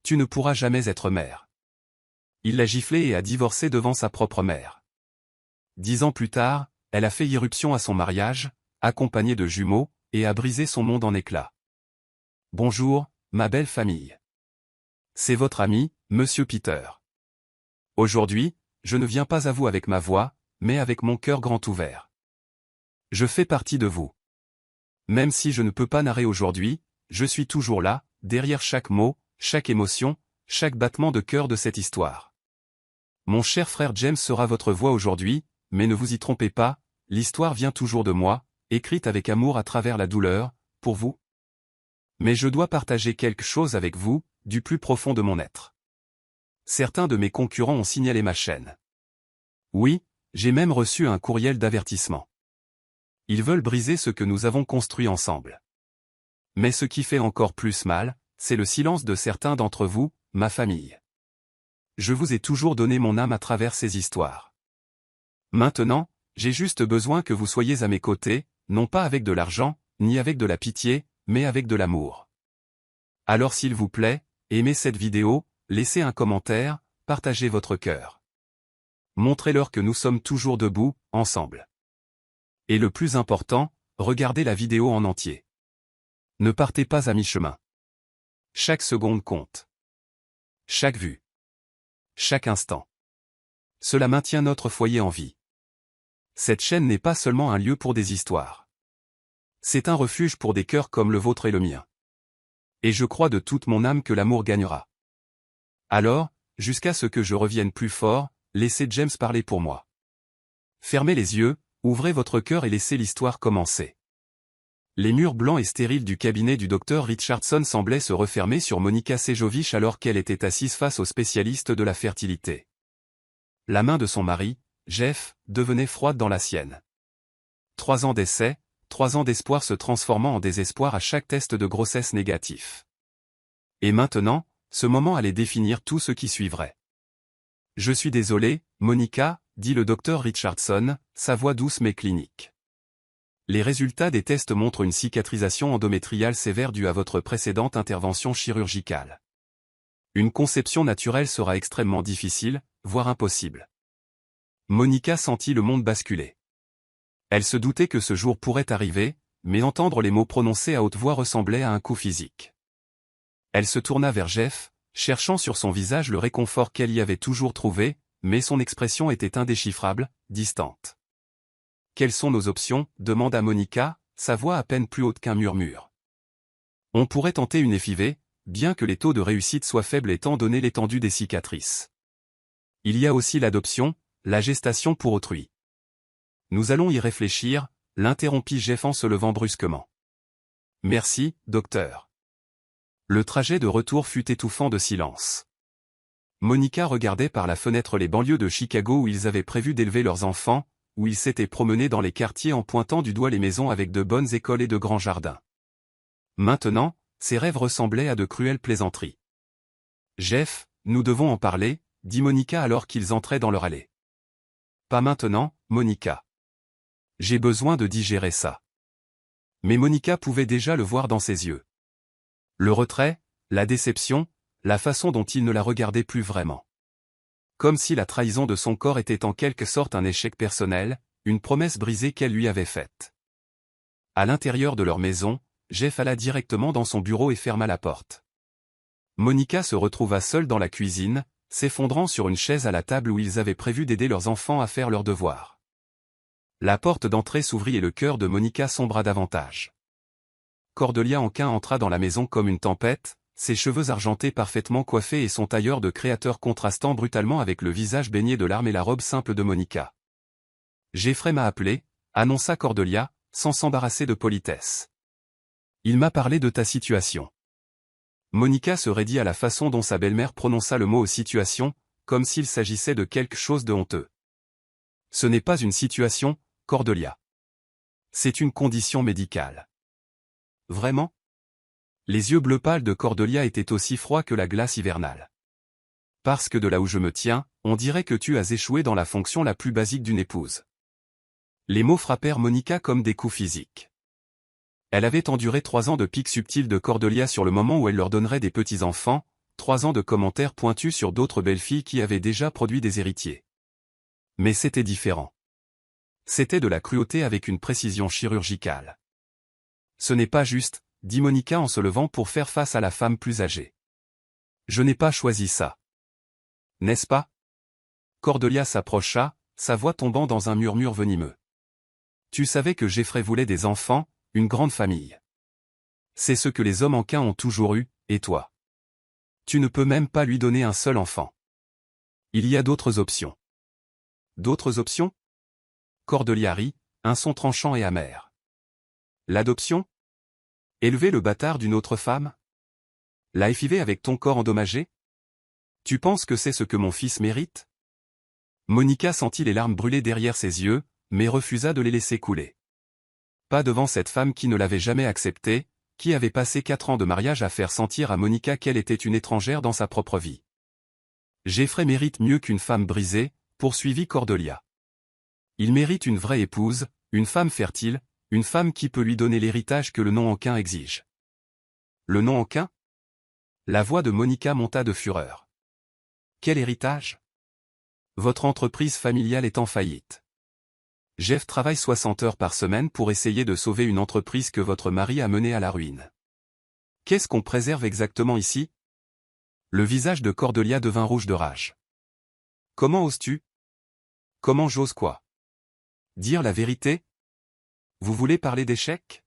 tu ne pourras jamais être mère. Il l'a giflée et a divorcé devant sa propre mère. 10 ans plus tard, elle a fait irruption à son mariage, accompagnée de jumeaux, et a brisé son monde en éclats. Bonjour, ma belle famille. C'est votre ami, Monsieur Peter. Aujourd'hui, je ne viens pas à vous avec ma voix, mais avec mon cœur grand ouvert. Je fais partie de vous. Même si je ne peux pas narrer aujourd'hui, je suis toujours là, derrière chaque mot, chaque émotion, chaque battement de cœur de cette histoire. Mon cher frère James sera votre voix aujourd'hui, mais ne vous y trompez pas, l'histoire vient toujours de moi, écrite avec amour à travers la douleur, pour vous. Mais je dois partager quelque chose avec vous, du plus profond de mon être. Certains de mes concurrents ont signalé ma chaîne. Oui, j'ai même reçu un courriel d'avertissement. Ils veulent briser ce que nous avons construit ensemble. Mais ce qui fait encore plus mal, c'est le silence de certains d'entre vous, ma famille. Je vous ai toujours donné mon âme à travers ces histoires. Maintenant, j'ai juste besoin que vous soyez à mes côtés, non pas avec de l'argent, ni avec de la pitié, mais avec de l'amour. Alors s'il vous plaît, aimez cette vidéo, laissez un commentaire, partagez votre cœur. Montrez-leur que nous sommes toujours debout, ensemble. Et le plus important, regardez la vidéo en entier. Ne partez pas à mi-chemin. Chaque seconde compte. Chaque vue. Chaque instant. Cela maintient notre foyer en vie. Cette chaîne n'est pas seulement un lieu pour des histoires. C'est un refuge pour des cœurs comme le vôtre et le mien. Et je crois de toute mon âme que l'amour gagnera. Alors, jusqu'à ce que je revienne plus fort, laissez James parler pour moi. Fermez les yeux, ouvrez votre cœur et laissez l'histoire commencer. Les murs blancs et stériles du cabinet du docteur Richardson semblaient se refermer sur Monica Sejovic alors qu'elle était assise face au spécialiste de la fertilité. La main de son mari, Jeff, devenait froide dans la sienne. 3 ans d'essai, 3 ans d'espoir se transformant en désespoir à chaque test de grossesse négatif. Et maintenant, ce moment allait définir tout ce qui suivrait. « Je suis désolé, Monica, » dit le docteur Richardson, sa voix douce mais clinique. Les résultats des tests montrent une cicatrisation endométriale sévère due à votre précédente intervention chirurgicale. Une conception naturelle sera extrêmement difficile, voire impossible. Monica sentit le monde basculer. Elle se doutait que ce jour pourrait arriver, mais entendre les mots prononcés à haute voix ressemblait à un coup physique. Elle se tourna vers Jeff, cherchant sur son visage le réconfort qu'elle y avait toujours trouvé, mais son expression était indéchiffrable, distante. « Quelles sont nos options » demanda Monica, sa voix à peine plus haute qu'un murmure. « On pourrait tenter une FIV, bien que les taux de réussite soient faibles étant donné l'étendue des cicatrices. Il y a aussi l'adoption, la gestation pour autrui. Nous allons y réfléchir, l'interrompit Jeff en se levant brusquement. Merci, docteur. Le trajet de retour fut étouffant de silence. Monica regardait par la fenêtre les banlieues de Chicago où ils avaient prévu d'élever leurs enfants, où ils s'étaient promenés dans les quartiers en pointant du doigt les maisons avec de bonnes écoles et de grands jardins. Maintenant, ses rêves ressemblaient à de cruelles plaisanteries. Jeff, nous devons en parler, dit Monica alors qu'ils entraient dans leur allée. Pas maintenant, Monica. J'ai besoin de digérer ça. Mais Monica pouvait déjà le voir dans ses yeux. Le retrait, la déception, la façon dont il ne la regardait plus vraiment. Comme si la trahison de son corps était en quelque sorte un échec personnel, une promesse brisée qu'elle lui avait faite. À l'intérieur de leur maison, Jeff alla directement dans son bureau et ferma la porte. Monica se retrouva seule dans la cuisine, s'effondrant sur une chaise à la table où ils avaient prévu d'aider leurs enfants à faire leurs devoirs. La porte d'entrée s'ouvrit et le cœur de Monica sombra davantage. Cordelia Anquin entra dans la maison comme une tempête, ses cheveux argentés parfaitement coiffés et son tailleur de créateur contrastant brutalement avec le visage baigné de larmes et la robe simple de Monica. « Jeffrey m'a appelé », annonça Cordelia, sans s'embarrasser de politesse. « Il m'a parlé de ta situation. » Monica se raidit à la façon dont sa belle-mère prononça le mot « situation », comme s'il s'agissait de quelque chose de honteux. « Ce n'est pas une situation, Cordelia. C'est une condition médicale. » Vraiment ? Les yeux bleu pâle de Cordelia étaient aussi froids que la glace hivernale. « Parce que de là où je me tiens, on dirait que tu as échoué dans la fonction la plus basique d'une épouse. » Les mots frappèrent Monica comme des coups physiques. Elle avait enduré 3 ans de piques subtiles de Cordelia sur le moment où elle leur donnerait des petits-enfants, 3 ans de commentaires pointus sur d'autres belles filles qui avaient déjà produit des héritiers. Mais c'était différent. C'était de la cruauté avec une précision chirurgicale. Ce n'est pas juste, dit Monica en se levant pour faire face à la femme plus âgée. Je n'ai pas choisi ça. N'est-ce pas? Cordelia s'approcha, sa voix tombant dans un murmure venimeux. Tu savais que Jeffrey voulait des enfants, une grande famille. C'est ce que les hommes enquins ont toujours eu, et toi? Tu ne peux même pas lui donner un seul enfant. Il y a d'autres options. D'autres options? Cordelia rit, un son tranchant et amer. L'adoption? Élever le bâtard d'une autre femme? La FIV avec ton corps endommagé? Tu penses que c'est ce que mon fils mérite? Monica sentit les larmes brûler derrière ses yeux, mais refusa de les laisser couler. Pas devant cette femme qui ne l'avait jamais acceptée, qui avait passé 4 ans de mariage à faire sentir à Monica qu'elle était une étrangère dans sa propre vie. Jeffrey mérite mieux qu'une femme brisée, poursuivit Cordelia. Il mérite une vraie épouse, une femme fertile, une femme qui peut lui donner l'héritage que le nom enquin exige. Le nom enquin? La voix de Monica monta de fureur. Quel héritage? Votre entreprise familiale est en faillite. Jeff travaille 60 heures par semaine pour essayer de sauver une entreprise que votre mari a menée à la ruine. Qu'est-ce qu'on préserve exactement ici? Le visage de Cordelia devint rouge de rage. Comment oses-tu? Comment j'ose quoi? Dire la vérité? Vous voulez parler d'échec?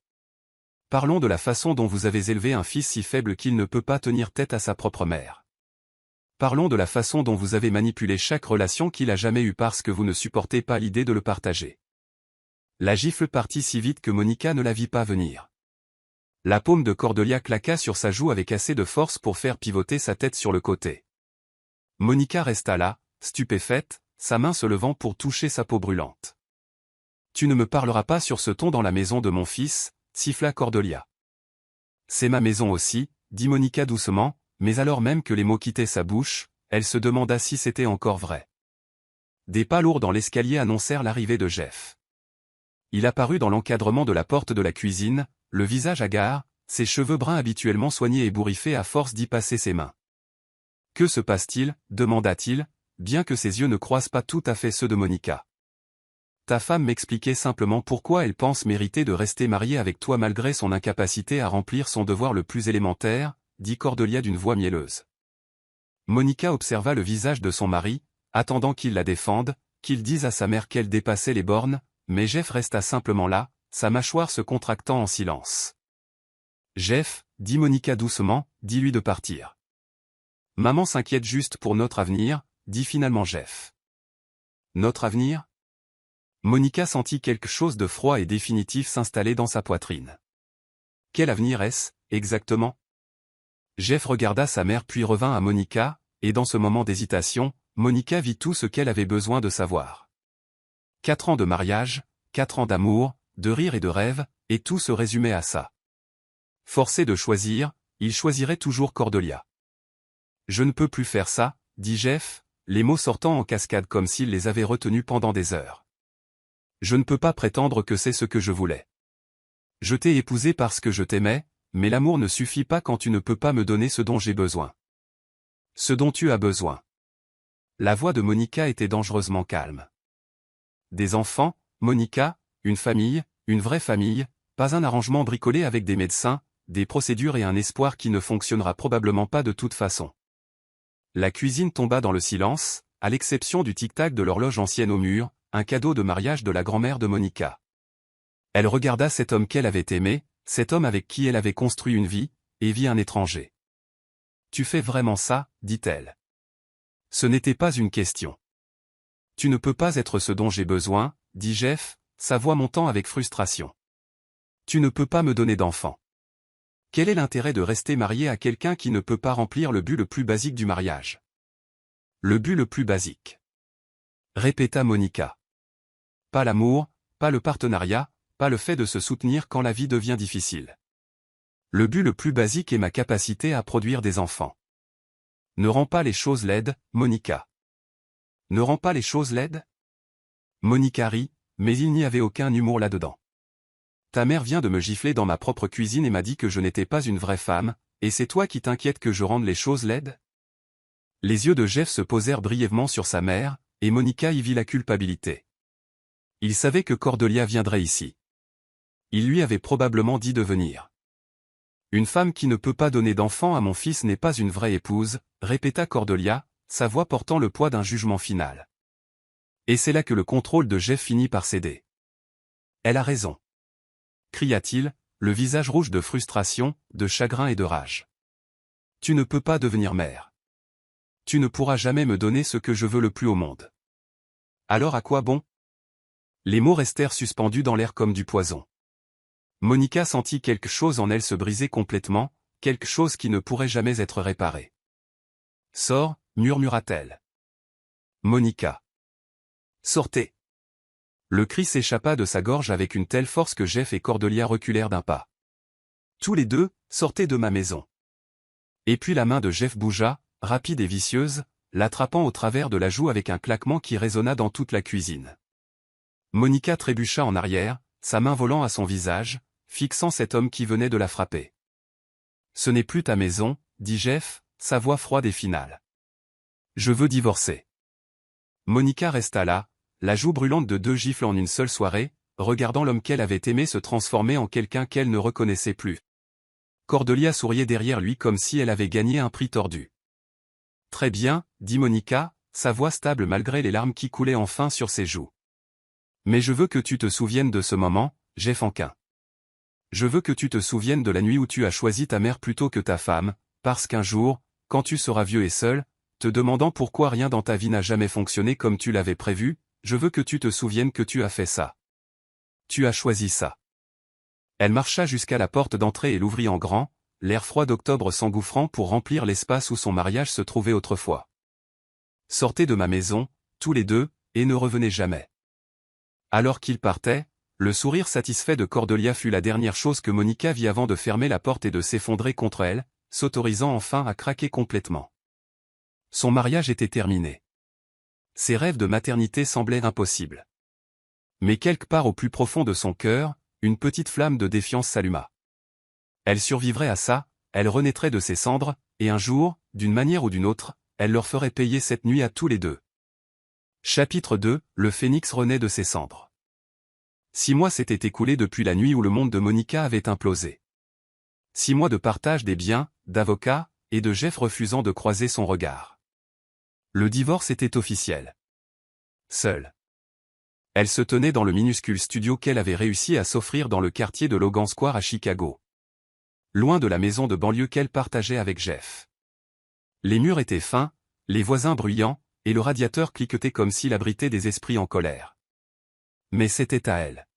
Parlons de la façon dont vous avez élevé un fils si faible qu'il ne peut pas tenir tête à sa propre mère. Parlons de la façon dont vous avez manipulé chaque relation qu'il a jamais eue parce que vous ne supportez pas l'idée de le partager. La gifle partit si vite que Monica ne la vit pas venir. La paume de Cordelia claqua sur sa joue avec assez de force pour faire pivoter sa tête sur le côté. Monica resta là, stupéfaite, sa main se levant pour toucher sa peau brûlante. Tu ne me parleras pas sur ce ton dans la maison de mon fils, siffla Cordelia. C'est ma maison aussi, dit Monica doucement, mais alors même que les mots quittaient sa bouche, elle se demanda si c'était encore vrai. Des pas lourds dans l'escalier annoncèrent l'arrivée de Jeff. Il apparut dans l'encadrement de la porte de la cuisine, le visage hagard, ses cheveux bruns habituellement soignés et ébouriffés à force d'y passer ses mains. Que se passe-t-il? Demanda-t-il, bien que ses yeux ne croisent pas tout à fait ceux de Monica. Ta femme m'expliquait simplement pourquoi elle pense mériter de rester mariée avec toi malgré son incapacité à remplir son devoir le plus élémentaire, dit Cordelia d'une voix mielleuse. Monica observa le visage de son mari, attendant qu'il la défende, qu'il dise à sa mère qu'elle dépassait les bornes, mais Jeff resta simplement là, sa mâchoire se contractant en silence. Jeff, dit Monica doucement, dis-lui de partir. Maman s'inquiète juste pour notre avenir, dit finalement Jeff. Notre avenir? Monica sentit quelque chose de froid et définitif s'installer dans sa poitrine. Quel avenir est-ce, exactement? Jeff regarda sa mère puis revint à Monica, et dans ce moment d'hésitation, Monica vit tout ce qu'elle avait besoin de savoir. 4 ans de mariage, 4 ans d'amour, de rire et de rêve, et tout se résumait à ça. Forcé de choisir, il choisirait toujours Cordelia. Je ne peux plus faire ça, dit Jeff, les mots sortant en cascade comme s'il les avait retenus pendant des heures. Je ne peux pas prétendre que c'est ce que je voulais. Je t'ai épousé parce que je t'aimais, mais l'amour ne suffit pas quand tu ne peux pas me donner ce dont j'ai besoin. Ce dont tu as besoin. La voix de Monica était dangereusement calme. Des enfants, Monica, une famille, une vraie famille, pas un arrangement bricolé avec des médecins, des procédures et un espoir qui ne fonctionnera probablement pas de toute façon. La cuisine tomba dans le silence, à l'exception du tic-tac de l'horloge ancienne au mur, un cadeau de mariage de la grand-mère de Monica. Elle regarda cet homme qu'elle avait aimé, cet homme avec qui elle avait construit une vie, et vit un étranger. Tu fais vraiment ça, dit-elle. Ce n'était pas une question. Tu ne peux pas être ce dont j'ai besoin, dit Jeff, sa voix montant avec frustration. Tu ne peux pas me donner d'enfant. Quel est l'intérêt de rester marié à quelqu'un qui ne peut pas remplir le but le plus basique du mariage? Le but le plus basique. Répéta Monica. Pas l'amour, pas le partenariat, pas le fait de se soutenir quand la vie devient difficile. Le but le plus basique est ma capacité à produire des enfants. Ne rends pas les choses laides, Monica. Ne rends pas les choses laides? Monica rit, mais il n'y avait aucun humour là-dedans. Ta mère vient de me gifler dans ma propre cuisine et m'a dit que je n'étais pas une vraie femme, et c'est toi qui t'inquiètes que je rende les choses laides? Les yeux de Jeff se posèrent brièvement sur sa mère, et Monica y vit la culpabilité. Il savait que Cordelia viendrait ici. Il lui avait probablement dit de venir. Une femme qui ne peut pas donner d'enfant à mon fils n'est pas une vraie épouse, répéta Cordelia, sa voix portant le poids d'un jugement final. Et c'est là que le contrôle de Jeff finit par céder. Elle a raison, cria-t-il, le visage rouge de frustration, de chagrin et de rage. Tu ne peux pas devenir mère. Tu ne pourras jamais me donner ce que je veux le plus au monde. Alors à quoi bon? Les mots restèrent suspendus dans l'air comme du poison. Monica sentit quelque chose en elle se briser complètement, quelque chose qui ne pourrait jamais être réparé. Sors, murmura-t-elle. Monica. Sortez. Le cri s'échappa de sa gorge avec une telle force que Jeff et Cordelia reculèrent d'un pas. Tous les deux, sortez de ma maison. Et puis la main de Jeff bougea, rapide et vicieuse, l'attrapant au travers de la joue avec un claquement qui résonna dans toute la cuisine. Monica trébucha en arrière, sa main volant à son visage, fixant cet homme qui venait de la frapper. Ce n'est plus ta maison, dit Jeff, sa voix froide et finale. Je veux divorcer. Monica resta là, la joue brûlante de 2 gifles en une seule soirée, regardant l'homme qu'elle avait aimé se transformer en quelqu'un qu'elle ne reconnaissait plus. Cordelia souriait derrière lui comme si elle avait gagné un prix tordu. Très bien, dit Monica, sa voix stable malgré les larmes qui coulaient enfin sur ses joues. Mais je veux que tu te souviennes de ce moment, Jeff Anquin. Je veux que tu te souviennes de la nuit où tu as choisi ta mère plutôt que ta femme, parce qu'un jour, quand tu seras vieux et seul, te demandant pourquoi rien dans ta vie n'a jamais fonctionné comme tu l'avais prévu, je veux que tu te souviennes que tu as fait ça. Tu as choisi ça. Elle marcha jusqu'à la porte d'entrée et l'ouvrit en grand, l'air froid d'octobre s'engouffrant pour remplir l'espace où son mariage se trouvait autrefois. Sortez de ma maison, tous les deux, et ne revenez jamais. Alors qu'il partait, le sourire satisfait de Cordelia fut la dernière chose que Monica vit avant de fermer la porte et de s'effondrer contre elle, s'autorisant enfin à craquer complètement. Son mariage était terminé. Ses rêves de maternité semblaient impossibles. Mais quelque part au plus profond de son cœur, une petite flamme de défiance s'alluma. Elle survivrait à ça, elle renaîtrait de ses cendres, et un jour, d'une manière ou d'une autre, elle leur ferait payer cette nuit à tous les deux. Chapitre 2, le phénix renaît de ses cendres. 6 mois s'étaient écoulés depuis la nuit où le monde de Monica avait implosé. 6 mois de partage des biens, d'avocats, et de Jeff refusant de croiser son regard. Le divorce était officiel. Seule. Elle se tenait dans le minuscule studio qu'elle avait réussi à s'offrir dans le quartier de Logan Square à Chicago. Loin de la maison de banlieue qu'elle partageait avec Jeff. Les murs étaient fins, les voisins bruyants, et le radiateur cliquetait comme s'il abritait des esprits en colère. Mais c'était à elle.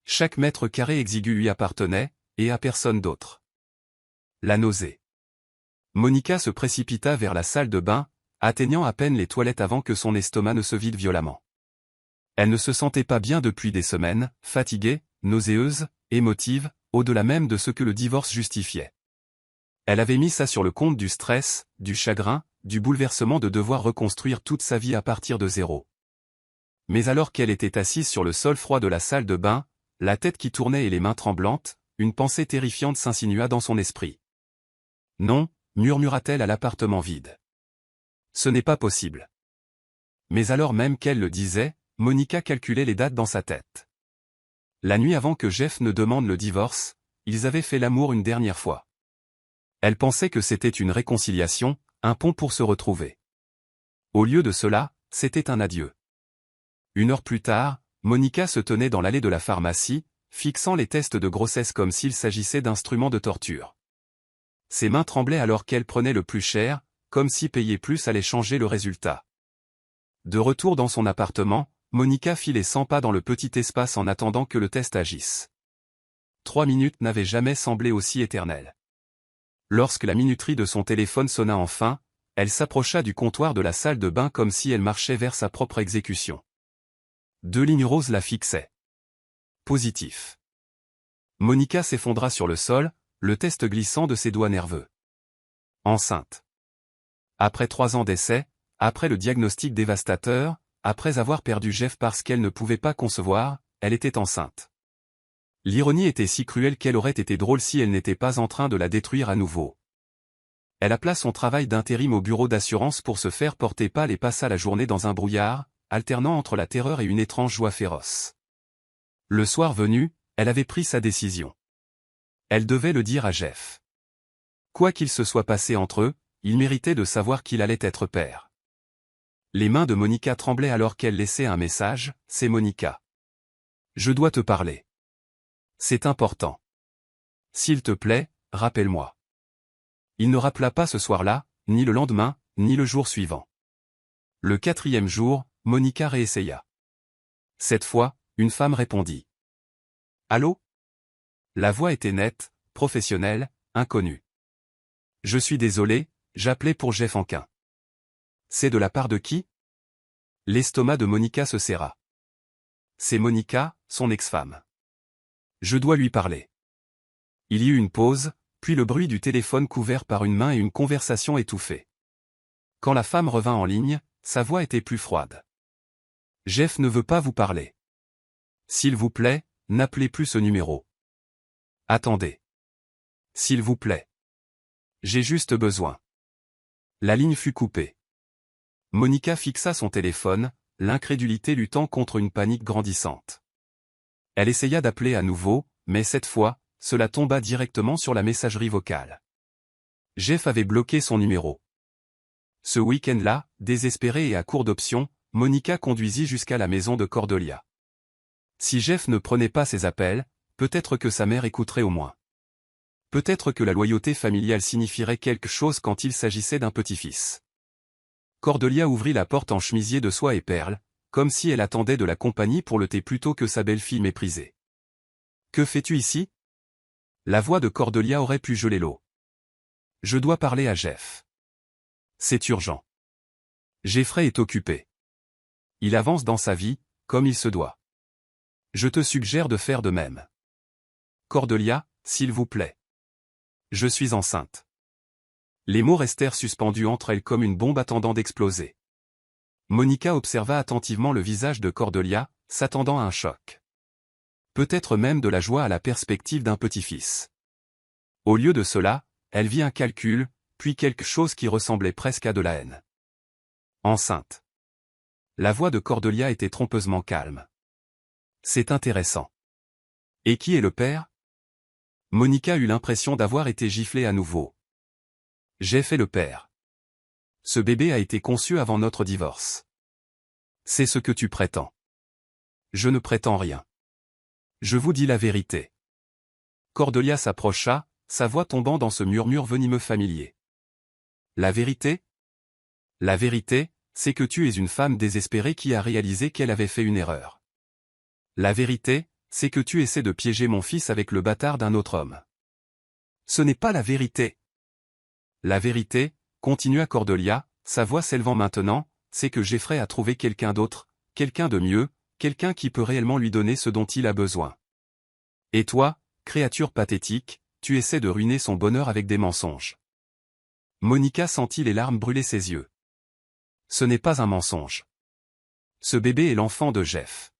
Chaque mètre carré exigu lui appartenait, et à personne d'autre. La nausée. Monica se précipita vers la salle de bain, atteignant à peine les toilettes avant que son estomac ne se vide violemment. Elle ne se sentait pas bien depuis des semaines, fatiguée, nauséeuse, émotive, au-delà même de ce que le divorce justifiait. Elle avait mis ça sur le compte du stress, du chagrin, du bouleversement de devoir reconstruire toute sa vie à partir de zéro. Mais alors qu'elle était assise sur le sol froid de la salle de bain, la tête qui tournait et les mains tremblantes, une pensée terrifiante s'insinua dans son esprit. Non, murmura-t-elle à l'appartement vide. Ce n'est pas possible. Mais alors même qu'elle le disait, Monica calculait les dates dans sa tête. La nuit avant que Jeff ne demande le divorce, ils avaient fait l'amour une dernière fois. Elle pensait que c'était une réconciliation, un pont pour se retrouver. Au lieu de cela, c'était un adieu. 1 heure plus tard, Monica se tenait dans l'allée de la pharmacie, fixant les tests de grossesse comme s'il s'agissait d'instruments de torture. Ses mains tremblaient alors qu'elle prenait le plus cher, comme si payer plus allait changer le résultat. De retour dans son appartement, Monica fit les 100 pas dans le petit espace en attendant que le test agisse. 3 minutes n'avaient jamais semblé aussi éternelles. Lorsque la minuterie de son téléphone sonna enfin, elle s'approcha du comptoir de la salle de bain comme si elle marchait vers sa propre exécution. 2 lignes roses la fixaient. Positif. Monica s'effondra sur le sol, le test glissant de ses doigts nerveux. Enceinte. Après 3 ans d'essai, après le diagnostic dévastateur, après avoir perdu Jeff parce qu'elle ne pouvait pas concevoir, elle était enceinte. L'ironie était si cruelle qu'elle aurait été drôle si elle n'était pas en train de la détruire à nouveau. Elle appela son travail d'intérim au bureau d'assurance pour se faire porter pâle et passa la journée dans un brouillard, alternant entre la terreur et une étrange joie féroce. Le soir venu, elle avait pris sa décision. Elle devait le dire à Jeff. Quoi qu'il se soit passé entre eux, il méritait de savoir qu'il allait être père. Les mains de Monica tremblaient alors qu'elle laissait un message, « C'est Monica. Je dois te parler. C'est important. S'il te plaît, rappelle-moi. » Il ne rappela pas ce soir-là, ni le lendemain, ni le jour suivant. Le 4e jour, Monica réessaya. Cette fois, une femme répondit. « Allô ?» La voix était nette, professionnelle, inconnue. « Je suis désolé, j'appelais pour Jeff Anquin. »« C'est de la part de qui ?» L'estomac de Monica se serra. « C'est Monica, son ex-femme. Je dois lui parler. » Il y eut une pause, puis le bruit du téléphone couvert par une main et une conversation étouffée. Quand la femme revint en ligne, sa voix était plus froide. « Jeff ne veut pas vous parler. S'il vous plaît, n'appelez plus ce numéro. Attendez. S'il vous plaît. J'ai juste besoin. » La ligne fut coupée. Monica fixa son téléphone, l'incrédulité luttant contre une panique grandissante. Elle essaya d'appeler à nouveau, mais cette fois, cela tomba directement sur la messagerie vocale. Jeff avait bloqué son numéro. Ce week-end-là, désespérée et à court d'options, Monica conduisit jusqu'à la maison de Cordelia. Si Jeff ne prenait pas ses appels, peut-être que sa mère écouterait au moins. Peut-être que la loyauté familiale signifierait quelque chose quand il s'agissait d'un petit-fils. Cordelia ouvrit la porte en chemisier de soie et perles, comme si elle attendait de la compagnie pour le thé plutôt que sa belle-fille méprisée. « Que fais-tu ici ?» La voix de Cordelia aurait pu geler l'eau. « Je dois parler à Jeff. C'est urgent. Jeffrey est occupé. Il avance dans sa vie, comme il se doit. Je te suggère de faire de même. Cordelia, s'il vous plaît. Je suis enceinte. » Les mots restèrent suspendus entre elles comme une bombe attendant d'exploser. Monica observa attentivement le visage de Cordelia, s'attendant à un choc. Peut-être même de la joie à la perspective d'un petit-fils. Au lieu de cela, elle vit un calcul, puis quelque chose qui ressemblait presque à de la haine. Enceinte. La voix de Cordelia était trompeusement calme. C'est intéressant. Et qui est le père ? Monica eut l'impression d'avoir été giflée à nouveau. Jeff est le père. Ce bébé a été conçu avant notre divorce. C'est ce que tu prétends. Je ne prétends rien. Je vous dis la vérité. Cordelia s'approcha, sa voix tombant dans ce murmure venimeux familier. La vérité ? La vérité, c'est que tu es une femme désespérée qui a réalisé qu'elle avait fait une erreur. La vérité, c'est que tu essaies de piéger mon fils avec le bâtard d'un autre homme. Ce n'est pas la vérité. La vérité, continua Cordelia, sa voix s'élevant maintenant, c'est que Jeffrey a trouvé quelqu'un d'autre, quelqu'un de mieux, quelqu'un qui peut réellement lui donner ce dont il a besoin. Et toi, créature pathétique, tu essaies de ruiner son bonheur avec des mensonges. Monica sentit les larmes brûler ses yeux. Ce n'est pas un mensonge. Ce bébé est l'enfant de Jeff.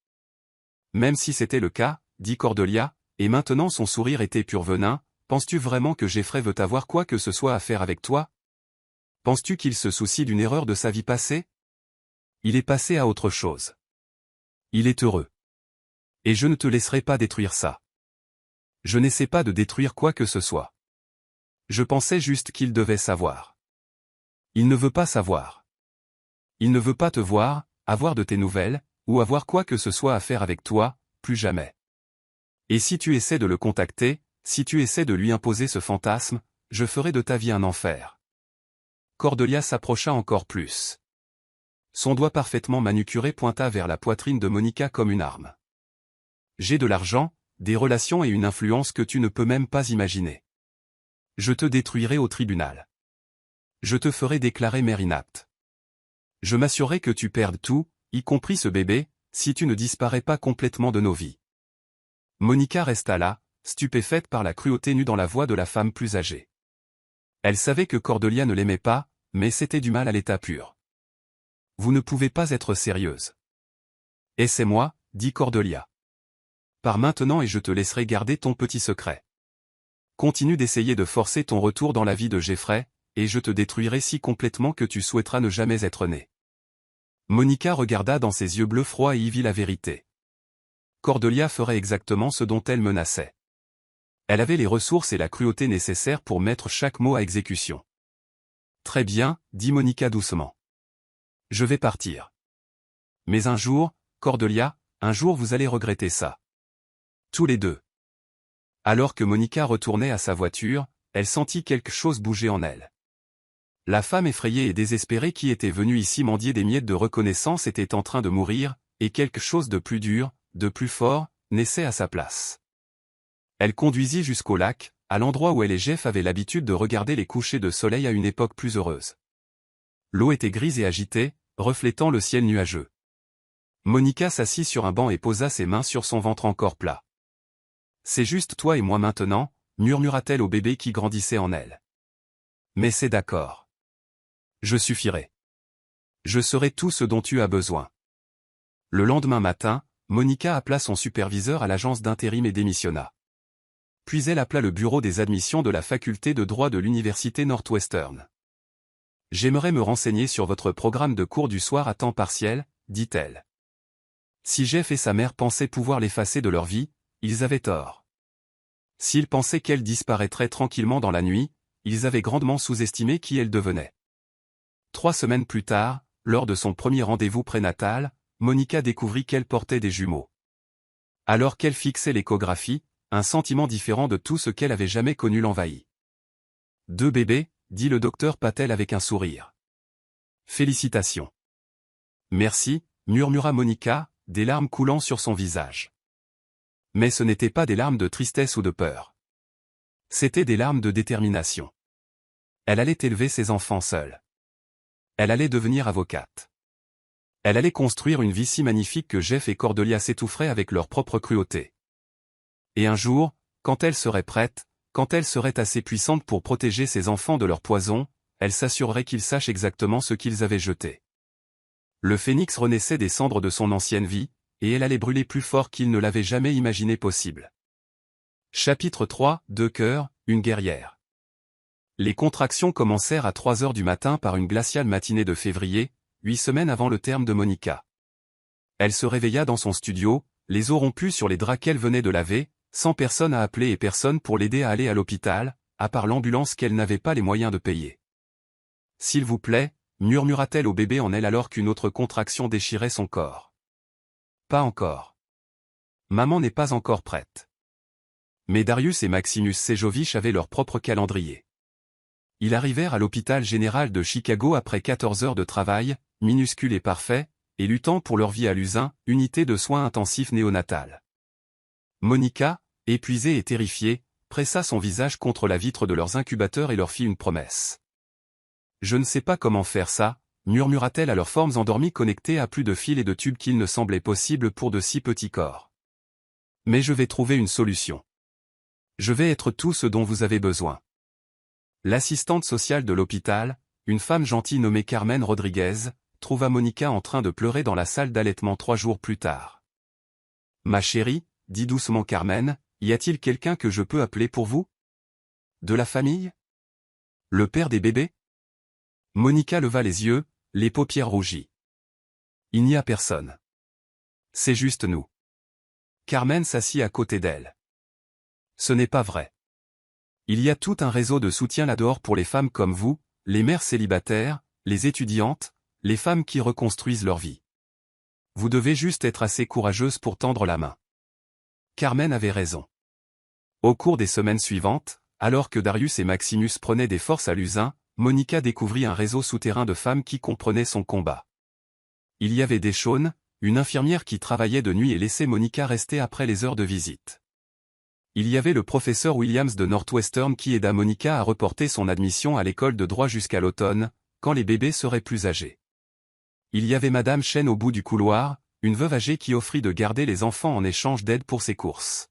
Même si c'était le cas, dit Cordelia, et maintenant son sourire était pur venin, penses-tu vraiment que Jeffrey veut avoir quoi que ce soit à faire avec toi ? Penses-tu qu'il se soucie d'une erreur de sa vie passée ? Il est passé à autre chose. Il est heureux. Et je ne te laisserai pas détruire ça. Je n'essaie pas de détruire quoi que ce soit. Je pensais juste qu'il devait savoir. Il ne veut pas savoir. Il ne veut pas te voir, avoir de tes nouvelles, ou avoir quoi que ce soit à faire avec toi, plus jamais. Et si tu essaies de le contacter, si tu essaies de lui imposer ce fantasme, je ferai de ta vie un enfer. Cordelia s'approcha encore plus. Son doigt parfaitement manucuré pointa vers la poitrine de Monica comme une arme. J'ai de l'argent, des relations et une influence que tu ne peux même pas imaginer. Je te détruirai au tribunal. Je te ferai déclarer mère inapte. Je m'assurerai que tu perdes tout, y compris ce bébé, si tu ne disparais pas complètement de nos vies. Monica resta là, stupéfaite par la cruauté nue dans la voix de la femme plus âgée. Elle savait que Cordelia ne l'aimait pas, mais c'était du mal à l'état pur. Vous ne pouvez pas être sérieuse. Et c'est moi, dit Cordelia. Pars maintenant et je te laisserai garder ton petit secret. Continue d'essayer de forcer ton retour dans la vie de Jeffrey, et je te détruirai si complètement que tu souhaiteras ne jamais être né. Monica regarda dans ses yeux bleus froids et y vit la vérité. Cordelia ferait exactement ce dont elle menaçait. Elle avait les ressources et la cruauté nécessaires pour mettre chaque mot à exécution. Très bien, dit Monica doucement. Je vais partir. Mais un jour, Cordelia, un jour vous allez regretter ça. Tous les deux. Alors que Monica retournait à sa voiture, elle sentit quelque chose bouger en elle. La femme effrayée et désespérée qui était venue ici mendier des miettes de reconnaissance était en train de mourir, et quelque chose de plus dur, de plus fort, naissait à sa place. Elle conduisit jusqu'au lac, à l'endroit où elle et Jeff avaient l'habitude de regarder les couchers de soleil à une époque plus heureuse. L'eau était grise et agitée, reflétant le ciel nuageux. Monica s'assit sur un banc et posa ses mains sur son ventre encore plat. « C'est juste toi et moi maintenant », murmura-t-elle au bébé qui grandissait en elle. « Mais c'est d'accord. Je suffirai. Je serai tout ce dont tu as besoin. » Le lendemain matin, Monica appela son superviseur à l'agence d'intérim et démissionna. Puis elle appela le bureau des admissions de la faculté de droit de l'université Northwestern. « J'aimerais me renseigner sur votre programme de cours du soir à temps partiel, » dit-elle. Si Jeff et sa mère pensaient pouvoir l'effacer de leur vie, ils avaient tort. S'ils pensaient qu'elle disparaîtrait tranquillement dans la nuit, ils avaient grandement sous-estimé qui elle devenait. 3 semaines plus tard, lors de son premier rendez-vous prénatal, Monica découvrit qu'elle portait des jumeaux. Alors qu'elle fixait l'échographie, un sentiment différent de tout ce qu'elle avait jamais connu l'envahit. « 2 bébés, dit le docteur Patel avec un sourire. « Félicitations. »« Merci, » murmura Monica, des larmes coulant sur son visage. Mais ce n'étaient pas des larmes de tristesse ou de peur. C'étaient des larmes de détermination. Elle allait élever ses enfants seule. Elle allait devenir avocate. Elle allait construire une vie si magnifique que Jeff et Cordelia s'étoufferaient avec leur propre cruauté. Et un jour, quand elle serait prête, quand elle serait assez puissante pour protéger ses enfants de leur poison, elle s'assurerait qu'ils sachent exactement ce qu'ils avaient jeté. Le phénix renaissait des cendres de son ancienne vie, et elle allait brûler plus fort qu'il ne l'avait jamais imaginé possible. Chapitre 3, 2 cœurs, une guerrière. Les contractions commencèrent à 3 heures du matin par une glaciale matinée de février, 8 semaines avant le terme de Monica. Elle se réveilla dans son studio, les os rompus sur les draps qu'elle venait de laver, sans personne à appeler et personne pour l'aider à aller à l'hôpital, à part l'ambulance qu'elle n'avait pas les moyens de payer. « S'il vous plaît », murmura-t-elle au bébé en elle alors qu'une autre contraction déchirait son corps. « Pas encore. Maman n'est pas encore prête. » Mais Darius et Maximus Sejovic avaient leur propre calendrier. Ils arrivèrent à l'hôpital général de Chicago après 14 heures de travail, minuscules et parfaits, et luttant pour leur vie à l'USIN, unité de soins intensifs néonatales. Monica, épuisée et terrifiée, pressa son visage contre la vitre de leurs incubateurs et leur fit une promesse. « Je ne sais pas comment faire ça, » murmura-t-elle à leurs formes endormies connectées à plus de fils et de tubes qu'il ne semblait possible pour de si petits corps. « Mais je vais trouver une solution. Je vais être tout ce dont vous avez besoin. » L'assistante sociale de l'hôpital, une femme gentille nommée Carmen Rodriguez, trouva Monica en train de pleurer dans la salle d'allaitement 3 jours plus tard. « Ma chérie, » dit doucement Carmen, « y a-t-il quelqu'un que je peux appeler pour vous? De la famille? Le père des bébés? » Monica leva les yeux, les paupières rougies. « Il n'y a personne. C'est juste nous. » Carmen s'assit à côté d'elle. « Ce n'est pas vrai. Il y a tout un réseau de soutien là-dehors pour les femmes comme vous, les mères célibataires, les étudiantes, les femmes qui reconstruisent leur vie. Vous devez juste être assez courageuse pour tendre la main. » Carmen avait raison. Au cours des semaines suivantes, alors que Darius et Maximus prenaient des forces à l'USIN, Monica découvrit un réseau souterrain de femmes qui comprenaient son combat. Il y avait Deshawn, une infirmière qui travaillait de nuit et laissait Monica rester après les heures de visite. Il y avait le professeur Williams de Northwestern qui aida Monica à reporter son admission à l'école de droit jusqu'à l'automne, quand les bébés seraient plus âgés. Il y avait Madame Chen au bout du couloir, une veuve âgée qui offrit de garder les enfants en échange d'aide pour ses courses.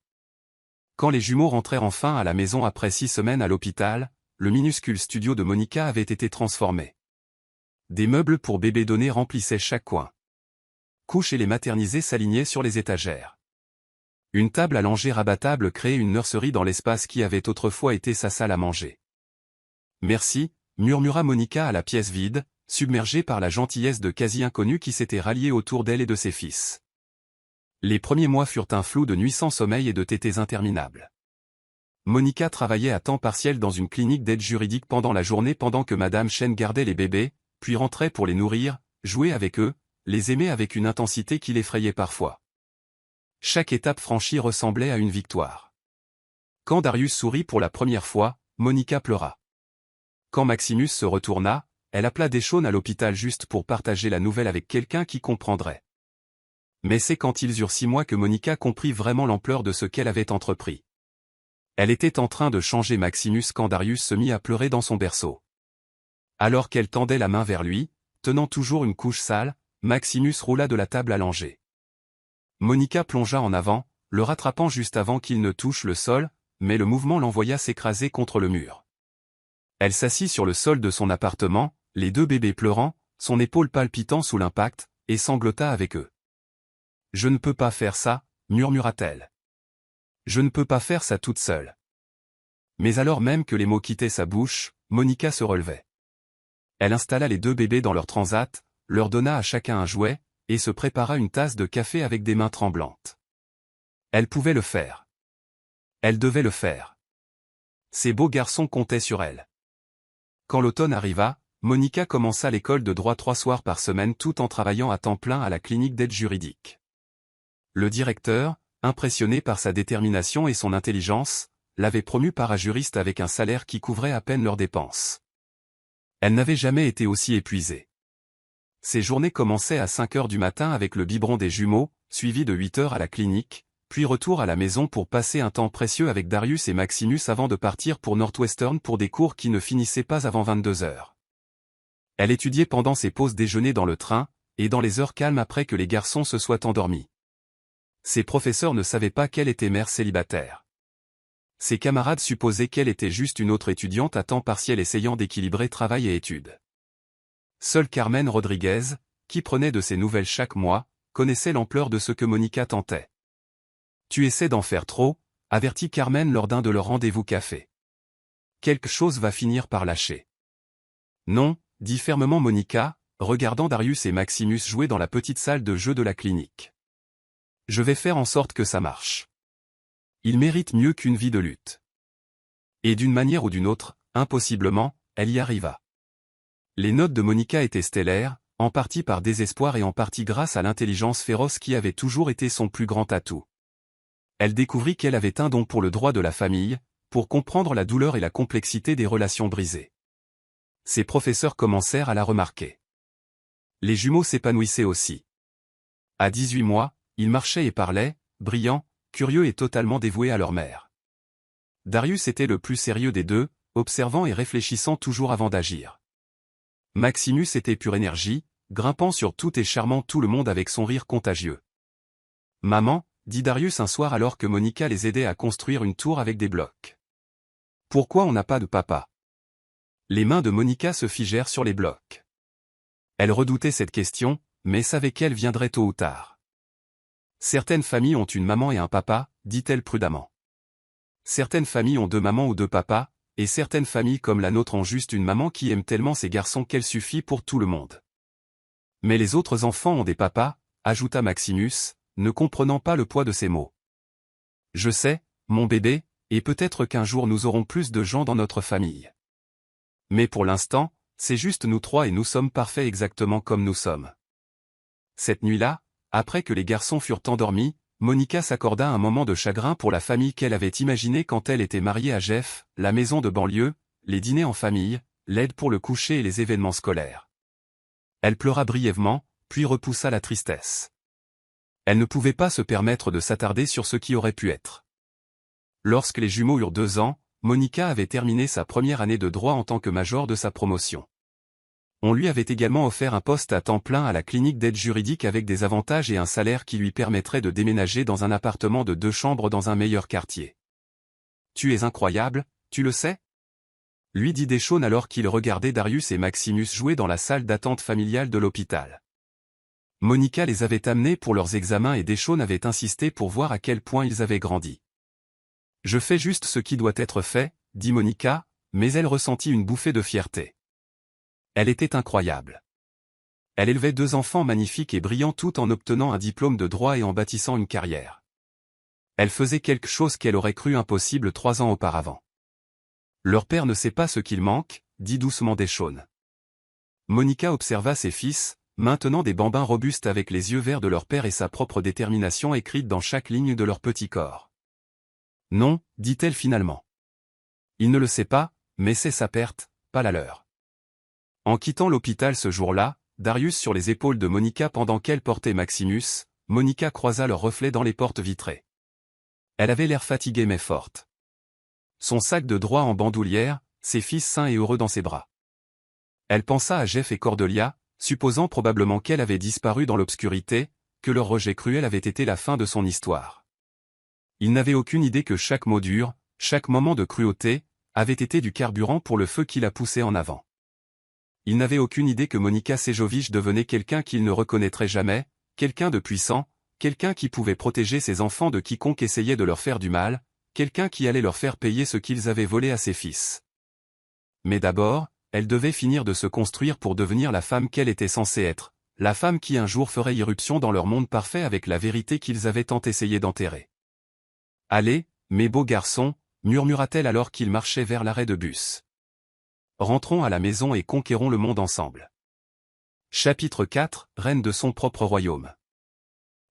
Quand les jumeaux rentrèrent enfin à la maison après 6 semaines à l'hôpital, le minuscule studio de Monica avait été transformé. Des meubles pour bébés donnés remplissaient chaque coin. Couches et les maternisés s'alignaient sur les étagères. Une table allongée rabattable créait une nurserie dans l'espace qui avait autrefois été sa salle à manger. Merci, murmura Monica à la pièce vide, submergée par la gentillesse de quasi-inconnus qui s'étaient ralliés autour d'elle et de ses fils. Les premiers mois furent un flou de nuits sans sommeil et de tétées interminables. Monica travaillait à temps partiel dans une clinique d'aide juridique pendant la journée pendant que Madame Chen gardait les bébés, puis rentrait pour les nourrir, jouer avec eux, les aimer avec une intensité qui l'effrayait parfois. Chaque étape franchie ressemblait à une victoire. Quand Darius sourit pour la première fois, Monica pleura. Quand Maximus se retourna, elle appela Deshawn à l'hôpital juste pour partager la nouvelle avec quelqu'un qui comprendrait. Mais c'est quand ils eurent 6 mois que Monica comprit vraiment l'ampleur de ce qu'elle avait entrepris. Elle était en train de changer Maximus quand Darius se mit à pleurer dans son berceau. Alors qu'elle tendait la main vers lui, tenant toujours une couche sale, Maximus roula de la table allongée. Monica plongea en avant, le rattrapant juste avant qu'il ne touche le sol, mais le mouvement l'envoya s'écraser contre le mur. Elle s'assit sur le sol de son appartement, les 2 bébés pleurant, son épaule palpitant sous l'impact, et sanglota avec eux. « Je ne peux pas faire ça, murmura-t-elle. Je ne peux pas faire ça toute seule. » Mais alors même que les mots quittaient sa bouche, Monica se relevait. Elle installa les 2 bébés dans leur transat, leur donna à chacun un jouet, et se prépara une tasse de café avec des mains tremblantes. Elle pouvait le faire. Elle devait le faire. Ces beaux garçons comptaient sur elle. Quand l'automne arriva, Monica commença l'école de droit 3 soirs par semaine tout en travaillant à temps plein à la clinique d'aide juridique. Le directeur, impressionné par sa détermination et son intelligence, l'avait promue parajuriste avec un salaire qui couvrait à peine leurs dépenses. Elle n'avait jamais été aussi épuisée. Ses journées commençaient à 5 heures du matin avec le biberon des jumeaux, suivi de 8 heures à la clinique, puis retour à la maison pour passer un temps précieux avec Darius et Maximus avant de partir pour Northwestern pour des cours qui ne finissaient pas avant 22 heures. Elle étudiait pendant ses pauses déjeuner dans le train, et dans les heures calmes après que les garçons se soient endormis. Ses professeurs ne savaient pas qu'elle était mère célibataire. Ses camarades supposaient qu'elle était juste une autre étudiante à temps partiel essayant d'équilibrer travail et études. Seule Carmen Rodriguez, qui prenait de ses nouvelles chaque mois, connaissait l'ampleur de ce que Monica tentait. « Tu essaies d'en faire trop », avertit Carmen lors d'un de leurs rendez-vous café. « Quelque chose va finir par lâcher. »« Non », dit fermement Monica, regardant Darius et Maximus jouer dans la petite salle de jeu de la clinique. « Je vais faire en sorte que ça marche. Ils méritent mieux qu'une vie de lutte. » Et d'une manière ou d'une autre, impossiblement, elle y arriva. Les notes de Monica étaient stellaires, en partie par désespoir et en partie grâce à l'intelligence féroce qui avait toujours été son plus grand atout. Elle découvrit qu'elle avait un don pour le droit de la famille, pour comprendre la douleur et la complexité des relations brisées. Ses professeurs commencèrent à la remarquer. Les jumeaux s'épanouissaient aussi. À 18 mois, ils marchaient et parlaient, brillants, curieux et totalement dévoués à leur mère. Darius était le plus sérieux des 2, observant et réfléchissant toujours avant d'agir. Maximus était pure énergie, grimpant sur tout et charmant tout le monde avec son rire contagieux. « Maman », dit Darius un soir alors que Monica les aidait à construire une tour avec des blocs. « Pourquoi on n'a pas de papa ?» Les mains de Monica se figèrent sur les blocs. Elle redoutait cette question, mais savait qu'elle viendrait tôt ou tard. « Certaines familles ont une maman et un papa, dit-elle prudemment. Certaines familles ont 2 mamans ou 2 papas, et certaines familles comme la nôtre ont juste une maman qui aime tellement ses garçons qu'elle suffit pour tout le monde. Mais les autres enfants ont des papas, ajouta Maximus, ne comprenant pas le poids de ces mots. Je sais, mon bébé, et peut-être qu'un jour nous aurons plus de gens dans notre famille. Mais pour l'instant, c'est juste nous 3 et nous sommes parfaits exactement comme nous sommes. Cette nuit-là, après que les garçons furent endormis, Monica s'accorda un moment de chagrin pour la famille qu'elle avait imaginée quand elle était mariée à Jeff, la maison de banlieue, les dîners en famille, l'aide pour le coucher et les événements scolaires. Elle pleura brièvement, puis repoussa la tristesse. Elle ne pouvait pas se permettre de s'attarder sur ce qui aurait pu être. Lorsque les jumeaux eurent 2 ans, Monica avait terminé sa première année de droit en tant que major de sa promotion. On lui avait également offert un poste à temps plein à la clinique d'aide juridique avec des avantages et un salaire qui lui permettrait de déménager dans un appartement de 2 chambres dans un meilleur quartier. « Tu es incroyable, tu le sais ?» lui dit Deshawn alors qu'il regardait Darius et Maximus jouer dans la salle d'attente familiale de l'hôpital. Monica les avait amenés pour leurs examens et Deshawn avait insisté pour voir à quel point ils avaient grandi. « Je fais juste ce qui doit être fait », dit Monica, mais elle ressentit une bouffée de fierté. Elle était incroyable. Elle élevait 2 enfants magnifiques et brillants tout en obtenant un diplôme de droit et en bâtissant une carrière. Elle faisait quelque chose qu'elle aurait cru impossible 3 ans auparavant. Leur père ne sait pas ce qu'il manque, dit doucement Deshawn. Monica observa ses fils, maintenant des bambins robustes avec les yeux verts de leur père et sa propre détermination écrite dans chaque ligne de leur petit corps. Non, dit-elle finalement. Il ne le sait pas, mais c'est sa perte, pas la leur. En quittant l'hôpital ce jour-là, Darius sur les épaules de Monica pendant qu'elle portait Maximus, Monica croisa leur reflet dans les portes vitrées. Elle avait l'air fatiguée mais forte. Son sac de droit en bandoulière, ses fils sains et heureux dans ses bras. Elle pensa à Jeff et Cordelia, supposant probablement qu'elle avait disparu dans l'obscurité, que leur rejet cruel avait été la fin de son histoire. Il n'avait aucune idée que chaque mot dur, chaque moment de cruauté, avait été du carburant pour le feu qui la poussait en avant. Il n'avait aucune idée que Monica Sejovic devenait quelqu'un qu'il ne reconnaîtrait jamais, quelqu'un de puissant, quelqu'un qui pouvait protéger ses enfants de quiconque essayait de leur faire du mal, quelqu'un qui allait leur faire payer ce qu'ils avaient volé à ses fils. Mais d'abord, elle devait finir de se construire pour devenir la femme qu'elle était censée être, la femme qui un jour ferait irruption dans leur monde parfait avec la vérité qu'ils avaient tant essayé d'enterrer. « Allez, mes beaux garçons », murmura-t-elle alors qu'ils marchaient vers l'arrêt de bus. « Rentrons à la maison et conquérons le monde ensemble. » Chapitre 4, reine de son propre royaume.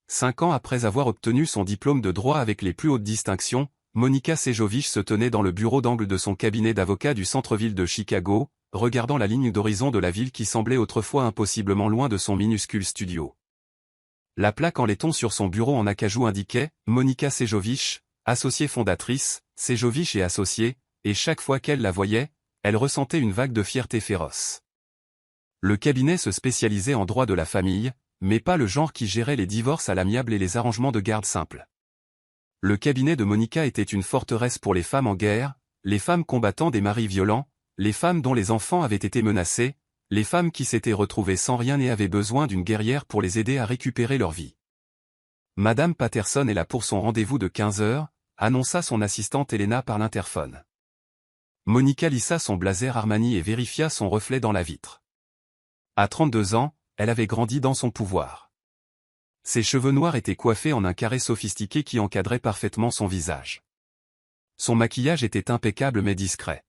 5 ans après avoir obtenu son diplôme de droit avec les plus hautes distinctions, Monica Sejovic se tenait dans le bureau d'angle de son cabinet d'avocat du centre-ville de Chicago, regardant la ligne d'horizon de la ville qui semblait autrefois impossiblement loin de son minuscule studio. La plaque en laiton sur son bureau en acajou indiquait « Monica Sejovic, associée fondatrice, Sejovic et associée », et chaque fois qu'elle la voyait, elle ressentait une vague de fierté féroce. Le cabinet se spécialisait en droit de la famille, mais pas le genre qui gérait les divorces à l'amiable et les arrangements de garde simples. Le cabinet de Monica était une forteresse pour les femmes en guerre, les femmes combattant des maris violents, les femmes dont les enfants avaient été menacés, les femmes qui s'étaient retrouvées sans rien et avaient besoin d'une guerrière pour les aider à récupérer leur vie. Madame Patterson est là pour son rendez-vous de 15 heures, annonça son assistante Elena par l'interphone. Monica lissa son blazer Armani et vérifia son reflet dans la vitre. À 32 ans, elle avait grandi dans son pouvoir. Ses cheveux noirs étaient coiffés en un carré sophistiqué qui encadrait parfaitement son visage. Son maquillage était impeccable mais discret.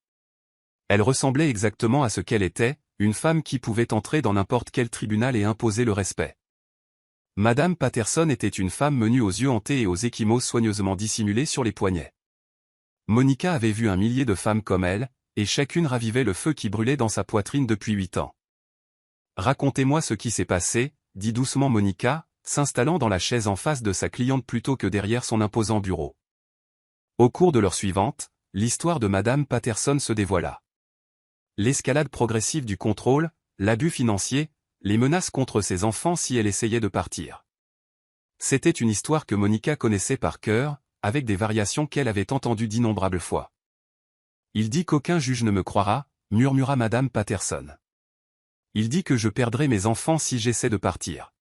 Elle ressemblait exactement à ce qu'elle était, une femme qui pouvait entrer dans n'importe quel tribunal et imposer le respect. Madame Patterson était une femme menue aux yeux hantés et aux ecchymoses soigneusement dissimulés sur les poignets. Monica avait vu 1 millier de femmes comme elle, et chacune ravivait le feu qui brûlait dans sa poitrine depuis 8 ans. « Racontez-moi ce qui s'est passé », dit doucement Monica, s'installant dans la chaise en face de sa cliente plutôt que derrière son imposant bureau. Au cours de l'heure suivante, l'histoire de Madame Patterson se dévoila. L'escalade progressive du contrôle, l'abus financier, les menaces contre ses enfants si elle essayait de partir. C'était une histoire que Monica connaissait par cœur, avec des variations qu'elle avait entendues d'innombrables fois. « Il dit qu'aucun juge ne me croira », murmura Madame Patterson. « Il dit que je perdrai mes enfants si j'essaie de partir. »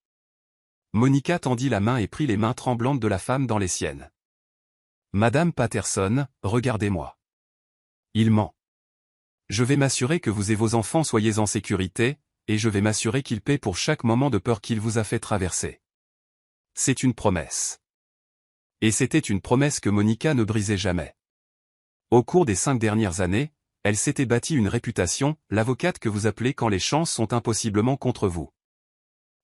Monica tendit la main et prit les mains tremblantes de la femme dans les siennes. « Madame Patterson, regardez-moi. Il ment. Je vais m'assurer que vous et vos enfants soyez en sécurité, et je vais m'assurer qu'il paie pour chaque moment de peur qu'il vous a fait traverser. C'est une promesse. » Et c'était une promesse que Monica ne brisait jamais. Au cours des 5 dernières années, elle s'était bâtie une réputation, l'avocate que vous appelez quand les chances sont impossiblement contre vous.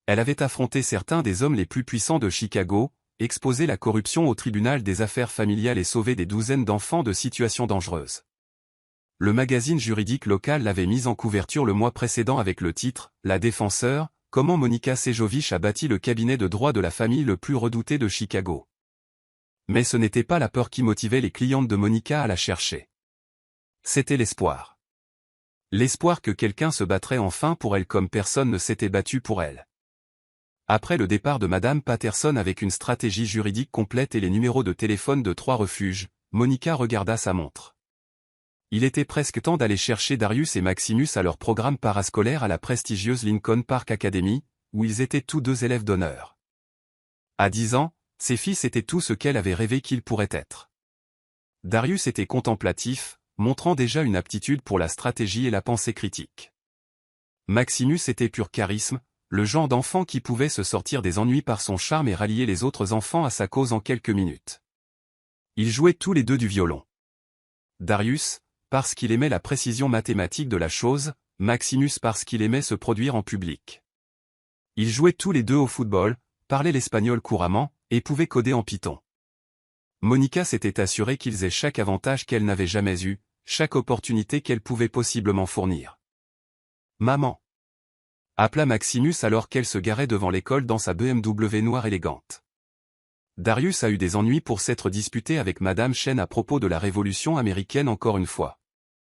Elle avait affronté certains des hommes les plus puissants de Chicago, exposé la corruption au tribunal des affaires familiales et sauvé des douzaines d'enfants de situations dangereuses. Le magazine juridique local l'avait mise en couverture le mois précédent avec le titre « La défenseur, comment Monica Sejovic a bâti le cabinet de droit de la famille le plus redouté de Chicago ». Mais ce n'était pas la peur qui motivait les clientes de Monica à la chercher. C'était l'espoir. L'espoir que quelqu'un se battrait enfin pour elle comme personne ne s'était battu pour elle. Après le départ de Madame Patterson avec une stratégie juridique complète et les numéros de téléphone de 3 refuges, Monica regarda sa montre. Il était presque temps d'aller chercher Darius et Maximus à leur programme parascolaire à la prestigieuse Lincoln Park Academy, où ils étaient tous deux élèves d'honneur. À 10 ans, ses fils étaient tout ce qu'elle avait rêvé qu'ils pourraient être. Darius était contemplatif, montrant déjà une aptitude pour la stratégie et la pensée critique. Maximus était pur charisme, le genre d'enfant qui pouvait se sortir des ennuis par son charme et rallier les autres enfants à sa cause en quelques minutes. Ils jouaient tous les deux du violon. Darius, parce qu'il aimait la précision mathématique de la chose, Maximus parce qu'il aimait se produire en public. Ils jouaient tous les deux au football, parlaient l'espagnol couramment, et pouvaient coder en Python. Monica s'était assurée qu'ils aient chaque avantage qu'elle n'avait jamais eu, chaque opportunité qu'elle pouvait possiblement fournir. « Maman !» appela Maximus alors qu'elle se garait devant l'école dans sa BMW noire élégante. Darius a eu des ennuis pour s'être disputé avec Madame Chen à propos de la Révolution américaine encore une fois.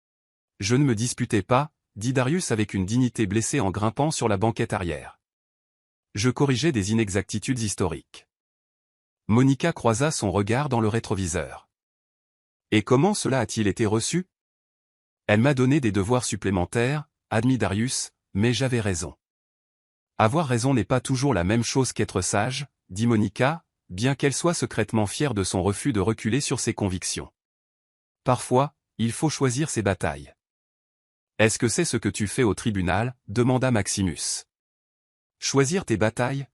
« Je ne me disputais pas », dit Darius avec une dignité blessée en grimpant sur la banquette arrière. « Je corrigeais des inexactitudes historiques. » Monica croisa son regard dans le rétroviseur. « Et comment cela a-t-il été reçu ? » « Elle m'a donné des devoirs supplémentaires, » admit Darius, « mais j'avais raison. » « Avoir raison n'est pas toujours la même chose qu'être sage, » dit Monica, bien qu'elle soit secrètement fière de son refus de reculer sur ses convictions. « Parfois, il faut choisir ses batailles. »« Est-ce que c'est ce que tu fais au tribunal ?» demanda Maximus. « Choisir tes batailles ?»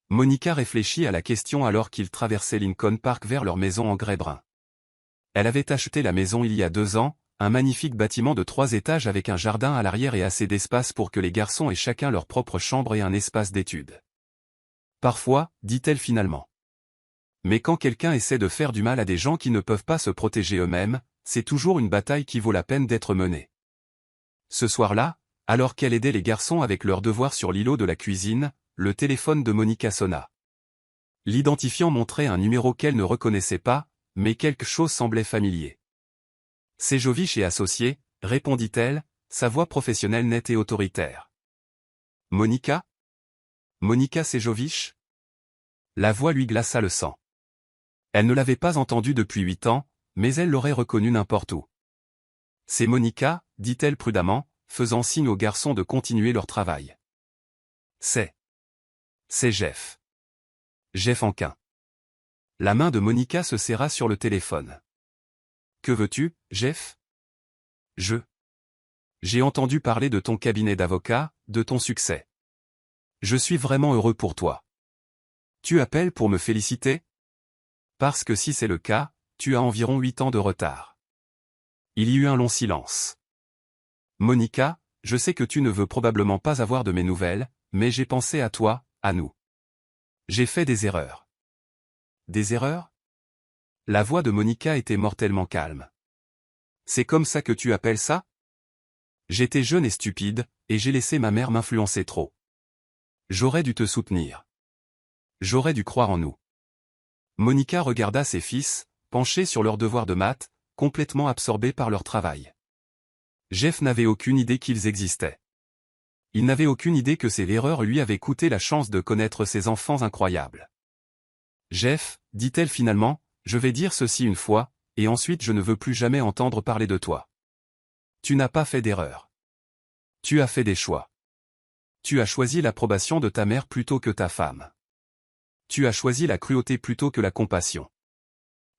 Monica réfléchit à la question alors qu'ils traversaient Lincoln Park vers leur maison en grès brun. Elle avait acheté la maison il y a 2 ans, un magnifique bâtiment de 3 étages avec un jardin à l'arrière et assez d'espace pour que les garçons aient chacun leur propre chambre et un espace d'étude. Parfois, dit-elle finalement. Mais quand quelqu'un essaie de faire du mal à des gens qui ne peuvent pas se protéger eux-mêmes, c'est toujours une bataille qui vaut la peine d'être menée. Ce soir-là, alors qu'elle aidait les garçons avec leurs devoirs sur l'îlot de la cuisine, le téléphone de Monica sonna. L'identifiant montrait un numéro qu'elle ne reconnaissait pas, mais quelque chose semblait familier. « C'est Jovich et associé », répondit-elle, sa voix professionnelle nette et autoritaire. « Monica ? Monica Sejovic ?» La voix lui glaça le sang. Elle ne l'avait pas entendu depuis 8 ans, mais elle l'aurait reconnu n'importe où. « C'est Monica », dit-elle prudemment, faisant signe aux garçons de continuer leur travail. « C'est Jeff. Jeff Anquin. » La main de Monica se serra sur le téléphone. « Que veux-tu, Jeff ? » J'ai entendu parler de ton cabinet d'avocat, de ton succès. Je suis vraiment heureux pour toi. Tu appelles pour me féliciter ? Parce que si c'est le cas, tu as environ 8 ans de retard. Il y eut un long silence. Monica, je sais que tu ne veux probablement pas avoir de mes nouvelles, mais j'ai pensé à toi, à nous. J'ai fait des erreurs. Des erreurs ? La voix de Monica était mortellement calme. C'est comme ça que tu appelles ça ? J'étais jeune et stupide, et j'ai laissé ma mère m'influencer trop. J'aurais dû te soutenir. J'aurais dû croire en nous. Monica regarda ses fils, penchés sur leurs devoirs de maths, complètement absorbés par leur travail. Jeff n'avait aucune idée qu'ils existaient. Il n'avait aucune idée que ces erreurs lui avaient coûté la chance de connaître ces enfants incroyables. Jeff, dit-elle finalement, je vais dire ceci une fois, et ensuite je ne veux plus jamais entendre parler de toi. Tu n'as pas fait d'erreur. Tu as fait des choix. Tu as choisi l'approbation de ta mère plutôt que ta femme. Tu as choisi la cruauté plutôt que la compassion.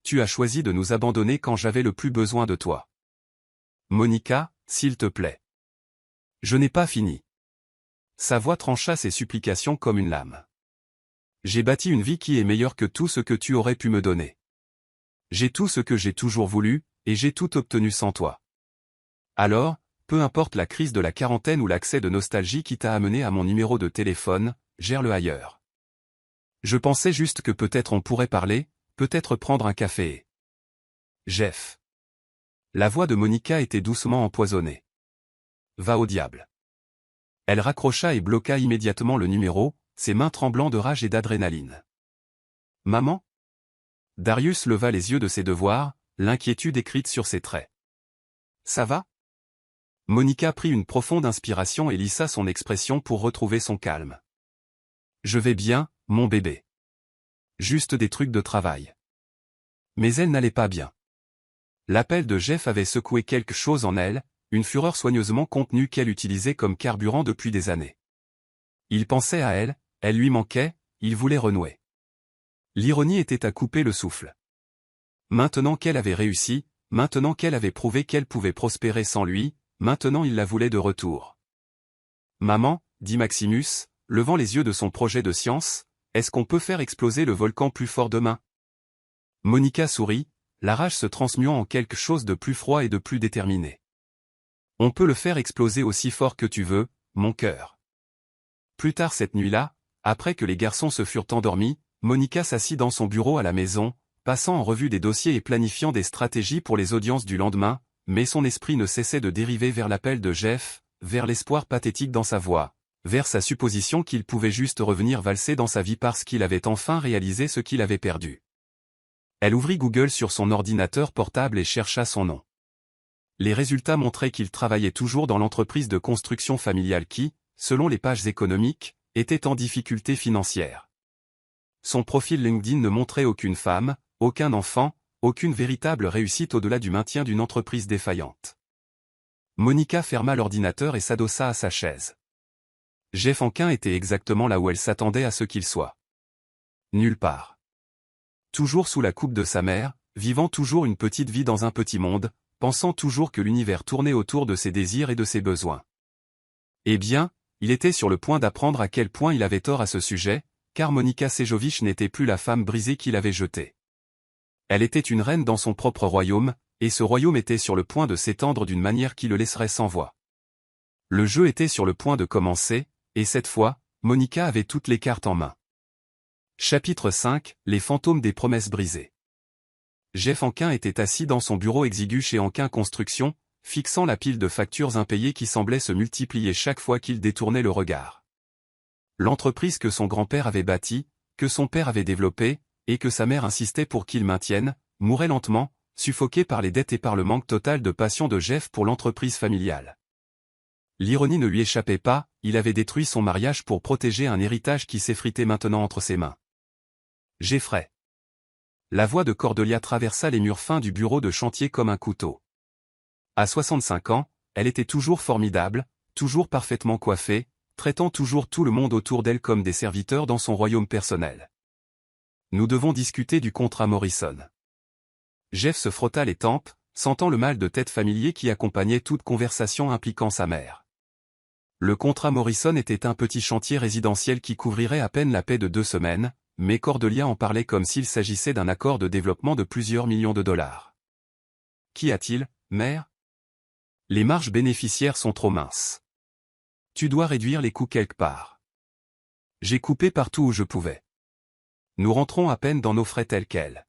Tu as choisi de nous abandonner quand j'avais le plus besoin de toi. Monica, s'il te plaît. Je n'ai pas fini. Sa voix trancha ses supplications comme une lame. J'ai bâti une vie qui est meilleure que tout ce que tu aurais pu me donner. J'ai tout ce que j'ai toujours voulu, et j'ai tout obtenu sans toi. Alors, peu importe la crise de la quarantaine ou l'accès de nostalgie qui t'a amené à mon numéro de téléphone, gère-le ailleurs. Je pensais juste que peut-être on pourrait parler, peut-être prendre un café et... Jeff. La voix de Monica était doucement empoisonnée. Va au diable. Elle raccrocha et bloqua immédiatement le numéro, ses mains tremblant de rage et d'adrénaline. Maman ? Darius leva les yeux de ses devoirs, l'inquiétude écrite sur ses traits. Ça va ? Monica prit une profonde inspiration et lissa son expression pour retrouver son calme. Je vais bien, mon bébé. Juste des trucs de travail. Mais elle n'allait pas bien. L'appel de Jeff avait secoué quelque chose en elle, une fureur soigneusement contenue qu'elle utilisait comme carburant depuis des années. Il pensait à elle, elle lui manquait, il voulait renouer. L'ironie était à couper le souffle. Maintenant qu'elle avait réussi, maintenant qu'elle avait prouvé qu'elle pouvait prospérer sans lui, maintenant il la voulait de retour. « Maman, dit Maximus, levant les yeux de son projet de science, est-ce qu'on peut faire exploser le volcan plus fort demain ?» Monica sourit, la rage se transmuant en quelque chose de plus froid et de plus déterminé. « On peut le faire exploser aussi fort que tu veux, mon cœur. » Plus tard cette nuit-là, après que les garçons se furent endormis, Monica s'assit dans son bureau à la maison, passant en revue des dossiers et planifiant des stratégies pour les audiences du lendemain, mais son esprit ne cessait de dériver vers l'appel de Jeff, vers l'espoir pathétique dans sa voix, vers sa supposition qu'il pouvait juste revenir valser dans sa vie parce qu'il avait enfin réalisé ce qu'il avait perdu. Elle ouvrit Google sur son ordinateur portable et chercha son nom. Les résultats montraient qu'il travaillait toujours dans l'entreprise de construction familiale qui, selon les pages économiques, était en difficulté financière. Son profil LinkedIn ne montrait aucune femme, aucun enfant, aucune véritable réussite au-delà du maintien d'une entreprise défaillante. Monica ferma l'ordinateur et s'adossa à sa chaise. Jeff Anquin était exactement là où elle s'attendait à ce qu'il soit. Nulle part. Toujours sous la coupe de sa mère, vivant toujours une petite vie dans un petit monde, pensant toujours que l'univers tournait autour de ses désirs et de ses besoins. Eh bien, il était sur le point d'apprendre à quel point il avait tort à ce sujet, car Monica Sejovic n'était plus la femme brisée qu'il avait jetée. Elle était une reine dans son propre royaume, et ce royaume était sur le point de s'étendre d'une manière qui le laisserait sans voix. Le jeu était sur le point de commencer, et cette fois, Monica avait toutes les cartes en main. Chapitre 5, les fantômes des promesses brisées. Jeff Anquin était assis dans son bureau exigu chez Anquin Construction, fixant la pile de factures impayées qui semblait se multiplier chaque fois qu'il détournait le regard. L'entreprise que son grand-père avait bâtie, que son père avait développée, et que sa mère insistait pour qu'il maintienne, mourait lentement, suffoquée par les dettes et par le manque total de passion de Jeff pour l'entreprise familiale. L'ironie ne lui échappait pas, il avait détruit son mariage pour protéger un héritage qui s'effritait maintenant entre ses mains. Jeffrey. La voix de Cordelia traversa les murs fins du bureau de chantier comme un couteau. À 65 ans, elle était toujours formidable, toujours parfaitement coiffée, traitant toujours tout le monde autour d'elle comme des serviteurs dans son royaume personnel. Nous devons discuter du contrat Morrison. Jeff se frotta les tempes, sentant le mal de tête familier qui accompagnait toute conversation impliquant sa mère. Le contrat Morrison était un petit chantier résidentiel qui couvrirait à peine la paix de 2 semaines, mais Cordelia en parlait comme s'il s'agissait d'un accord de développement de plusieurs millions de dollars. Qu'y a-t-il, mère? Les marges bénéficiaires sont trop minces. Tu dois réduire les coûts quelque part. J'ai coupé partout où je pouvais. Nous rentrons à peine dans nos frais tels quels.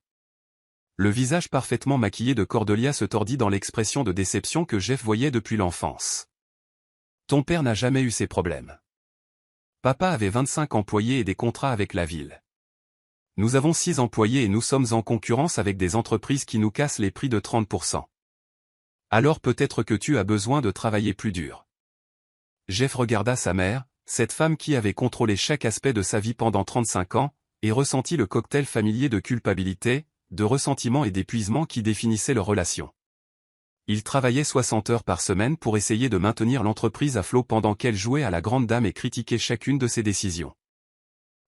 Le visage parfaitement maquillé de Cordelia se tordit dans l'expression de déception que Jeff voyait depuis l'enfance. Ton père n'a jamais eu ces problèmes. Papa avait 25 employés et des contrats avec la ville. Nous avons 6 employés et nous sommes en concurrence avec des entreprises qui nous cassent les prix de 30%. Alors peut-être que tu as besoin de travailler plus dur. Jeff regarda sa mère, cette femme qui avait contrôlé chaque aspect de sa vie pendant 35 ans, et ressentit le cocktail familier de culpabilité, de ressentiment et d'épuisement qui définissait leur relation. Il travaillait 60 heures par semaine pour essayer de maintenir l'entreprise à flot pendant qu'elle jouait à la grande dame et critiquait chacune de ses décisions.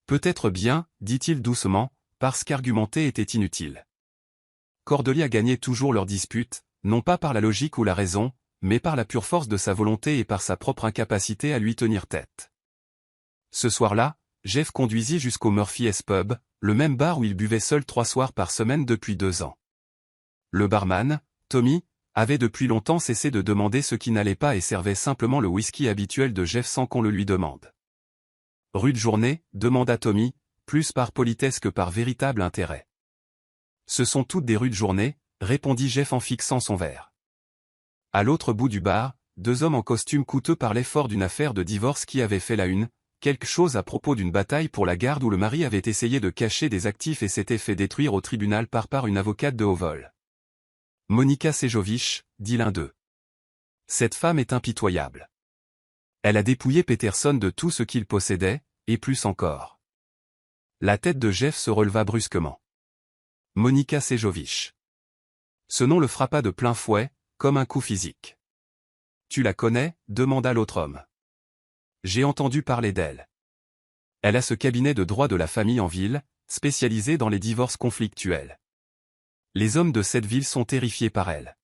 Peut-être bien, dit-il doucement, parce qu'argumenter était inutile. Cordelia gagnait toujours leur dispute, non pas par la logique ou la raison, mais par la pure force de sa volonté et par sa propre incapacité à lui tenir tête. Ce soir-là, Jeff conduisit jusqu'au Murphy's Pub, le même bar où il buvait seul 3 soirs par semaine depuis 2 ans. Le barman, Tommy, avait depuis longtemps cessé de demander ce qui n'allait pas et servait simplement le whisky habituel de Jeff sans qu'on le lui demande. « Rude journée » demanda Tommy, plus par politesse que par véritable intérêt. « Ce sont toutes des rudes journées » répondit Jeff en fixant son verre. À l'autre bout du bar, 2 hommes en costume coûteux parlaient fort d'une affaire de divorce qui avait fait la une, quelque chose à propos d'une bataille pour la garde où le mari avait essayé de cacher des actifs et s'était fait détruire au tribunal par une avocate de haut vol. Monica Sejovic, dit l'un d'eux. Cette femme est impitoyable. Elle a dépouillé Peterson de tout ce qu'il possédait, et plus encore. La tête de Jeff se releva brusquement. Monica Sejovic. Ce nom le frappa de plein fouet, comme un coup physique. Tu la connais? Demanda l'autre homme. J'ai entendu parler d'elle. Elle a ce cabinet de droit de la famille en ville, spécialisé dans les divorces conflictuels. Les hommes de cette ville sont terrifiés par elle.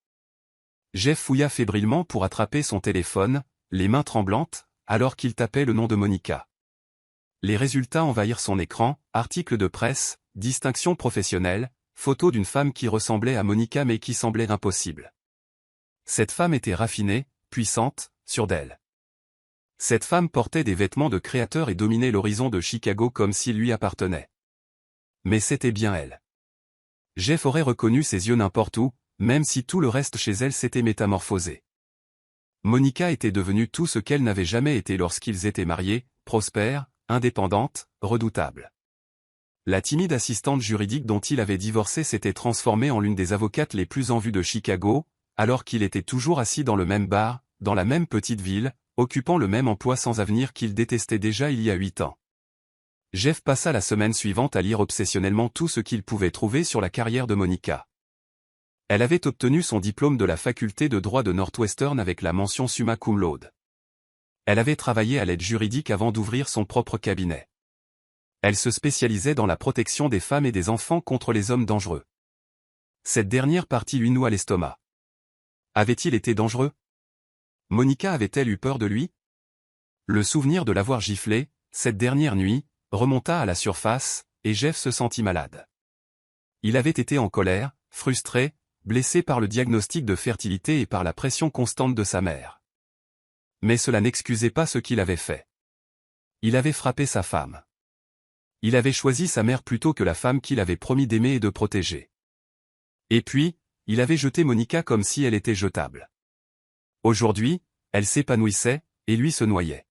Jeff fouilla fébrilement pour attraper son téléphone, les mains tremblantes, alors qu'il tapait le nom de Monica. Les résultats envahirent son écran, articles de presse, distinctions professionnelles, photos d'une femme qui ressemblait à Monica mais qui semblait impossible. Cette femme était raffinée, puissante, sûre d'elle. Cette femme portait des vêtements de créateur et dominait l'horizon de Chicago comme s'il lui appartenait. Mais c'était bien elle. Jeff aurait reconnu ses yeux n'importe où, même si tout le reste chez elle s'était métamorphosé. Monica était devenue tout ce qu'elle n'avait jamais été lorsqu'ils étaient mariés, prospère, indépendante, redoutable. La timide assistante juridique dont il avait divorcé s'était transformée en l'une des avocates les plus en vue de Chicago, alors qu'il était toujours assis dans le même bar, dans la même petite ville, occupant le même emploi sans avenir qu'il détestait déjà il y a 8 ans. Jeff passa la semaine suivante à lire obsessionnellement tout ce qu'il pouvait trouver sur la carrière de Monica. Elle avait obtenu son diplôme de la faculté de droit de Northwestern avec la mention summa cum laude. Elle avait travaillé à l'aide juridique avant d'ouvrir son propre cabinet. Elle se spécialisait dans la protection des femmes et des enfants contre les hommes dangereux. Cette dernière partie lui noua l'estomac. Avait-il été dangereux? Monica avait-elle eu peur de lui? Le souvenir de l'avoir giflé, cette dernière nuit, remonta à la surface, et Jeff se sentit malade. Il avait été en colère, frustré, blessé par le diagnostic de fertilité et par la pression constante de sa mère. Mais cela n'excusait pas ce qu'il avait fait. Il avait frappé sa femme. Il avait choisi sa mère plutôt que la femme qu'il avait promis d'aimer et de protéger. Et puis, il avait jeté Monica comme si elle était jetable. Aujourd'hui, elle s'épanouissait, et lui se noyait.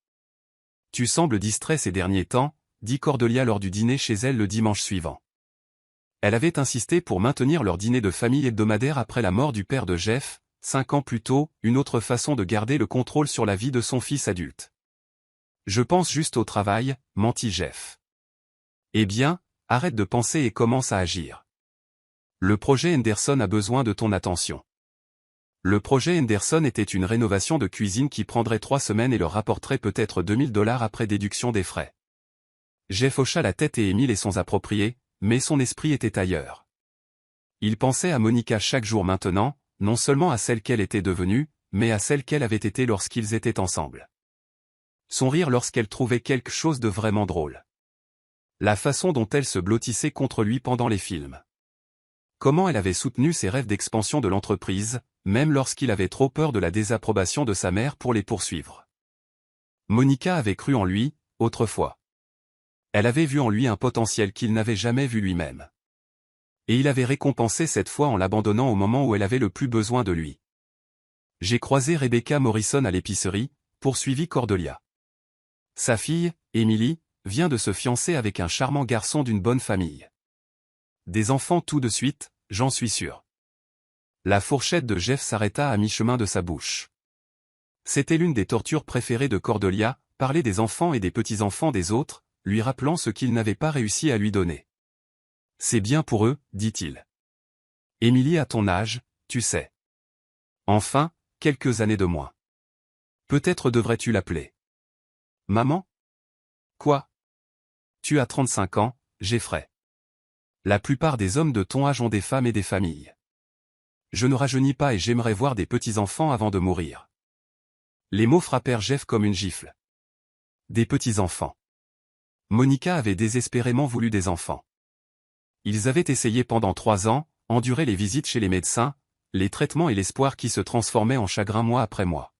« Tu sembles distrait ces derniers temps », dit Cordelia lors du dîner chez elle le dimanche suivant. Elle avait insisté pour maintenir leur dîner de famille hebdomadaire après la mort du père de Jeff, 5 ans plus tôt, une autre façon de garder le contrôle sur la vie de son fils adulte. « Je pense juste au travail », mentit Jeff. « Eh bien, arrête de penser et commence à agir. Le projet Henderson a besoin de ton attention. » Le projet Henderson était une rénovation de cuisine qui prendrait 3 semaines et leur rapporterait peut-être $2000 après déduction des frais. Jeff hocha la tête et émit les sons appropriés, mais son esprit était ailleurs. Il pensait à Monica chaque jour maintenant, non seulement à celle qu'elle était devenue, mais à celle qu'elle avait été lorsqu'ils étaient ensemble. Son rire lorsqu'elle trouvait quelque chose de vraiment drôle. La façon dont elle se blottissait contre lui pendant les films. Comment elle avait soutenu ses rêves d'expansion de l'entreprise, même lorsqu'il avait trop peur de la désapprobation de sa mère pour les poursuivre. Monica avait cru en lui, autrefois. Elle avait vu en lui un potentiel qu'il n'avait jamais vu lui-même. Et il avait récompensé cette fois en l'abandonnant au moment où elle avait le plus besoin de lui. J'ai croisé Rebecca Morrison à l'épicerie, poursuivit Cordelia. Sa fille, Emily, vient de se fiancer avec un charmant garçon d'une bonne famille. Des enfants tout de suite, j'en suis sûr. La fourchette de Jeff s'arrêta à mi-chemin de sa bouche. C'était l'une des tortures préférées de Cordelia, parler des enfants et des petits-enfants des autres, lui rappelant ce qu'il n'avait pas réussi à lui donner. C'est bien pour eux, dit-il. Émilie a ton âge, tu sais. Enfin, quelques années de moins. Peut-être devrais-tu l'appeler. Maman? Quoi? Tu as 35 ans, Jeffrey. La plupart des hommes de ton âge ont des femmes et des familles. Je ne rajeunis pas et j'aimerais voir des petits-enfants avant de mourir. Les mots frappèrent Jeff comme une gifle. Des petits-enfants. Monica avait désespérément voulu des enfants. Ils avaient essayé pendant 3 ans, enduré les visites chez les médecins, les traitements et l'espoir qui se transformait en chagrin mois après mois.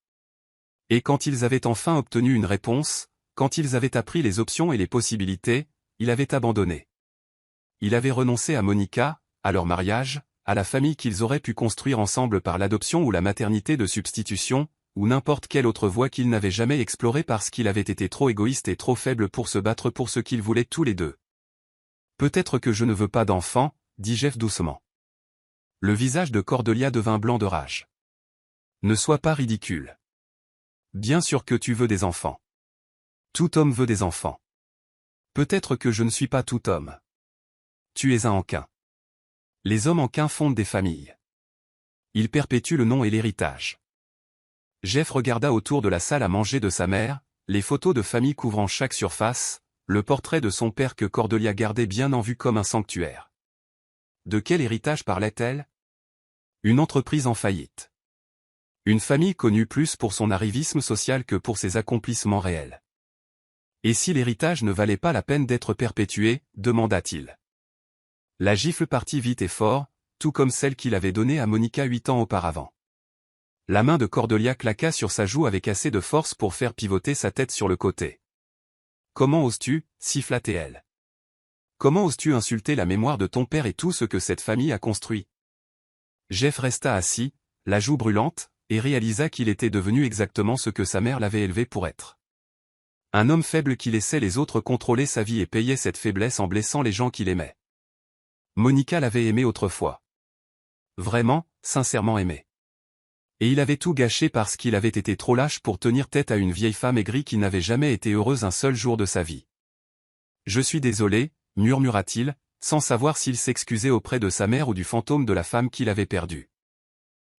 Et quand ils avaient enfin obtenu une réponse, quand ils avaient appris les options et les possibilités, il avait abandonné. Il avait renoncé à Monica, à leur mariage, à la famille qu'ils auraient pu construire ensemble par l'adoption ou la maternité de substitution, ou n'importe quelle autre voie qu'il n'avait jamais explorée parce qu'il avait été trop égoïste et trop faible pour se battre pour ce qu'ils voulaient tous les deux. Peut-être que je ne veux pas d'enfant, dit Jeff doucement. Le visage de Cordelia devint blanc de rage. Ne sois pas ridicule. Bien sûr que tu veux des enfants. Tout homme veut des enfants. Peut-être que je ne suis pas tout homme. Tu es un enquin. Les hommes enquins fondent des familles. Ils perpétuent le nom et l'héritage. Jeff regarda autour de la salle à manger de sa mère, les photos de famille couvrant chaque surface, le portrait de son père que Cordelia gardait bien en vue comme un sanctuaire. De quel héritage parlait-elle? Une entreprise en faillite. Une famille connue plus pour son arrivisme social que pour ses accomplissements réels. Et si l'héritage ne valait pas la peine d'être perpétué, demanda-t-il. La gifle partit vite et fort, tout comme celle qu'il avait donnée à Monica 8 ans auparavant. La main de Cordelia claqua sur sa joue avec assez de force pour faire pivoter sa tête sur le côté. « Comment oses-tu » siffla-t-elle. « Comment oses-tu insulter la mémoire de ton père et tout ce que cette famille a construit ?» Jeff resta assis, la joue brûlante, et réalisa qu'il était devenu exactement ce que sa mère l'avait élevé pour être. Un homme faible qui laissait les autres contrôler sa vie et payait cette faiblesse en blessant les gens qu'il aimait. Monica l'avait aimé autrefois. Vraiment, sincèrement aimé. Et il avait tout gâché parce qu'il avait été trop lâche pour tenir tête à une vieille femme aigrie qui n'avait jamais été heureuse un seul jour de sa vie. « Je suis désolé » murmura-t-il, sans savoir s'il s'excusait auprès de sa mère ou du fantôme de la femme qu'il avait perdue.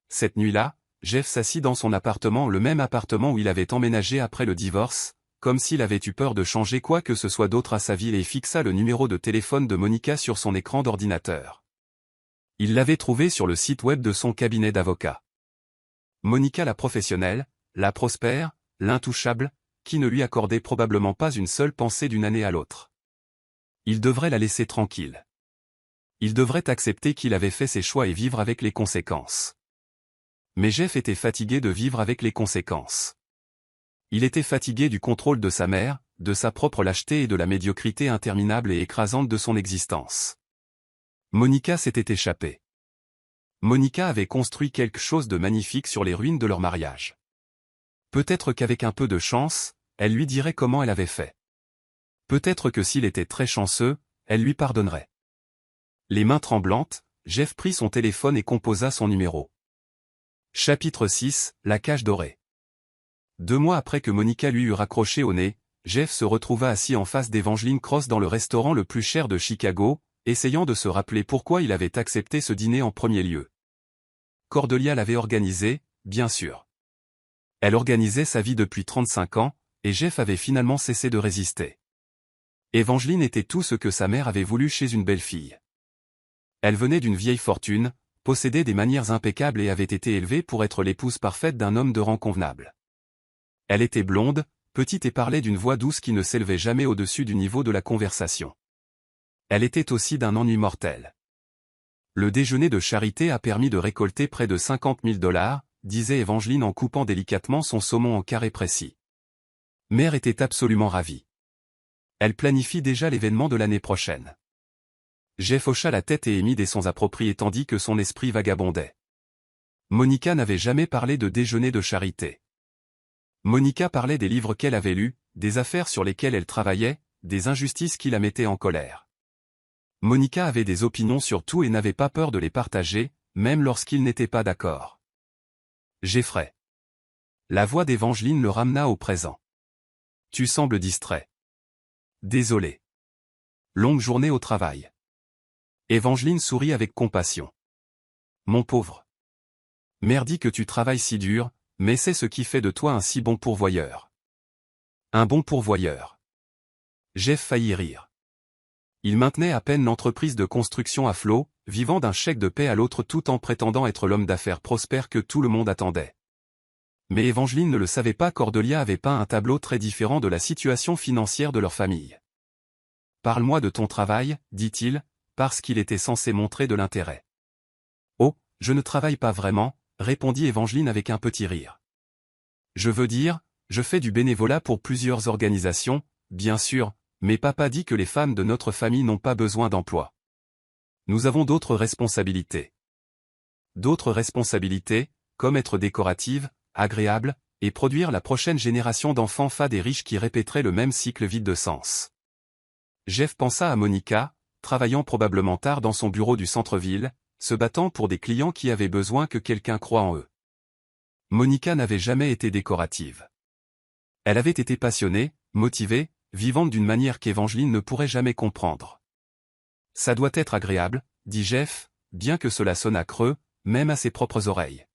Cette nuit-là, Jeff s'assit dans son appartement, le même appartement où il avait emménagé après le divorce, comme s'il avait eu peur de changer quoi que ce soit d'autre à sa vie, et fixa le numéro de téléphone de Monica sur son écran d'ordinateur. Il l'avait trouvé sur le site web de son cabinet d'avocat. Monica la professionnelle, la prospère, l'intouchable, qui ne lui accordait probablement pas une seule pensée d'une année à l'autre. Il devrait la laisser tranquille. Il devrait accepter qu'il avait fait ses choix et vivre avec les conséquences. Mais Jeff était fatigué de vivre avec les conséquences. Il était fatigué du contrôle de sa mère, de sa propre lâcheté et de la médiocrité interminable et écrasante de son existence. Monica s'était échappée. Monica avait construit quelque chose de magnifique sur les ruines de leur mariage. Peut-être qu'avec un peu de chance, elle lui dirait comment elle avait fait. Peut-être que s'il était très chanceux, elle lui pardonnerait. Les mains tremblantes, Jeff prit son téléphone et composa son numéro. Chapitre 6, la cage dorée. 2 mois après que Monica lui eut raccroché au nez, Jeff se retrouva assis en face d'Evangeline Cross dans le restaurant le plus cher de Chicago, essayant de se rappeler pourquoi il avait accepté ce dîner en premier lieu. Cordelia l'avait organisé, bien sûr. Elle organisait sa vie depuis 35 ans, et Jeff avait finalement cessé de résister. Evangeline était tout ce que sa mère avait voulu chez une belle-fille. Elle venait d'une vieille fortune, possédait des manières impeccables et avait été élevée pour être l'épouse parfaite d'un homme de rang convenable. Elle était blonde, petite et parlait d'une voix douce qui ne s'élevait jamais au-dessus du niveau de la conversation. Elle était aussi d'un ennui mortel. Le déjeuner de charité a permis de récolter près de 50 000 $, disait Evangeline en coupant délicatement son saumon en carrés précis. Mère était absolument ravie. Elle planifie déjà l'événement de l'année prochaine. Jeff hocha la tête et émit des sons appropriés tandis que son esprit vagabondait. Monica n'avait jamais parlé de déjeuner de charité. Monica parlait des livres qu'elle avait lus, des affaires sur lesquelles elle travaillait, des injustices qui la mettaient en colère. Monica avait des opinions sur tout et n'avait pas peur de les partager, même lorsqu'ils n'étaient pas d'accord. Jeffrey. La voix d'Evangeline le ramena au présent. Tu sembles distrait. Désolé. Longue journée au travail. Evangeline sourit avec compassion. Mon pauvre. Merdi que tu travailles si dur, mais c'est ce qui fait de toi un si bon pourvoyeur. Un bon pourvoyeur. Jeff faillit rire. Il maintenait à peine l'entreprise de construction à flot, vivant d'un chèque de paie à l'autre tout en prétendant être l'homme d'affaires prospère que tout le monde attendait. Mais Evangeline ne le savait pas, Cordelia avait peint un tableau très différent de la situation financière de leur famille. Parle-moi de ton travail, dit-il, parce qu'il était censé montrer de l'intérêt. Oh, je ne travaille pas vraiment, répondit Evangeline avec un petit rire. Je veux dire, je fais du bénévolat pour plusieurs organisations, bien sûr, mais papa dit que les femmes de notre famille n'ont pas besoin d'emploi. Nous avons d'autres responsabilités. D'autres responsabilités, comme être décorative, agréable, et produire la prochaine génération d'enfants fades et riches qui répéteraient le même cycle vide de sens. Jeff pensa à Monica, travaillant probablement tard dans son bureau du centre-ville, se battant pour des clients qui avaient besoin que quelqu'un croie en eux. Monica n'avait jamais été décorative. Elle avait été passionnée, motivée, vivante d'une manière qu'Evangeline ne pourrait jamais comprendre. Ça doit être agréable, dit Jeff, bien que cela sonnât creux, même à ses propres oreilles.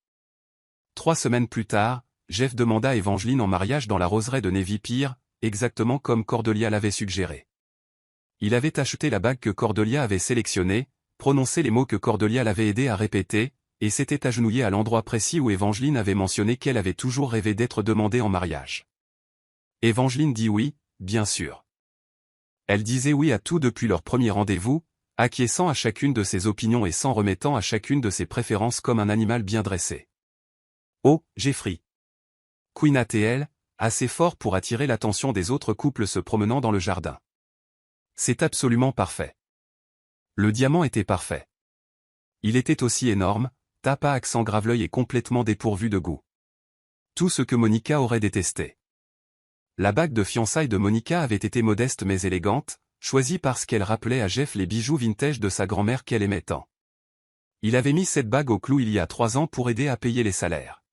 3 semaines plus tard, Jeff demanda Evangeline en mariage dans la roseraie de Navy Pier, exactement comme Cordelia l'avait suggéré. Il avait acheté la bague que Cordelia avait sélectionnée, prononcé les mots que Cordelia l'avait aidé à répéter, et s'était agenouillé à l'endroit précis où Evangeline avait mentionné qu'elle avait toujours rêvé d'être demandée en mariage. Evangeline dit oui, bien sûr. Elle disait oui à tout depuis leur premier rendez-vous, acquiesçant à chacune de ses opinions et s'en remettant à chacune de ses préférences comme un animal bien dressé. Oh, Jeffrey. Couinat-elle, assez fort pour attirer l'attention des autres couples se promenant dans le jardin. C'est absolument parfait. Le diamant était parfait. Il était aussi énorme, tape à accent grave l'œil et complètement dépourvu de goût. Tout ce que Monica aurait détesté. La bague de fiançailles de Monica avait été modeste mais élégante, choisie parce qu'elle rappelait à Jeff les bijoux vintage de sa grand-mère qu'elle aimait tant. Il avait mis cette bague au clou il y a 3 ans pour aider à payer les salaires.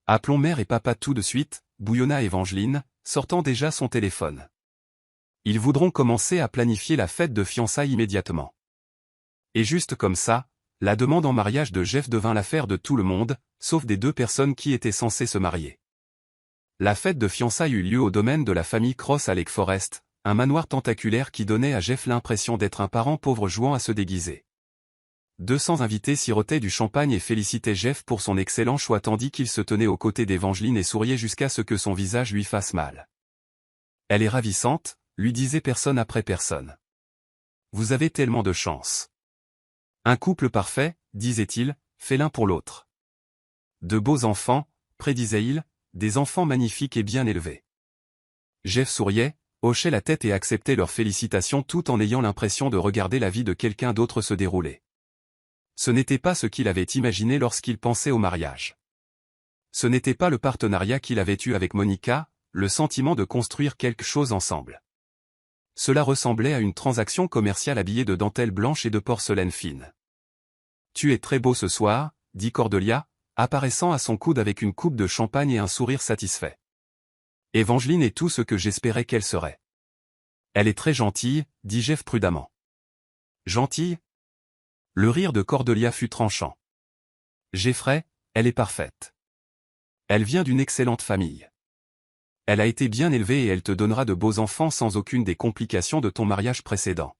Appelons mère et papa tout de suite, bouillonna Evangeline, sortant déjà son téléphone. Ils voudront commencer à planifier la fête de fiançailles immédiatement. Et juste comme ça, la demande en mariage de Jeff devint l'affaire de tout le monde, sauf des 2 personnes qui étaient censées se marier. La fête de fiançailles eut lieu au domaine de la famille Cross à Lake Forest, un manoir tentaculaire qui donnait à Jeff l'impression d'être un parent pauvre jouant à se déguiser. 200 invités sirotaient du champagne et félicitaient Jeff pour son excellent choix tandis qu'il se tenait aux côtés d'Evangeline et souriait jusqu'à ce que son visage lui fasse mal. Elle est ravissante, lui disait personne après personne. Vous avez tellement de chance. Un couple parfait, disait-il, fait l'un pour l'autre. De beaux enfants, prédisait-il, des enfants magnifiques et bien élevés. Jeff souriait, hochait la tête et acceptait leurs félicitations tout en ayant l'impression de regarder la vie de quelqu'un d'autre se dérouler. Ce n'était pas ce qu'il avait imaginé lorsqu'il pensait au mariage. Ce n'était pas le partenariat qu'il avait eu avec Monica, le sentiment de construire quelque chose ensemble. Cela ressemblait à une transaction commerciale habillée de dentelle blanche et de porcelaine fine. « Tu es très beau ce soir », dit Cordelia, apparaissant à son coude avec une coupe de champagne et un sourire satisfait. Evangeline est tout ce que j'espérais qu'elle serait. Elle est très gentille, dit Jeff prudemment. Gentille ? Le rire de Cordelia fut tranchant. Jeffrey, elle est parfaite. Elle vient d'une excellente famille. Elle a été bien élevée et elle te donnera de beaux enfants sans aucune des complications de ton mariage précédent.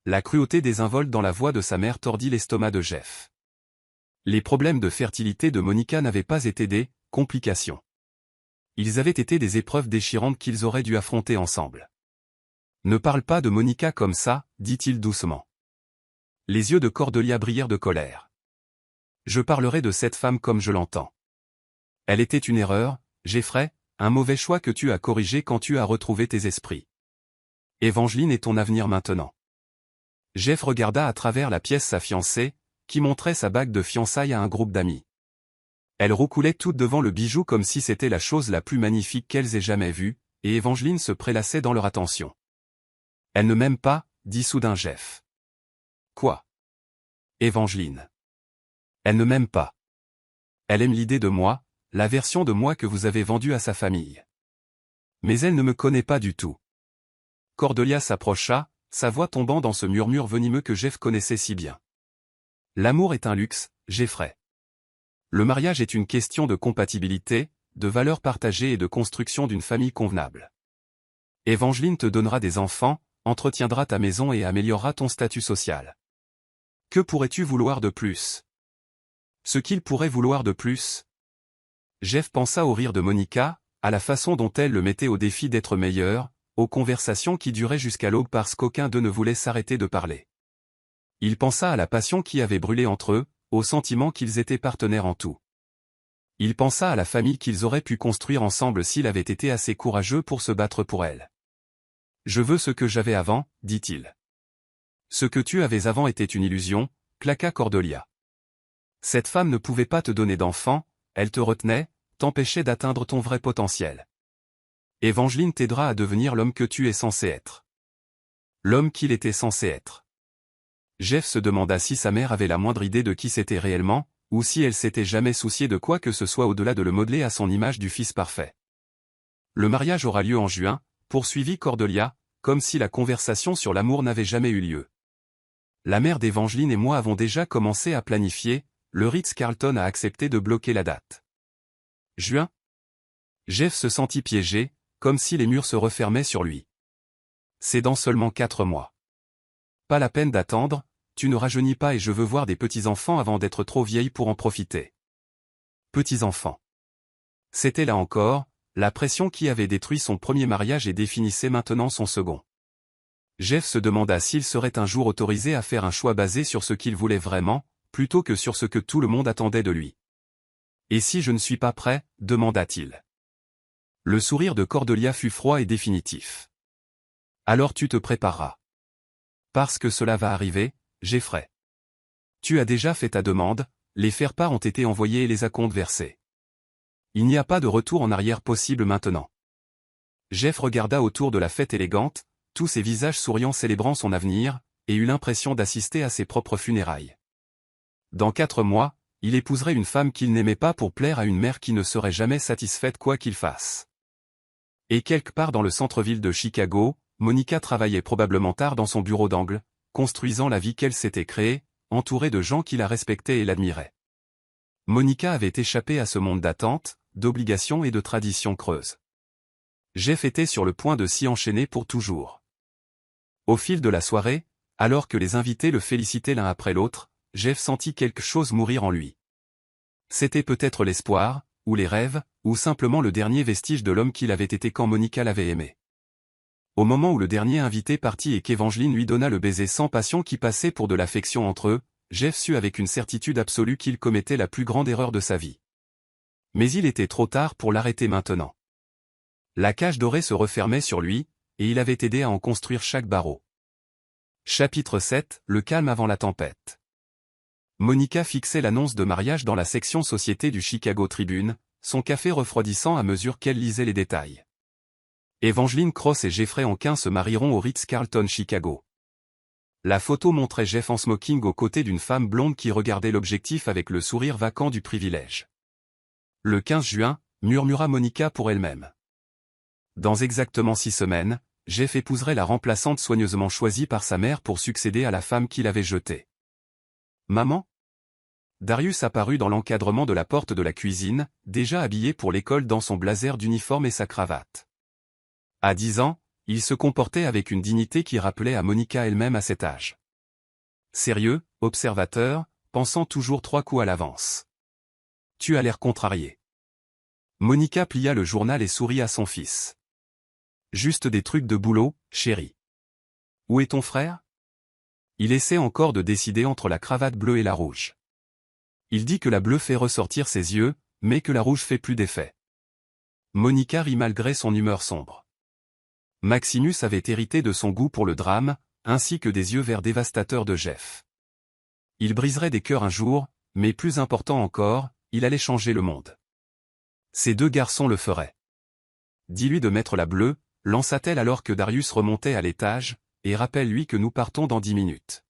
La cruauté désinvolte dans la voix de sa mère tordit l'estomac de Jeff. Les problèmes de fertilité de Monica n'avaient pas été des complications. Ils avaient été des épreuves déchirantes qu'ils auraient dû affronter ensemble. Ne parle pas de Monica comme ça, dit-il doucement. Les yeux de Cordelia brillèrent de colère. Je parlerai de cette femme comme je l'entends. Elle était une erreur, Jeffrey, un mauvais choix que tu as corrigé quand tu as retrouvé tes esprits. Evangeline est ton avenir maintenant. Jeff regarda à travers la pièce sa fiancée, qui montrait sa bague de fiançailles à un groupe d'amis. Elle roucoulait toute devant le bijou comme si c'était la chose la plus magnifique qu'elles aient jamais vue, et Evangeline se prélassait dans leur attention. Elle ne m'aime pas, dit soudain Jeff. Quoi ? Evangeline. Elle ne m'aime pas. Elle aime l'idée de moi, la version de moi que vous avez vendue à sa famille. Mais elle ne me connaît pas du tout. Cordelia s'approcha, sa voix tombant dans ce murmure venimeux que Jeff connaissait si bien. L'amour est un luxe, Jeffrey. Le mariage est une question de compatibilité, de valeurs partagées et de construction d'une famille convenable. Evangeline te donnera des enfants, entretiendra ta maison et améliorera ton statut social. Que pourrais-tu vouloir de plus ? Ce qu'il pourrait vouloir de plus ? Jeff pensa au rire de Monica, à la façon dont elle le mettait au défi d'être meilleure, aux conversations qui duraient jusqu'à l'aube parce qu'aucun d'eux ne voulait s'arrêter de parler. Il pensa à la passion qui avait brûlé entre eux, au sentiment qu'ils étaient partenaires en tout. Il pensa à la famille qu'ils auraient pu construire ensemble s'il avait été assez courageux pour se battre pour elle. « Je veux ce que j'avais avant, dit-il. »« Ce que tu avais avant était une illusion, » claqua Cordelia. « Cette femme ne pouvait pas te donner d'enfant, elle te retenait, t'empêchait d'atteindre ton vrai potentiel. Evangeline t'aidera à devenir l'homme que tu es censé être. » L'homme qu'il était censé être. Jeff se demanda si sa mère avait la moindre idée de qui c'était réellement, ou si elle s'était jamais souciée de quoi que ce soit au-delà de le modeler à son image du fils parfait. Le mariage aura lieu en juin, poursuivit Cordelia, comme si la conversation sur l'amour n'avait jamais eu lieu. La mère d'Evangeline et moi avons déjà commencé à planifier, le Ritz-Carlton a accepté de bloquer la date. Juin ? Jeff se sentit piégé, comme si les murs se refermaient sur lui. C'est dans seulement 4 mois. Pas la peine d'attendre, tu ne rajeunis pas et je veux voir des petits-enfants avant d'être trop vieille pour en profiter. Petits-enfants. C'était là encore, la pression qui avait détruit son premier mariage et définissait maintenant son second. Jeff se demanda s'il serait un jour autorisé à faire un choix basé sur ce qu'il voulait vraiment, plutôt que sur ce que tout le monde attendait de lui. « Et si je ne suis pas prêt ?» demanda-t-il. Le sourire de Cordelia fut froid et définitif. « Alors tu te prépareras. Parce que cela va arriver, Jeffrey. Tu as déjà fait ta demande, les faire-part ont été envoyés et les acomptes versés. Il n'y a pas de retour en arrière possible maintenant. » Jeff regarda autour de la fête élégante, tous ces visages souriants célébrant son avenir, et eut l'impression d'assister à ses propres funérailles. Dans 4 mois, il épouserait une femme qu'il n'aimait pas pour plaire à une mère qui ne serait jamais satisfaite quoi qu'il fasse. Et quelque part dans le centre-ville de Chicago, Monica travaillait probablement tard dans son bureau d'angle, construisant la vie qu'elle s'était créée, entourée de gens qui la respectaient et l'admiraient. Monica avait échappé à ce monde d'attentes, d'obligations et de traditions creuses. Jeff était sur le point de s'y enchaîner pour toujours. Au fil de la soirée, alors que les invités le félicitaient l'un après l'autre, Jeff sentit quelque chose mourir en lui. C'était peut-être l'espoir, ou les rêves, ou simplement le dernier vestige de l'homme qu'il avait été quand Monica l'avait aimé. Au moment où le dernier invité partit et qu'Evangeline lui donna le baiser sans passion qui passait pour de l'affection entre eux, Jeff sut avec une certitude absolue qu'il commettait la plus grande erreur de sa vie. Mais il était trop tard pour l'arrêter maintenant. La cage dorée se refermait sur lui, et il avait aidé à en construire chaque barreau. Chapitre 7, le calme avant la tempête. Monica fixait l'annonce de mariage dans la section société du Chicago Tribune, son café refroidissant à mesure qu'elle lisait les détails. Evangeline Cross et Jeffrey Anquin se marieront au Ritz-Carlton Chicago. La photo montrait Jeff en smoking aux côtés d'une femme blonde qui regardait l'objectif avec le sourire vacant du privilège. Le 15 juin, murmura Monica pour elle-même. Dans exactement 6 semaines, Jeff épouserait la remplaçante soigneusement choisie par sa mère pour succéder à la femme qu'il avait jetée. Maman ? Darius apparut dans l'encadrement de la porte de la cuisine, déjà habillé pour l'école dans son blazer d'uniforme et sa cravate. À 10 ans, il se comportait avec une dignité qui rappelait à Monica elle-même à cet âge. Sérieux, observateur, pensant toujours 3 coups à l'avance. Tu as l'air contrarié. Monica plia le journal et sourit à son fils. Juste des trucs de boulot, chérie. Où est ton frère ? Il essaie encore de décider entre la cravate bleue et la rouge. Il dit que la bleue fait ressortir ses yeux, mais que la rouge fait plus d'effet. Monica rit malgré son humeur sombre. Maximus avait hérité de son goût pour le drame, ainsi que des yeux verts dévastateurs de Jeff. Il briserait des cœurs un jour, mais plus important encore, il allait changer le monde. Ces 2 garçons le feraient. Dis-lui de mettre la bleue, lança-t-elle alors que Darius remontait à l'étage, et rappelle-lui que nous partons dans 10 minutes.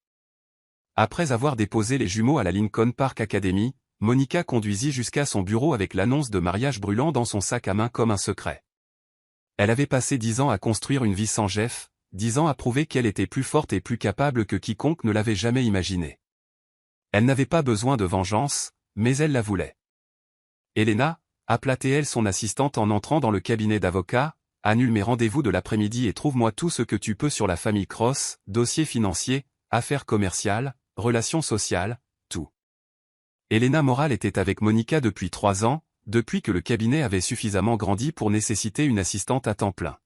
Après avoir déposé les jumeaux à la Lincoln Park Academy, Monica conduisit jusqu'à son bureau avec l'annonce de mariage brûlant dans son sac à main comme un secret. Elle avait passé 10 ans à construire une vie sans Jeff, 10 ans à prouver qu'elle était plus forte et plus capable que quiconque ne l'avait jamais imaginé. Elle n'avait pas besoin de vengeance, mais elle la voulait. Elena, appela-t-elle son assistante en entrant dans le cabinet d'avocat, annule mes rendez-vous de l'après-midi et trouve-moi tout ce que tu peux sur la famille Cross, dossiers financiers, affaires commerciales, relations sociales, tout. Elena Morale était avec Monica depuis 3 ans, depuis que le cabinet avait suffisamment grandi pour nécessiter une assistante à temps plein.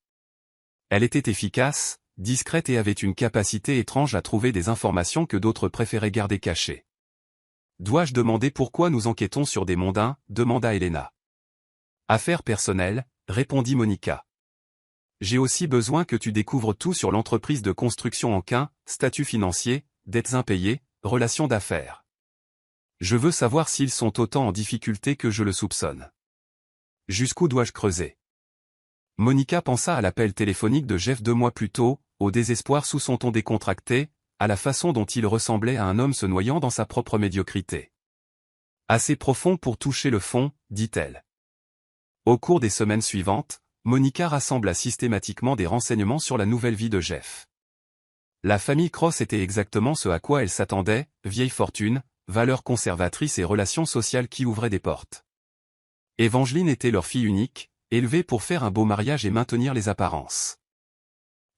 Elle était efficace, discrète et avait une capacité étrange à trouver des informations que d'autres préféraient garder cachées. « Dois-je demander pourquoi nous enquêtons sur des mondains ?» demanda Elena. « Affaires personnelles » répondit Monica. « J'ai aussi besoin que tu découvres tout sur l'entreprise de construction Anquin, statut financier, dettes impayées, relations d'affaires. Je veux savoir s'ils sont autant en difficulté que je le soupçonne. Jusqu'où dois-je creuser ?» Monica pensa à l'appel téléphonique de Jeff 2 mois plus tôt, au désespoir sous son ton décontracté, à la façon dont il ressemblait à un homme se noyant dans sa propre médiocrité. Assez profond pour toucher le fond, dit-elle. Au cours des semaines suivantes, Monica rassembla systématiquement des renseignements sur la nouvelle vie de Jeff. La famille Cross était exactement ce à quoi elle s'attendait, vieille fortune, valeurs conservatrices et relations sociales qui ouvraient des portes. Evangeline était leur fille unique, élevés pour faire un beau mariage et maintenir les apparences.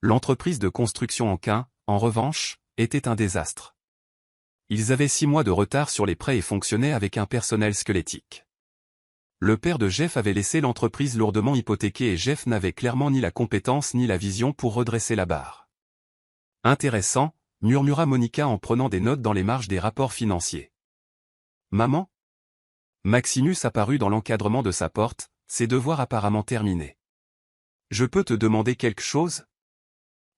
L'entreprise de construction Anquin, en revanche, était un désastre. Ils avaient 6 mois de retard sur les prêts et fonctionnaient avec un personnel squelettique. Le père de Jeff avait laissé l'entreprise lourdement hypothéquée et Jeff n'avait clairement ni la compétence ni la vision pour redresser la barre. Intéressant, murmura Monica en prenant des notes dans les marges des rapports financiers. Maman ? Maximus apparut dans l'encadrement de sa porte, ses devoirs apparemment terminés. Je peux te demander quelque chose ?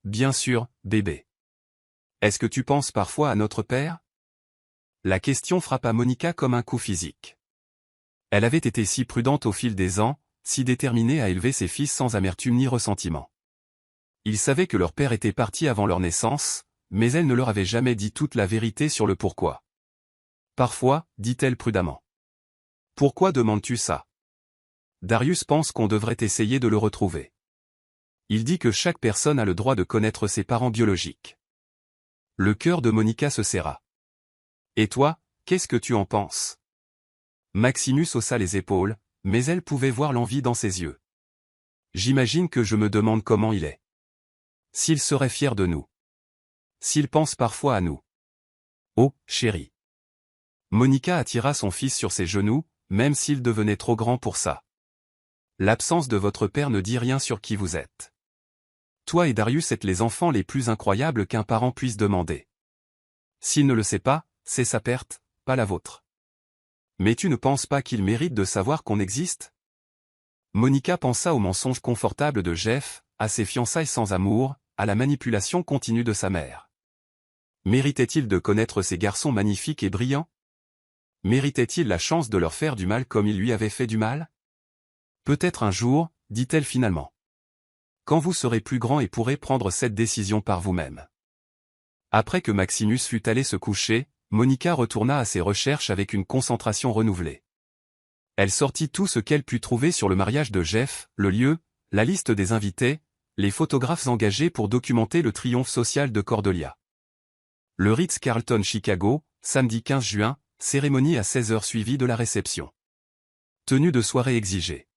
Bien sûr, bébé. Est-ce que tu penses parfois à notre père ? La question frappa Monica comme un coup physique. Elle avait été si prudente au fil des ans, si déterminée à élever ses fils sans amertume ni ressentiment. Ils savaient que leur père était parti avant leur naissance, mais elle ne leur avait jamais dit toute la vérité sur le pourquoi. Parfois, dit-elle prudemment. Pourquoi demandes-tu ça ? Darius pense qu'on devrait essayer de le retrouver. Il dit que chaque personne a le droit de connaître ses parents biologiques. Le cœur de Monica se serra. Et toi, qu'est-ce que tu en penses ? Maximus haussa les épaules, mais elle pouvait voir l'envie dans ses yeux. J'imagine que je me demande comment il est. S'il serait fier de nous. S'il pense parfois à nous. Oh, chérie. Monica attira son fils sur ses genoux, même s'il devenait trop grand pour ça. L'absence de votre père ne dit rien sur qui vous êtes. Toi et Darius êtes les enfants les plus incroyables qu'un parent puisse demander. S'il ne le sait pas, c'est sa perte, pas la vôtre. Mais tu ne penses pas qu'il mérite de savoir qu'on existe ? Monica pensa au mensonge confortable de Jeff, à ses fiançailles sans amour, à la manipulation continue de sa mère. Méritait-il de connaître ces garçons magnifiques et brillants ? Méritait-il la chance de leur faire du mal comme il lui avait fait du mal ? Peut-être un jour, dit-elle finalement. Quand vous serez plus grand et pourrez prendre cette décision par vous-même. Après que Maximus fut allé se coucher, Monica retourna à ses recherches avec une concentration renouvelée. Elle sortit tout ce qu'elle put trouver sur le mariage de Jeff, le lieu, la liste des invités, les photographes engagés pour documenter le triomphe social de Cordelia. Le Ritz-Carlton Chicago, samedi 15 juin, cérémonie à 16h suivie de la réception. Tenue de soirée exigée.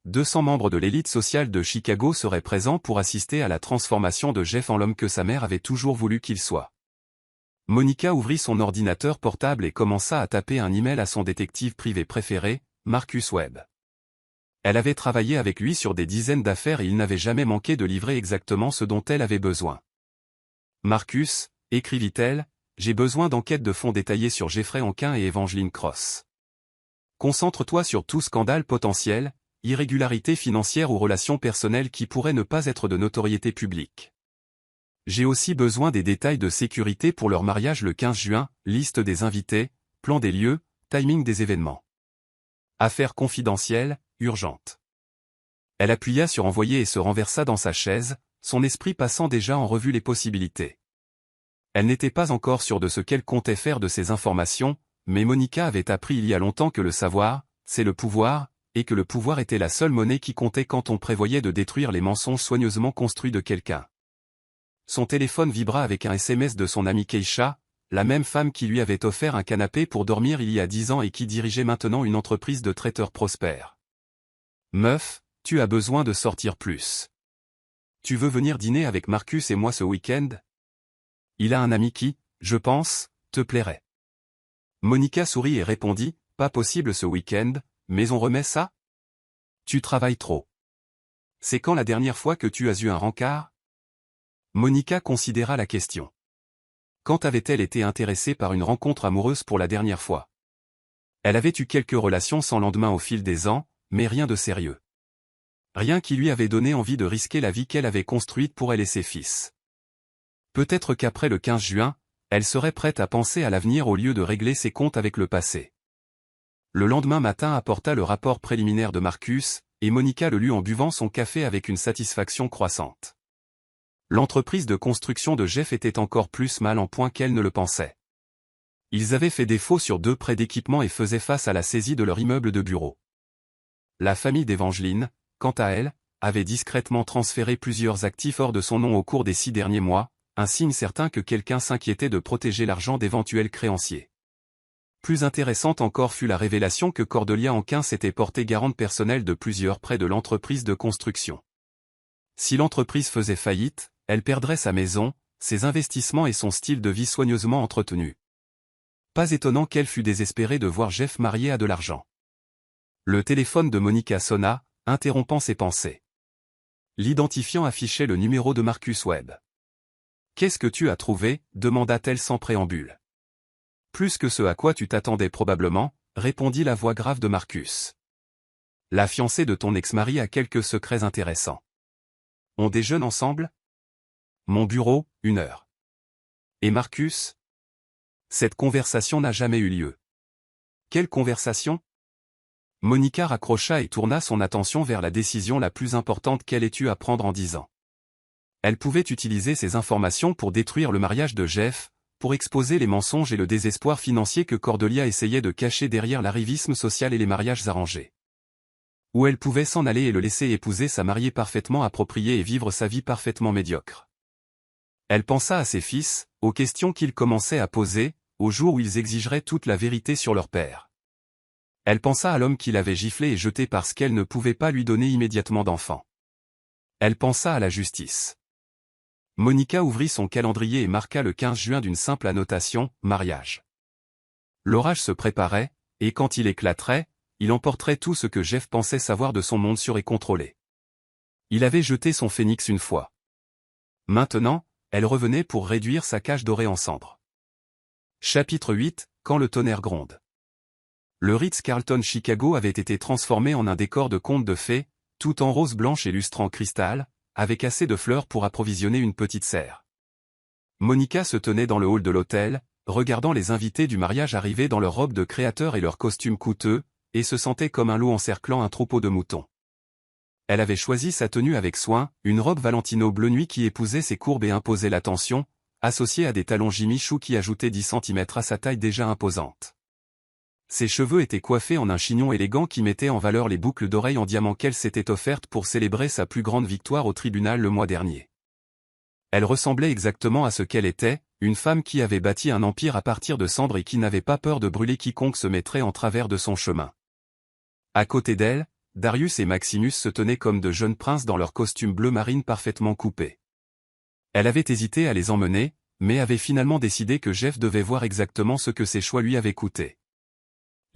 200 membres de l'élite sociale de Chicago seraient présents pour assister à la transformation de Jeff en l'homme que sa mère avait toujours voulu qu'il soit. Monica ouvrit son ordinateur portable et commença à taper un email à son détective privé préféré, Marcus Webb. Elle avait travaillé avec lui sur des dizaines d'affaires et il n'avait jamais manqué de livrer exactement ce dont elle avait besoin. Marcus, écrivit-elle, j'ai besoin d'enquêtes de fonds détaillées sur Jeffrey Anquin et Evangeline Cross. Concentre-toi sur tout scandale potentiel, irrégularité financière ou relations personnelles qui pourraient ne pas être de notoriété publique. J'ai aussi besoin des détails de sécurité pour leur mariage le 15 juin, liste des invités, plan des lieux, timing des événements. Affaire confidentielle, urgente. Elle appuya sur envoyer et se renversa dans sa chaise, son esprit passant déjà en revue les possibilités. Elle n'était pas encore sûre de ce qu'elle comptait faire de ces informations, mais Monica avait appris il y a longtemps que le savoir, c'est le pouvoir, et que le pouvoir était la seule monnaie qui comptait quand on prévoyait de détruire les mensonges soigneusement construits de quelqu'un. Son téléphone vibra avec un SMS de son amie Keisha, la même femme qui lui avait offert un canapé pour dormir il y a 10 ans et qui dirigeait maintenant une entreprise de traiteurs prospères. Meuf, tu as besoin de sortir plus. Tu veux venir dîner avec Marcus et moi ce week-end ? Il a un ami qui, je pense, te plairait. Monica sourit et répondit, pas possible ce week-end, mais on remet ça ? Tu travailles trop. C'est quand la dernière fois que tu as eu un rencard ? Monica considéra la question. Quand avait-elle été intéressée par une rencontre amoureuse pour la dernière fois ? Elle avait eu quelques relations sans lendemain au fil des ans, mais rien de sérieux. Rien qui lui avait donné envie de risquer la vie qu'elle avait construite pour elle et ses fils. Peut-être qu'après le 15 juin, elle serait prête à penser à l'avenir au lieu de régler ses comptes avec le passé. Le lendemain matin apporta le rapport préliminaire de Marcus, et Monica le lut en buvant son café avec une satisfaction croissante. L'entreprise de construction de Jeff était encore plus mal en point qu'elle ne le pensait. Ils avaient fait défaut sur 2 prêts d'équipement et faisaient face à la saisie de leur immeuble de bureau. La famille d'Evangeline, quant à elle, avait discrètement transféré plusieurs actifs hors de son nom au cours des 6 derniers mois, un signe certain que quelqu'un s'inquiétait de protéger l'argent d'éventuels créanciers. Plus intéressante encore fut la révélation que Cordelia Hanquin s'était portée garante personnelle de plusieurs prêts de l'entreprise de construction. Si l'entreprise faisait faillite, elle perdrait sa maison, ses investissements et son style de vie soigneusement entretenu. Pas étonnant qu'elle fût désespérée de voir Jeff marié à de l'argent. Le téléphone de Monica sonna, interrompant ses pensées. L'identifiant affichait le numéro de Marcus Webb. « Qu'est-ce que tu as trouvé » demanda-t-elle sans préambule. « Plus que ce à quoi tu t'attendais probablement » répondit la voix grave de Marcus. « La fiancée de ton ex-mari a quelques secrets intéressants. On déjeune ensemble ? Mon bureau, 1 heure. Et Marcus ? Cette conversation n'a jamais eu lieu. Quelle conversation ? Monica raccrocha et tourna son attention vers la décision la plus importante qu'elle ait eu à prendre en 10 ans. Elle pouvait utiliser ces informations pour détruire le mariage de Jeff, pour exposer les mensonges et le désespoir financier que Cordelia essayait de cacher derrière l'arrivisme social et les mariages arrangés. Ou elle pouvait s'en aller et le laisser épouser sa mariée parfaitement appropriée et vivre sa vie parfaitement médiocre. Elle pensa à ses fils, aux questions qu'ils commençaient à poser, au jour où ils exigeraient toute la vérité sur leur père. Elle pensa à l'homme qui l'avait giflé et jeté parce qu'elle ne pouvait pas lui donner immédiatement d'enfant. Elle pensa à la justice. Monica ouvrit son calendrier et marqua le 15 juin d'une simple annotation, « Mariage ». L'orage se préparait, et quand il éclaterait, il emporterait tout ce que Jeff pensait savoir de son monde sûr et contrôlé. Il avait jeté son phénix une fois. Maintenant, elle revenait pour réduire sa cage dorée en cendres. Chapitre 8, quand le tonnerre gronde. Le Ritz-Carlton Chicago avait été transformé en un décor de conte de fées, tout en rose blanche et lustrant cristal, avec assez de fleurs pour approvisionner une petite serre. Monica se tenait dans le hall de l'hôtel, regardant les invités du mariage arriver dans leurs robes de créateurs et leurs costumes coûteux, et se sentait comme un loup encerclant un troupeau de moutons. Elle avait choisi sa tenue avec soin, une robe Valentino bleu nuit qui épousait ses courbes et imposait l'attention, associée à des talons Jimmy Choo qui ajoutaient 10 cm à sa taille déjà imposante. Ses cheveux étaient coiffés en un chignon élégant qui mettait en valeur les boucles d'oreilles en diamant qu'elle s'était offertes pour célébrer sa plus grande victoire au tribunal le mois dernier. Elle ressemblait exactement à ce qu'elle était, une femme qui avait bâti un empire à partir de cendres et qui n'avait pas peur de brûler quiconque se mettrait en travers de son chemin. À côté d'elle, Darius et Maximus se tenaient comme de jeunes princes dans leurs costumes bleu marine parfaitement coupés. Elle avait hésité à les emmener, mais avait finalement décidé que Jeff devait voir exactement ce que ses choix lui avaient coûté.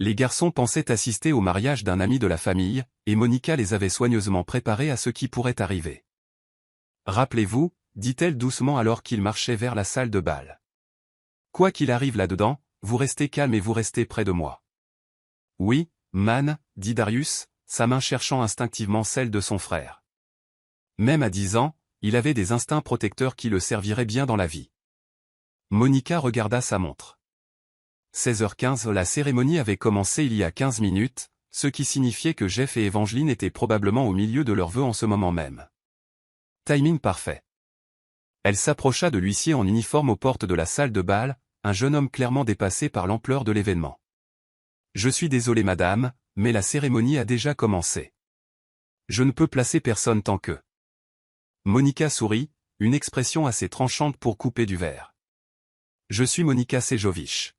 Les garçons pensaient assister au mariage d'un ami de la famille, et Monica les avait soigneusement préparés à ce qui pourrait arriver. « Rappelez-vous, » dit-elle doucement alors qu'ils marchaient vers la salle de bal. « Quoi qu'il arrive là-dedans, vous restez calme et vous restez près de moi. »« Oui, man, » dit Darius, sa main cherchant instinctivement celle de son frère. Même à 10 ans, il avait des instincts protecteurs qui le serviraient bien dans la vie. Monica regarda sa montre. 16h15 La cérémonie avait commencé il y a 15 minutes, ce qui signifiait que Jeff et Evangeline étaient probablement au milieu de leurs vœux en ce moment même. Timing parfait. Elle s'approcha de l'huissier en uniforme aux portes de la salle de bal, un jeune homme clairement dépassé par l'ampleur de l'événement. « Je suis désolé madame, mais la cérémonie a déjà commencé. Je ne peux placer personne tant que... » Monica sourit, une expression assez tranchante pour couper du verre. « Je suis Monica Sejovic.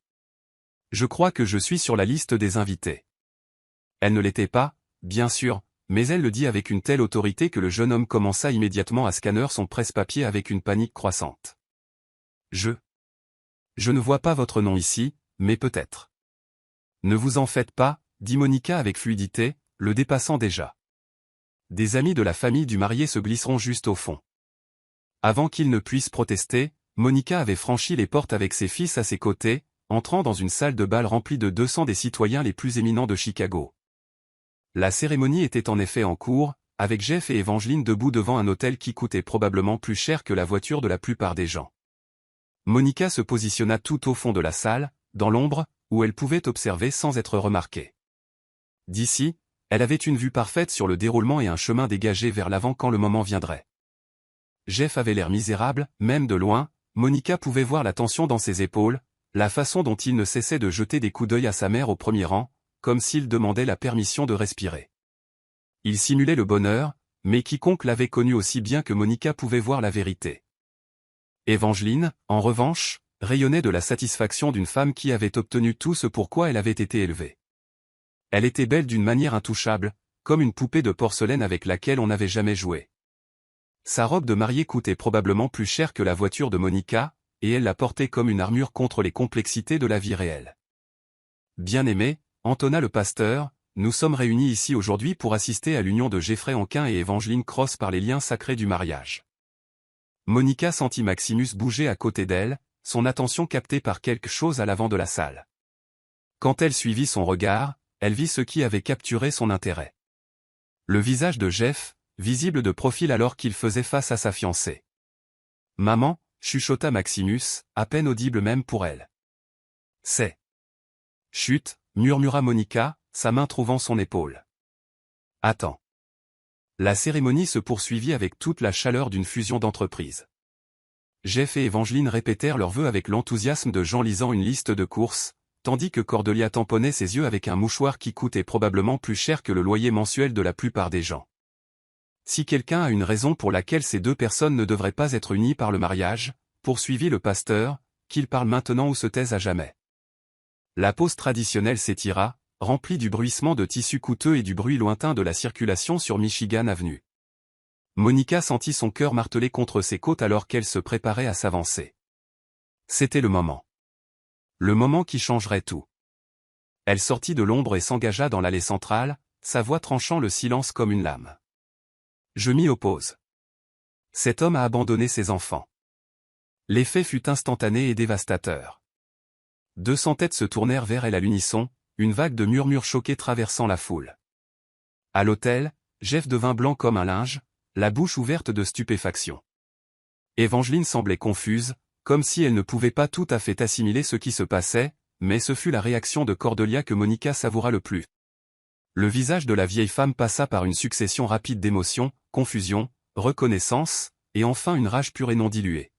Je crois que je suis sur la liste des invités. » Elle ne l'était pas, bien sûr, mais elle le dit avec une telle autorité que le jeune homme commença immédiatement à scanner son presse-papier avec une panique croissante. Je ne vois pas votre nom ici, mais peut-être. Ne vous en faites pas, dit Monica avec fluidité, le dépassant déjà. Des amis de la famille du marié se glisseront juste au fond. Avant qu'ils ne puissent protester, Monica avait franchi les portes avec ses fils à ses côtés, entrant dans une salle de bal remplie de 200 des citoyens les plus éminents de Chicago. La cérémonie était en effet en cours, avec Jeff et Evangeline debout devant un hôtel qui coûtait probablement plus cher que la voiture de la plupart des gens. Monica se positionna tout au fond de la salle, dans l'ombre, où elle pouvait observer sans être remarquée. D'ici, elle avait une vue parfaite sur le déroulement et un chemin dégagé vers l'avant quand le moment viendrait. Jeff avait l'air misérable, même de loin, Monica pouvait voir la tension dans ses épaules, la façon dont il ne cessait de jeter des coups d'œil à sa mère au premier rang, comme s'il demandait la permission de respirer. Il simulait le bonheur, mais quiconque l'avait connu aussi bien que Monica pouvait voir la vérité. Evangeline, en revanche, rayonnait de la satisfaction d'une femme qui avait obtenu tout ce pour quoi elle avait été élevée. Elle était belle d'une manière intouchable, comme une poupée de porcelaine avec laquelle on n'avait jamais joué. Sa robe de mariée coûtait probablement plus cher que la voiture de Monica, et elle la portait comme une armure contre les complexités de la vie réelle. Bien-aimé, entonna le pasteur, nous sommes réunis ici aujourd'hui pour assister à l'union de Jeffrey Anquin et Evangeline Cross par les liens sacrés du mariage. Monica sentit Maximus bouger à côté d'elle, son attention captée par quelque chose à l'avant de la salle. Quand elle suivit son regard, elle vit ce qui avait capturé son intérêt. Le visage de Jeff, visible de profil alors qu'il faisait face à sa fiancée. « Maman », chuchota Maximus, à peine audible même pour elle. « C'est... » Chut, murmura Monica, sa main trouvant son épaule. « Attends. » La cérémonie se poursuivit avec toute la chaleur d'une fusion d'entreprises. Jeff et Evangeline répétèrent leurs vœux avec l'enthousiasme de gens lisant une liste de courses, tandis que Cordelia tamponnait ses yeux avec un mouchoir qui coûtait probablement plus cher que le loyer mensuel de la plupart des gens. Si quelqu'un a une raison pour laquelle ces deux personnes ne devraient pas être unies par le mariage, poursuivit le pasteur, qu'il parle maintenant ou se taise à jamais. La pause traditionnelle s'étira, remplie du bruissement de tissus coûteux et du bruit lointain de la circulation sur Michigan Avenue. Monica sentit son cœur marteler contre ses côtes alors qu'elle se préparait à s'avancer. C'était le moment. Le moment qui changerait tout. Elle sortit de l'ombre et s'engagea dans l'allée centrale, sa voix tranchant le silence comme une lame. Je m'y oppose. Cet homme a abandonné ses enfants. L'effet fut instantané et dévastateur. 200 têtes se tournèrent vers elle à l'unisson, une vague de murmures choqués traversant la foule. À l'hôtel, Jeff devint blanc comme un linge, la bouche ouverte de stupéfaction. Evangeline semblait confuse, comme si elle ne pouvait pas tout à fait assimiler ce qui se passait, mais ce fut la réaction de Cordelia que Monica savoura le plus. Le visage de la vieille femme passa par une succession rapide d'émotions, confusion, reconnaissance, et enfin une rage pure et non diluée.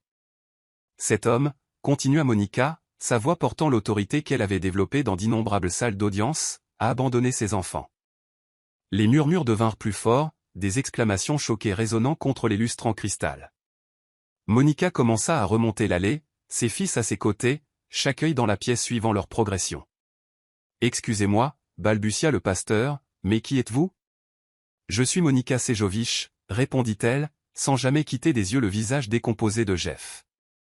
Cet homme, continua Monica, sa voix portant l'autorité qu'elle avait développée dans d'innombrables salles d'audience, a abandonné ses enfants. Les murmures devinrent plus forts, des exclamations choquées résonnant contre les lustres en cristal. Monica commença à remonter l'allée, ses fils à ses côtés, chaque œil dans la pièce suivant leur progression. « Excusez-moi, » balbutia le pasteur, « mais qui êtes-vous » ? « Je suis Monica Sejovich, » répondit-elle, sans jamais quitter des yeux le visage décomposé de Jeff.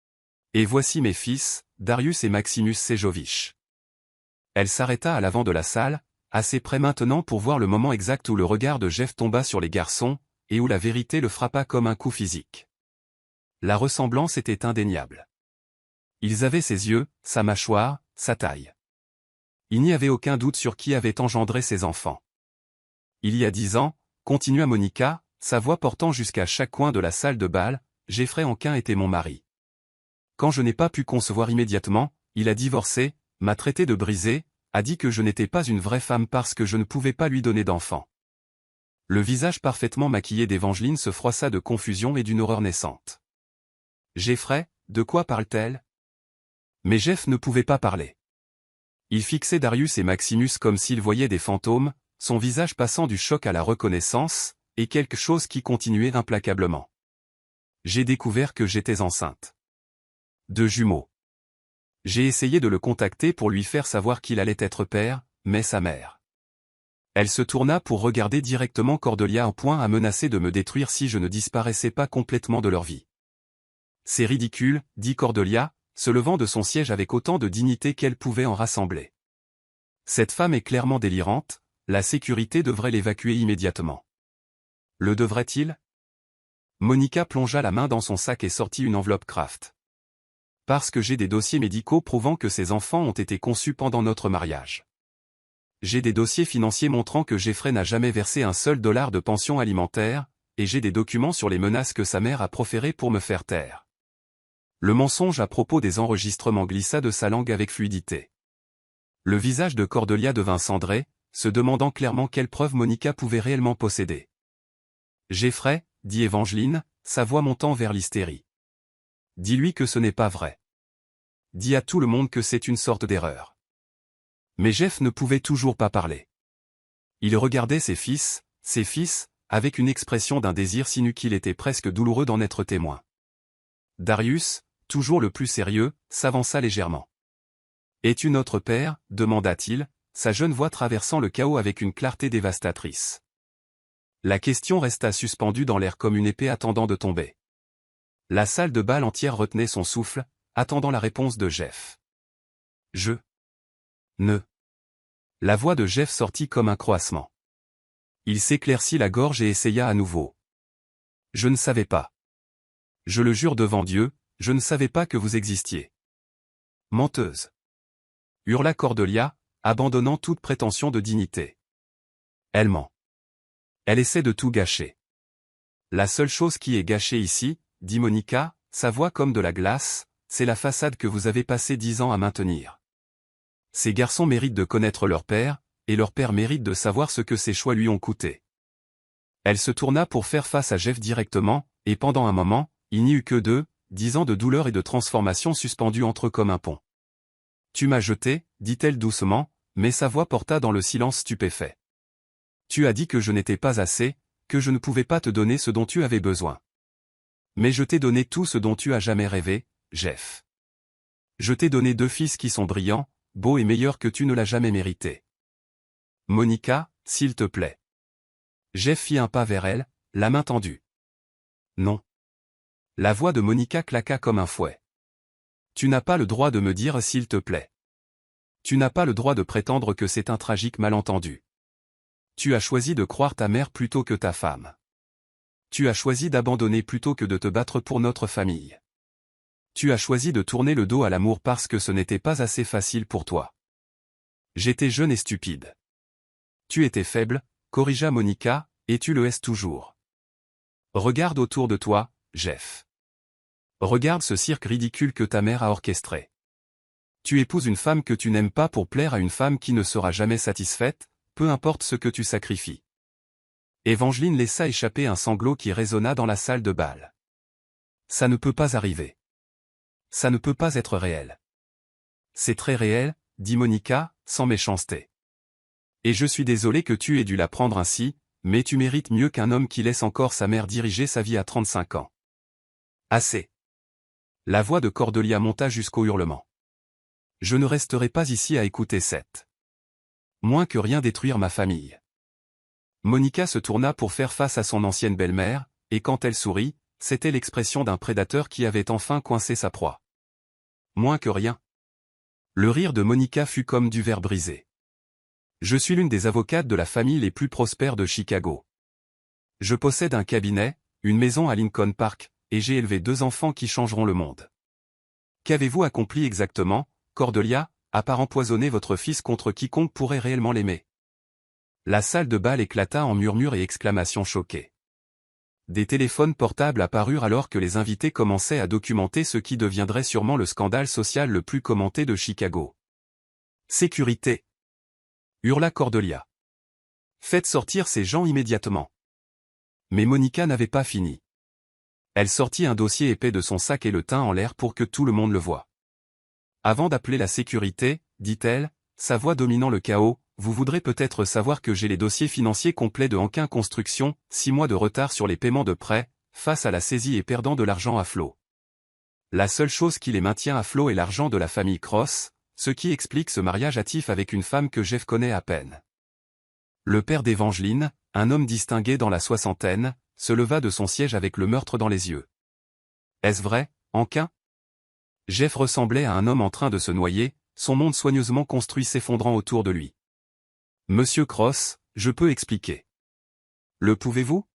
« Et voici mes fils, Darius et Maximus Sejovich. » Elle s'arrêta à l'avant de la salle, assez près maintenant pour voir le moment exact où le regard de Jeff tomba sur les garçons, et où la vérité le frappa comme un coup physique. La ressemblance était indéniable. Ils avaient ses yeux, sa mâchoire, sa taille. Il n'y avait aucun doute sur qui avait engendré ses enfants. Il y a 10 ans, continua Monica, sa voix portant jusqu'à chaque coin de la salle de bal, Jeffrey Anquin était mon mari. Quand je n'ai pas pu concevoir immédiatement, il a divorcé, m'a traité de brisé, a dit que je n'étais pas une vraie femme parce que je ne pouvais pas lui donner d'enfant. Le visage parfaitement maquillé d'Evangeline se froissa de confusion et d'une horreur naissante. Jeffrey, de quoi parle-t-elle ? Mais Jeff ne pouvait pas parler. Il fixait Darius et Maximus comme s'il voyait des fantômes, son visage passant du choc à la reconnaissance, et quelque chose qui continuait implacablement. J'ai découvert que j'étais enceinte. 2 jumeaux. J'ai essayé de le contacter pour lui faire savoir qu'il allait être père, mais sa mère. Elle se tourna pour regarder directement Cordelia en point à menacer de me détruire si je ne disparaissais pas complètement de leur vie. C'est ridicule, dit Cordelia, se levant de son siège avec autant de dignité qu'elle pouvait en rassembler. Cette femme est clairement délirante, la sécurité devrait l'évacuer immédiatement. Le devrait-il ? Monica plongea la main dans son sac et sortit une enveloppe Kraft. Parce que j'ai des dossiers médicaux prouvant que ces enfants ont été conçus pendant notre mariage. J'ai des dossiers financiers montrant que Jeffrey n'a jamais versé un seul dollar de pension alimentaire, et j'ai des documents sur les menaces que sa mère a proférées pour me faire taire. Le mensonge à propos des enregistrements glissa de sa langue avec fluidité. Le visage de Cordelia devint cendré, se demandant clairement quelle preuve Monica pouvait réellement posséder. Jeffrey, dit Evangeline, sa voix montant vers l'hystérie. Dis-lui que ce n'est pas vrai. Dis à tout le monde que c'est une sorte d'erreur. Mais Jeff ne pouvait toujours pas parler. Il regardait ses fils, avec une expression d'un désir si nu qu'il était presque douloureux d'en être témoin. Darius, toujours le plus sérieux, s'avança légèrement. « Es-tu notre père » demanda-t-il, sa jeune voix traversant le chaos avec une clarté dévastatrice. La question resta suspendue dans l'air comme une épée attendant de tomber. La salle de bal entière retenait son souffle, attendant la réponse de Jeff. « Je ne » La voix de Jeff sortit comme un croassement. Il s'éclaircit la gorge et essaya à nouveau. « Je ne savais pas. Je le jure devant Dieu, je ne savais pas que vous existiez. » « Menteuse !» hurla Cordelia, abandonnant toute prétention de dignité. « Elle ment. Elle essaie de tout gâcher. »« La seule chose qui est gâchée ici, » dit Monica, sa voix comme de la glace, « c'est la façade que vous avez passé 10 ans à maintenir. Ces garçons méritent de connaître leur père, et leur père mérite de savoir ce que ses choix lui ont coûté. » Elle se tourna pour faire face à Jeff directement, et pendant un moment, il n'y eut que 10 ans de douleur et de transformation suspendus entre eux comme un pont. « Tu m'as jeté, » dit-elle doucement, mais sa voix porta dans le silence stupéfait. « Tu as dit que je n'étais pas assez, que je ne pouvais pas te donner ce dont tu avais besoin. Mais je t'ai donné tout ce dont tu as jamais rêvé, Jeff. Je t'ai donné 2 fils qui sont brillants, beaux et meilleurs que tu ne l'as jamais mérité. Monica, s'il te plaît. » Jeff fit un pas vers elle, la main tendue. « Non. » La voix de Monica claqua comme un fouet. « Tu n'as pas le droit de me dire s'il te plaît. Tu n'as pas le droit de prétendre que c'est un tragique malentendu. Tu as choisi de croire ta mère plutôt que ta femme. Tu as choisi d'abandonner plutôt que de te battre pour notre famille. Tu as choisi de tourner le dos à l'amour parce que ce n'était pas assez facile pour toi. J'étais jeune et stupide. Tu étais faible, corrigea Monica, et tu le es toujours. Regarde autour de toi, Jeff. Regarde ce cirque ridicule que ta mère a orchestré. Tu épouses une femme que tu n'aimes pas pour plaire à une femme qui ne sera jamais satisfaite, peu importe ce que tu sacrifies. » Évangeline laissa échapper un sanglot qui résonna dans la salle de bal. « Ça ne peut pas arriver. Ça ne peut pas être réel. »« C'est très réel, » dit Monica, sans méchanceté. « Et je suis désolé que tu aies dû la prendre ainsi, mais tu mérites mieux qu'un homme qui laisse encore sa mère diriger sa vie à 35 ans. » Assez. La voix de Cordelia monta jusqu'au hurlement. « Je ne resterai pas ici à écouter cette. Moins que rien détruire ma famille. » Monica se tourna pour faire face à son ancienne belle-mère, et quand elle sourit, c'était l'expression d'un prédateur qui avait enfin coincé sa proie. Moins que rien. Le rire de Monica fut comme du verre brisé. « Je suis l'une des avocates de la famille les plus prospères de Chicago. Je possède un cabinet, une maison à Lincoln Park, et j'ai élevé 2 enfants qui changeront le monde. Qu'avez-vous accompli exactement, Cordelia, à part empoisonner votre fils contre quiconque pourrait réellement l'aimer ?» La salle de bal éclata en murmures et exclamations choquées. Des téléphones portables apparurent alors que les invités commençaient à documenter ce qui deviendrait sûrement le scandale social le plus commenté de Chicago. « Sécurité !» hurla Cordelia. « Faites sortir ces gens immédiatement. » Mais Monica n'avait pas fini. Elle sortit un dossier épais de son sac et le tint en l'air pour que tout le monde le voie. « Avant d'appeler la sécurité, dit-elle, sa voix dominant le chaos, vous voudrez peut-être savoir que j'ai les dossiers financiers complets de Hankin Construction, 6 mois de retard sur les paiements de prêts, face à la saisie et perdant de l'argent à flot. La seule chose qui les maintient à flot est l'argent de la famille Cross, ce qui explique ce mariage hâtif avec une femme que Jeff connaît à peine. » Le père d'Évangeline, un homme distingué dans la soixantaine, se leva de son siège avec le meurtre dans les yeux. « Est-ce vrai, Hankin ?» Jeff ressemblait à un homme en train de se noyer, son monde soigneusement construit s'effondrant autour de lui. « Monsieur Cross, je peux expliquer. »« Le pouvez-vous »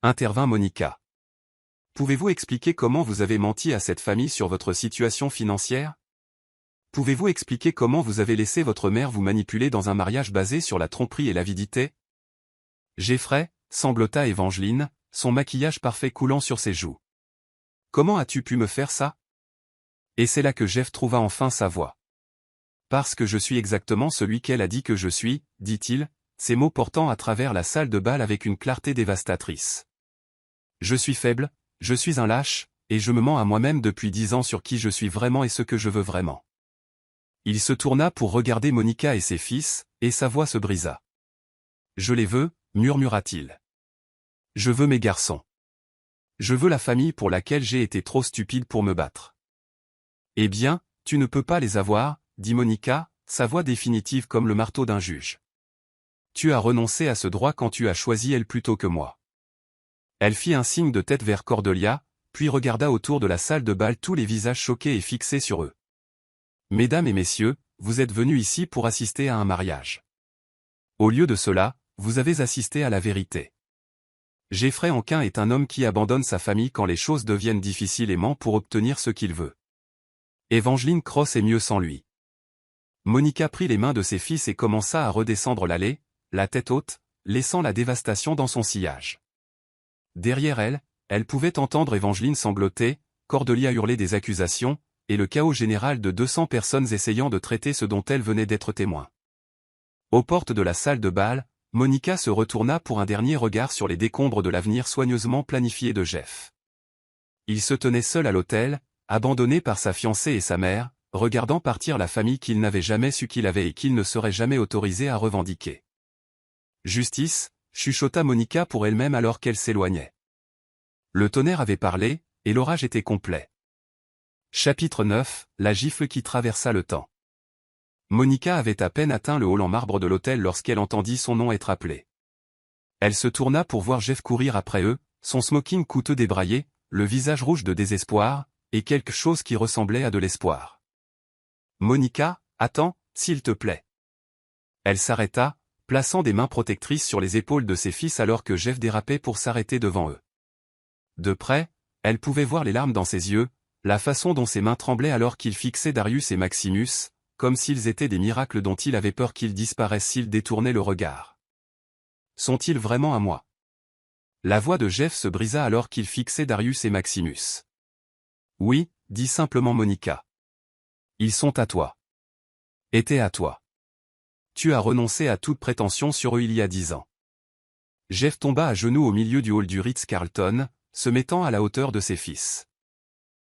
intervint Monica. « Pouvez-vous expliquer comment vous avez menti à cette famille sur votre situation financière ? Pouvez-vous expliquer comment vous avez laissé votre mère vous manipuler dans un mariage basé sur la tromperie et l'avidité ? » Jeffrey, sanglota Évangeline, son maquillage parfait coulant sur ses joues. « Comment as-tu pu me faire ça ? » Et c'est là que Jeff trouva enfin sa voix. « Parce que je suis exactement celui qu'elle a dit que je suis, » dit-il, ses mots portant à travers la salle de bal avec une clarté dévastatrice. « Je suis faible, je suis un lâche, et je me mens à moi-même depuis 10 ans sur qui je suis vraiment et ce que je veux vraiment. » Il se tourna pour regarder Monica et ses fils, et sa voix se brisa. « Je les veux, » murmura-t-il. « Je veux mes garçons. Je veux la famille pour laquelle j'ai été trop stupide pour me battre. Eh bien, tu ne peux pas les avoir, dit Monica, sa voix définitive comme le marteau d'un juge. Tu as renoncé à ce droit quand tu as choisi elle plutôt que moi. Elle fit un signe de tête vers Cordelia, puis regarda autour de la salle de bal tous les visages choqués et fixés sur eux. Mesdames et messieurs, vous êtes venus ici pour assister à un mariage. Au lieu de cela, vous avez assisté à la vérité. Jeffrey Anquin est un homme qui abandonne sa famille quand les choses deviennent difficiles et ment pour obtenir ce qu'il veut. Evangeline Cross est mieux sans lui. Monica prit les mains de ses fils et commença à redescendre l'allée, la tête haute, laissant la dévastation dans son sillage. Derrière elle, elle pouvait entendre Evangeline sangloter, Cordelia hurler des accusations, et le chaos général de 200 personnes essayant de traiter ce dont elle venait d'être témoin. Aux portes de la salle de bal, Monica se retourna pour un dernier regard sur les décombres de l'avenir soigneusement planifié de Jeff. Il se tenait seul à l'hôtel, abandonné par sa fiancée et sa mère, regardant partir la famille qu'il n'avait jamais su qu'il avait et qu'il ne serait jamais autorisé à revendiquer. Justice, chuchota Monica pour elle-même alors qu'elle s'éloignait. Le tonnerre avait parlé, et l'orage était complet. Chapitre 9, la gifle qui traversa le temps. Monica avait à peine atteint le hall en marbre de l'hôtel lorsqu'elle entendit son nom être appelé. Elle se tourna pour voir Jeff courir après eux, son smoking coûteux débraillé, le visage rouge de désespoir, et quelque chose qui ressemblait à de l'espoir. « Monica, attends, s'il te plaît. » Elle s'arrêta, plaçant des mains protectrices sur les épaules de ses fils alors que Jeff dérapait pour s'arrêter devant eux. De près, elle pouvait voir les larmes dans ses yeux, la façon dont ses mains tremblaient alors qu'il fixait Darius et Maximus, comme s'ils étaient des miracles dont il avait peur qu'ils disparaissent s'il détournait le regard. Sont-ils vraiment à moi? La voix de Jeff se brisa alors qu'il fixait Darius et Maximus. Oui, dit simplement Monica. Ils sont à toi. Étaient à toi. Tu as renoncé à toute prétention sur eux il y a 10 ans. Jeff tomba à genoux au milieu du hall du Ritz-Carlton, se mettant à la hauteur de ses fils.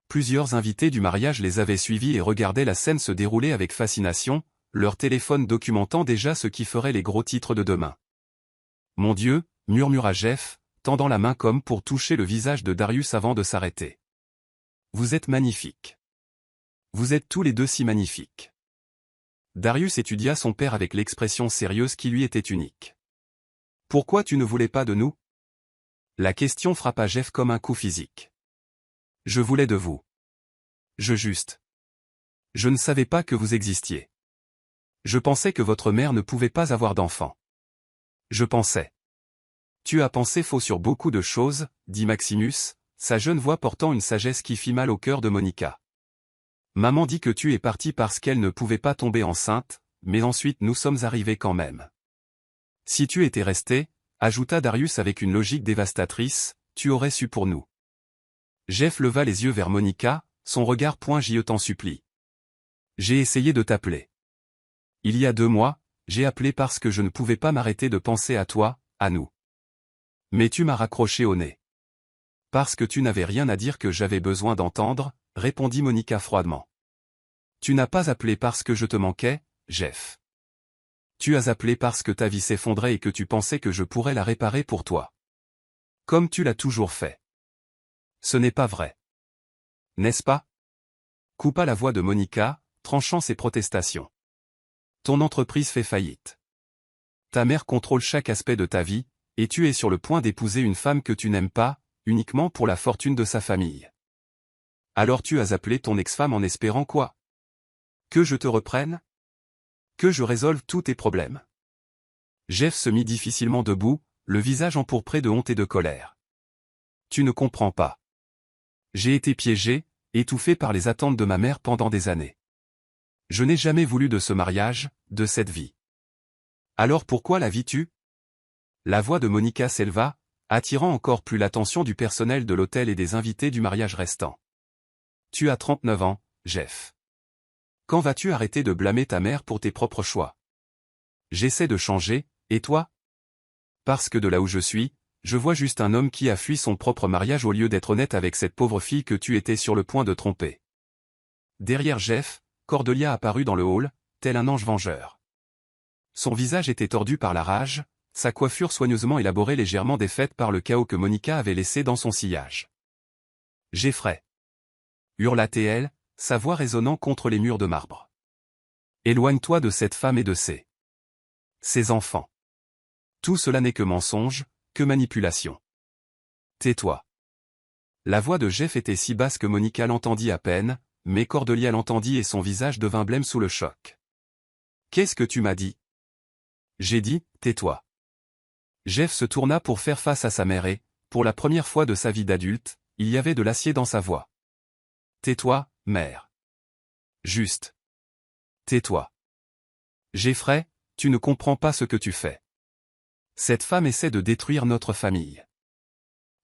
Plusieurs invités du mariage les avaient suivis et regardaient la scène se dérouler avec fascination, leur téléphone documentant déjà ce qui ferait les gros titres de demain. « Mon Dieu » murmura Jeff, tendant la main comme pour toucher le visage de Darius avant de s'arrêter. « Vous êtes magnifiques. Vous êtes tous les deux si magnifiques. » Darius étudia son père avec l'expression sérieuse qui lui était unique. « Pourquoi tu ne voulais pas de nous ?» La question frappa Jeff comme un coup physique. « Je voulais de vous. Je ne savais pas que vous existiez. Je pensais que votre mère ne pouvait pas avoir d'enfant. Je pensais. » Tu as pensé faux sur beaucoup de choses, dit Maximus, sa jeune voix portant une sagesse qui fit mal au cœur de Monica. Maman dit que tu es parti parce qu'elle ne pouvait pas tomber enceinte, mais ensuite nous sommes arrivés quand même. Si tu étais resté, ajouta Darius avec une logique dévastatrice, tu aurais su pour nous. Jeff leva les yeux vers Monica, son regard point je t'en supplie. J'ai essayé de t'appeler. Il y a 2 mois, j'ai appelé parce que je ne pouvais pas m'arrêter de penser à toi, à nous. Mais tu m'as raccroché au nez. Parce que tu n'avais rien à dire que j'avais besoin d'entendre, répondit Monica froidement. Tu n'as pas appelé parce que je te manquais, Jeff. Tu as appelé parce que ta vie s'effondrait et que tu pensais que je pourrais la réparer pour toi. Comme tu l'as toujours fait. Ce n'est pas vrai. N'est-ce pas? Coupa la voix de Monica, tranchant ses protestations. Ton entreprise fait faillite. Ta mère contrôle chaque aspect de ta vie, et tu es sur le point d'épouser une femme que tu n'aimes pas, uniquement pour la fortune de sa famille. Alors tu as appelé ton ex-femme en espérant quoi? Que je te reprenne? Que je résolve tous tes problèmes? Jeff se mit difficilement debout, le visage empourpré de honte et de colère. Tu ne comprends pas. J'ai été piégé, étouffé par les attentes de ma mère pendant des années. Je n'ai jamais voulu de ce mariage, de cette vie. Alors pourquoi la vis-tu? La voix de Monica s'éleva, attirant encore plus l'attention du personnel de l'hôtel et des invités du mariage restant. Tu as 39 ans, Jeff. Quand vas-tu arrêter de blâmer ta mère pour tes propres choix? J'essaie de changer, et toi? Parce que de là où je suis, je vois juste un homme qui a fui son propre mariage au lieu d'être honnête avec cette pauvre fille que tu étais sur le point de tromper. Derrière Jeff, Cordelia apparut dans le hall, tel un ange vengeur. Son visage était tordu par la rage, sa coiffure soigneusement élaborée légèrement défaite par le chaos que Monica avait laissé dans son sillage. « Jeffrey » hurla-t-elle, sa voix résonnant contre les murs de marbre. Éloigne-toi de cette femme et de ses enfants. Tout cela n'est que mensonge, que manipulation. Tais-toi. La voix de Jeff était si basse que Monica l'entendit à peine, mais Cordelia l'entendit et son visage devint blême sous le choc. Qu'est-ce que tu m'as dit? J'ai dit, tais-toi. Jeff se tourna pour faire face à sa mère et, pour la première fois de sa vie d'adulte, il y avait de l'acier dans sa voix. Tais-toi, mère. Juste. Tais-toi. Jeffrey, tu ne comprends pas ce que tu fais. Cette femme essaie de détruire notre famille.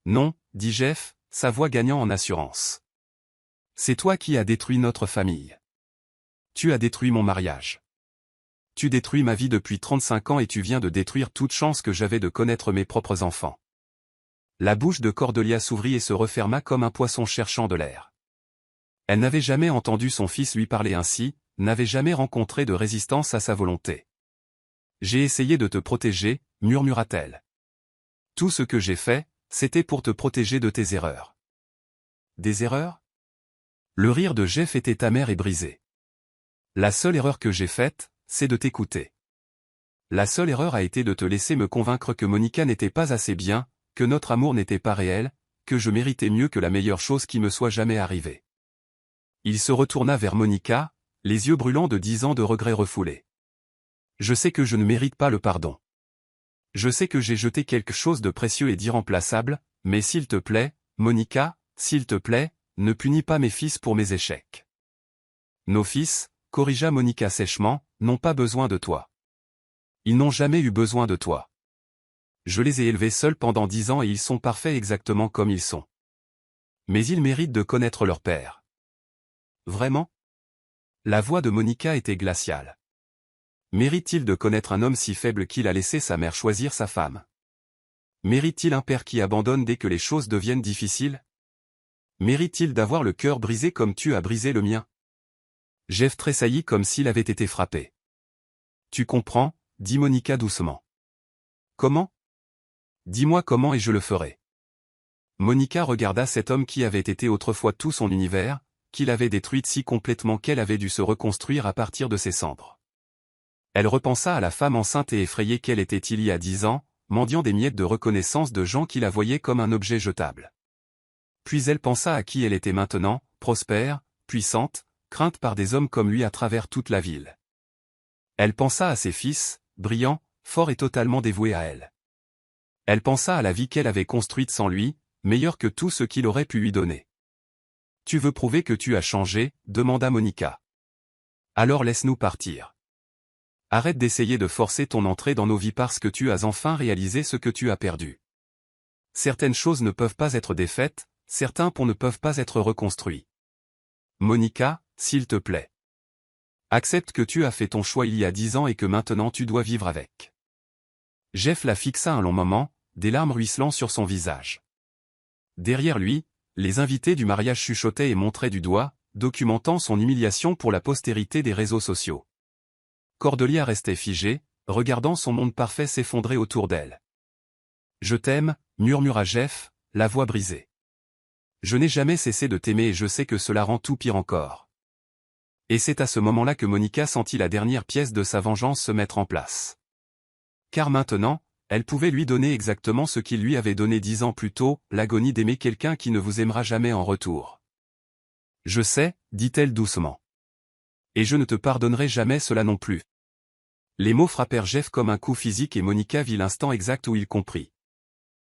Non, dit Jeff, sa voix gagnant en assurance. C'est toi qui as détruit notre famille. Tu as détruit mon mariage. Tu détruis ma vie depuis 35 ans et tu viens de détruire toute chance que j'avais de connaître mes propres enfants. La bouche de Cordelia s'ouvrit et se referma comme un poisson cherchant de l'air. Elle n'avait jamais entendu son fils lui parler ainsi, n'avait jamais rencontré de résistance à sa volonté. J'ai essayé de te protéger, murmura-t-elle. Tout ce que j'ai fait, c'était pour te protéger de tes erreurs. Des erreurs? Le rire de Jeff était amer et brisé. La seule erreur que j'ai faite, c'est de t'écouter. La seule erreur a été de te laisser me convaincre que Monica n'était pas assez bien, que notre amour n'était pas réel, que je méritais mieux que la meilleure chose qui me soit jamais arrivée. Il se retourna vers Monica, les yeux brûlants de 10 ans de regrets refoulés. Je sais que je ne mérite pas le pardon. Je sais que j'ai jeté quelque chose de précieux et d'irremplaçable, mais s'il te plaît, Monica, s'il te plaît, ne punis pas mes fils pour mes échecs. Nos fils, corrigea Monica sèchement, n'ont pas besoin de toi. Ils n'ont jamais eu besoin de toi. Je les ai élevés seuls pendant 10 ans et ils sont parfaits exactement comme ils sont. Mais ils méritent de connaître leur père. Vraiment? La voix de Monica était glaciale. Mérite-t-il de connaître un homme si faible qu'il a laissé sa mère choisir sa femme? Mérite-t-il un père qui abandonne dès que les choses deviennent difficiles? Mérite-t-il d'avoir le cœur brisé comme tu as brisé le mien? Jeff tressaillit comme s'il avait été frappé. Tu comprends, dit Monica doucement. Comment? Dis-moi comment et je le ferai. Monica regarda cet homme qui avait été autrefois tout son univers, qu'il avait détruite si complètement qu'elle avait dû se reconstruire à partir de ses cendres. Elle repensa à la femme enceinte et effrayée qu'elle était il y a 10 ans, mendiant des miettes de reconnaissance de gens qui la voyaient comme un objet jetable. Puis elle pensa à qui elle était maintenant, prospère, puissante, crainte par des hommes comme lui à travers toute la ville. Elle pensa à ses fils, brillants, forts et totalement dévoués à elle. Elle pensa à la vie qu'elle avait construite sans lui, meilleure que tout ce qu'il aurait pu lui donner. « Tu veux prouver que tu as changé ?» demanda Monica. « Alors laisse-nous partir. Arrête d'essayer de forcer ton entrée dans nos vies parce que tu as enfin réalisé ce que tu as perdu. Certaines choses ne peuvent pas être défaites, certains ponts ne peuvent pas être reconstruits. Monica, s'il te plaît. Accepte que tu as fait ton choix il y a 10 ans et que maintenant tu dois vivre avec. » Jeff la fixa un long moment, des larmes ruisselant sur son visage. Derrière lui, les invités du mariage chuchotaient et montraient du doigt, documentant son humiliation pour la postérité des réseaux sociaux. Cordelia restait figée, regardant son monde parfait s'effondrer autour d'elle. « Je t'aime » murmura Jeff, la voix brisée. « Je n'ai jamais cessé de t'aimer et je sais que cela rend tout pire encore. » Et c'est à ce moment-là que Monica sentit la dernière pièce de sa vengeance se mettre en place. Car maintenant, elle pouvait lui donner exactement ce qu'il lui avait donné 10 ans plus tôt, l'agonie d'aimer quelqu'un qui ne vous aimera jamais en retour. « Je sais, dit-elle doucement. Et je ne te pardonnerai jamais cela non plus. » Les mots frappèrent Jeff comme un coup physique et Monica vit l'instant exact où il comprit.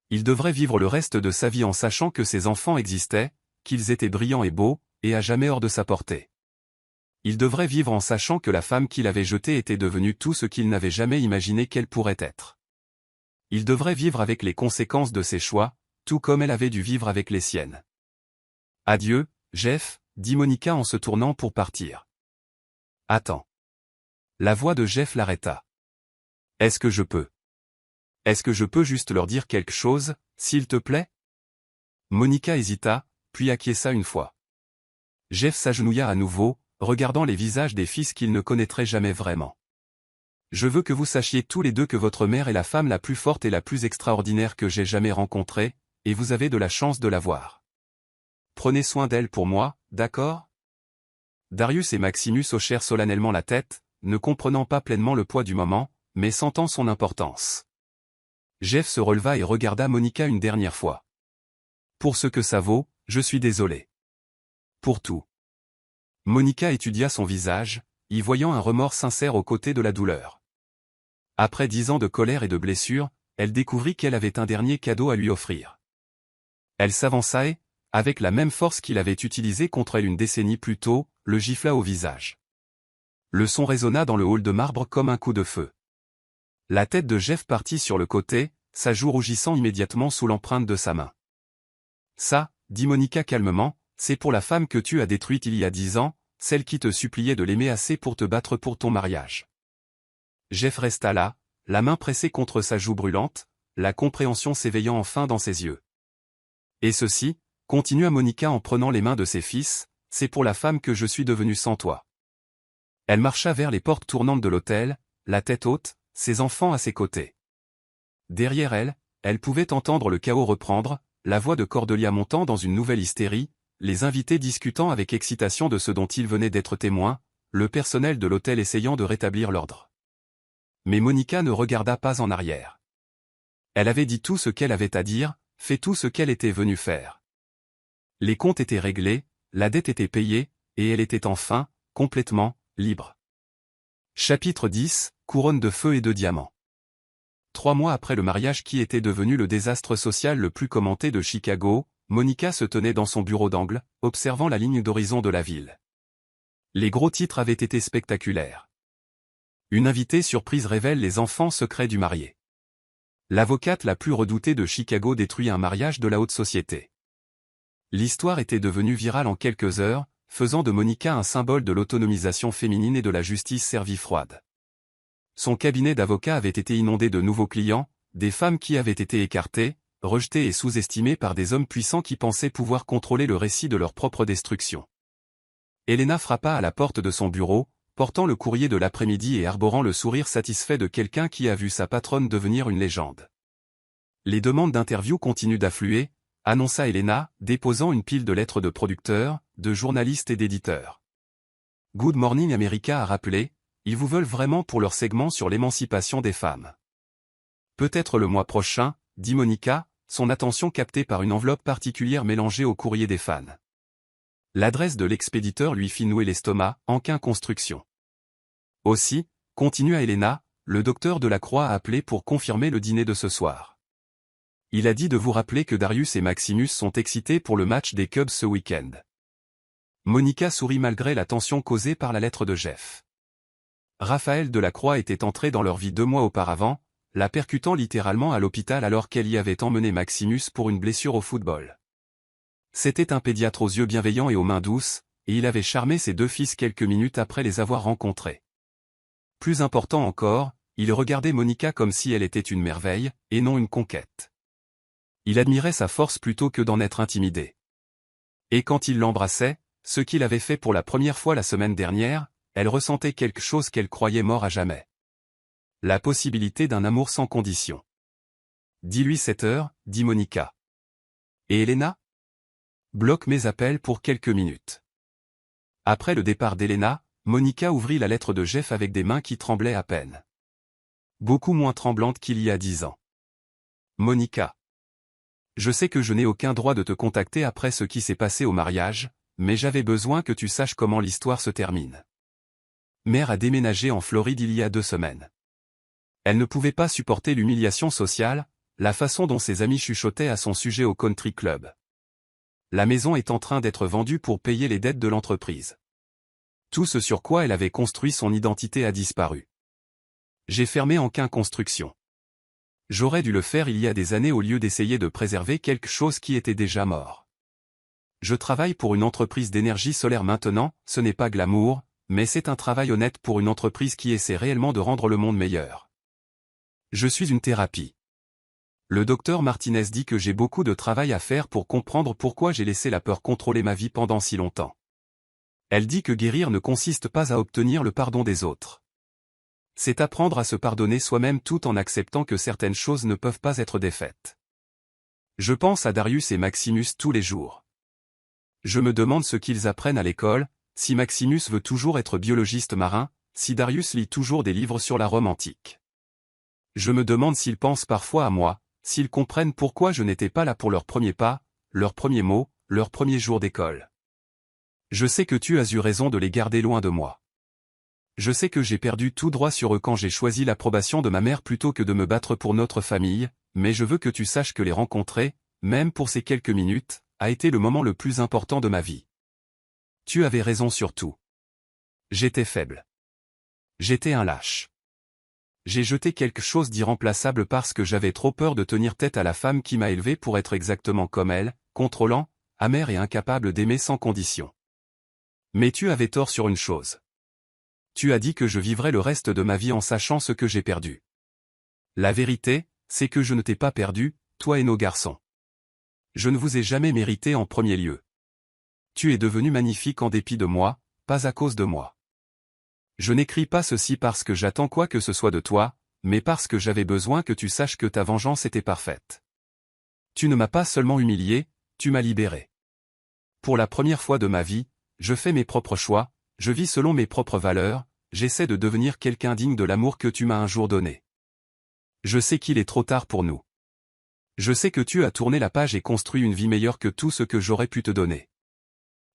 Il devrait vivre le reste de sa vie en sachant que ses enfants existaient, qu'ils étaient brillants et beaux, et à jamais hors de sa portée. Il devrait vivre en sachant que la femme qu'il avait jetée était devenue tout ce qu'il n'avait jamais imaginé qu'elle pourrait être. Il devrait vivre avec les conséquences de ses choix, tout comme elle avait dû vivre avec les siennes. « Adieu, Jeff » dit Monica en se tournant pour partir. « Attends. » La voix de Jeff l'arrêta. « Est-ce que je peux? Est-ce que je peux juste leur dire quelque chose, s'il te plaît ?» Monica hésita, puis acquiesça une fois. Jeff s'agenouilla à nouveau, regardant les visages des fils qu'il ne connaîtrait jamais vraiment. « Je veux que vous sachiez tous les deux que votre mère est la femme la plus forte et la plus extraordinaire que j'ai jamais rencontrée, et vous avez de la chance de l'avoir. Prenez soin d'elle pour moi, d'accord ? Darius et Maximus hochèrent solennellement la tête, ne comprenant pas pleinement le poids du moment, mais sentant son importance. Jeff se releva et regarda Monica une dernière fois. Pour ce que ça vaut, je suis désolé. Pour tout. Monica étudia son visage, y voyant un remords sincère aux côtés de la douleur. Après 10 ans de colère et de blessures, elle découvrit qu'elle avait un dernier cadeau à lui offrir. Elle s'avança et, avec la même force qu'il avait utilisée contre elle une décennie plus tôt, le gifla au visage. Le son résonna dans le hall de marbre comme un coup de feu. La tête de Jeff partit sur le côté, sa joue rougissant immédiatement sous l'empreinte de sa main. Ça, dit Monica calmement, c'est pour la femme que tu as détruite il y a 10 ans, celle qui te suppliait de l'aimer assez pour te battre pour ton mariage. Jeff resta là, la main pressée contre sa joue brûlante, la compréhension s'éveillant enfin dans ses yeux. Et ceci, continua Monica en prenant les mains de ses fils, c'est pour la femme que je suis devenue sans toi. Elle marcha vers les portes tournantes de l'hôtel, la tête haute, ses enfants à ses côtés. Derrière elle, elle pouvait entendre le chaos reprendre, la voix de Cordelia montant dans une nouvelle hystérie, les invités discutant avec excitation de ce dont ils venaient d'être témoins, le personnel de l'hôtel essayant de rétablir l'ordre. Mais Monica ne regarda pas en arrière. Elle avait dit tout ce qu'elle avait à dire, fait tout ce qu'elle était venue faire. Les comptes étaient réglés, la dette était payée, et elle était enfin, complètement, libre. Chapitre 10, Couronne de feu et de diamants. 3 mois après le mariage qui était devenu le désastre social le plus commenté de Chicago, Monica se tenait dans son bureau d'angle, observant la ligne d'horizon de la ville. Les gros titres avaient été spectaculaires. Une invitée surprise révèle les enfants secrets du marié. L'avocate la plus redoutée de Chicago détruit un mariage de la haute société. L'histoire était devenue virale en quelques heures, faisant de Monica un symbole de l'autonomisation féminine et de la justice servie froide. Son cabinet d'avocats avait été inondé de nouveaux clients, des femmes qui avaient été écartées, rejetées et sous-estimées par des hommes puissants qui pensaient pouvoir contrôler le récit de leur propre destruction. Elena frappa à la porte de son bureau, portant le courrier de l'après-midi et arborant le sourire satisfait de quelqu'un qui a vu sa patronne devenir une légende. Les demandes d'interview continuent d'affluer, annonça Elena, déposant une pile de lettres de producteurs, de journalistes et d'éditeurs. Good Morning America a rappelé, ils vous veulent vraiment pour leur segment sur l'émancipation des femmes. Peut-être le mois prochain, dit Monica, son attention captée par une enveloppe particulière mélangée au courrier des fans. L'adresse de l'expéditeur lui fit nouer l'estomac, Anquin Construction. Aussi, continua Elena, le docteur Delacroix a appelé pour confirmer le dîner de ce soir. Il a dit de vous rappeler que Darius et Maximus sont excités pour le match des Cubs ce week-end. Monica sourit malgré la tension causée par la lettre de Jeff. Raphaël Delacroix était entré dans leur vie 2 mois auparavant, la percutant littéralement à l'hôpital alors qu'elle y avait emmené Maximus pour une blessure au football. C'était un pédiatre aux yeux bienveillants et aux mains douces, et il avait charmé ses 2 fils quelques minutes après les avoir rencontrés. Plus important encore, il regardait Monica comme si elle était une merveille, et non une conquête. Il admirait sa force plutôt que d'en être intimidé. Et quand il l'embrassait, ce qu'il avait fait pour la première fois la semaine dernière, elle ressentait quelque chose qu'elle croyait mort à jamais. La possibilité d'un amour sans condition. Dis-lui 7 heures, dit Monica. Et Elena ? Bloque mes appels pour quelques minutes. Après le départ d'Elena, Monica ouvrit la lettre de Jeff avec des mains qui tremblaient à peine. Beaucoup moins tremblantes qu'il y a 10 ans. Monica. Je sais que je n'ai aucun droit de te contacter après ce qui s'est passé au mariage, mais j'avais besoin que tu saches comment l'histoire se termine. Mère a déménagé en Floride il y a 2 semaines. Elle ne pouvait pas supporter l'humiliation sociale, la façon dont ses amis chuchotaient à son sujet au country club. La maison est en train d'être vendue pour payer les dettes de l'entreprise. Tout ce sur quoi elle avait construit son identité a disparu. J'ai fermé Anquin Construction. J'aurais dû le faire il y a des années au lieu d'essayer de préserver quelque chose qui était déjà mort. Je travaille pour une entreprise d'énergie solaire maintenant, ce n'est pas glamour, mais c'est un travail honnête pour une entreprise qui essaie réellement de rendre le monde meilleur. Je suis une thérapie. Le docteur Martinez dit que j'ai beaucoup de travail à faire pour comprendre pourquoi j'ai laissé la peur contrôler ma vie pendant si longtemps. Elle dit que guérir ne consiste pas à obtenir le pardon des autres. C'est apprendre à se pardonner soi-même tout en acceptant que certaines choses ne peuvent pas être défaites. Je pense à Darius et Maximus tous les jours. Je me demande ce qu'ils apprennent à l'école, si Maximus veut toujours être biologiste marin, si Darius lit toujours des livres sur la Rome antique. Je me demande s'ils pensent parfois à moi, s'ils comprennent pourquoi je n'étais pas là pour leur premier pas, leur premier mot, leur premier jour d'école. Je sais que tu as eu raison de les garder loin de moi. Je sais que j'ai perdu tout droit sur eux quand j'ai choisi l'approbation de ma mère plutôt que de me battre pour notre famille, mais je veux que tu saches que les rencontrer, même pour ces quelques minutes, a été le moment le plus important de ma vie. Tu avais raison sur tout. J'étais faible. J'étais un lâche. J'ai jeté quelque chose d'irremplaçable parce que j'avais trop peur de tenir tête à la femme qui m'a élevé pour être exactement comme elle, contrôlant, amer et incapable d'aimer sans condition. Mais tu avais tort sur une chose. Tu as dit que je vivrais le reste de ma vie en sachant ce que j'ai perdu. La vérité, c'est que je ne t'ai pas perdu, toi et nos garçons. Je ne vous ai jamais mérité en premier lieu. Tu es devenu magnifique en dépit de moi, pas à cause de moi. Je n'écris pas ceci parce que j'attends quoi que ce soit de toi, mais parce que j'avais besoin que tu saches que ta vengeance était parfaite. Tu ne m'as pas seulement humilié, tu m'as libéré. Pour la première fois de ma vie, je fais mes propres choix, je vis selon mes propres valeurs, j'essaie de devenir quelqu'un digne de l'amour que tu m'as un jour donné. Je sais qu'il est trop tard pour nous. Je sais que tu as tourné la page et construit une vie meilleure que tout ce que j'aurais pu te donner.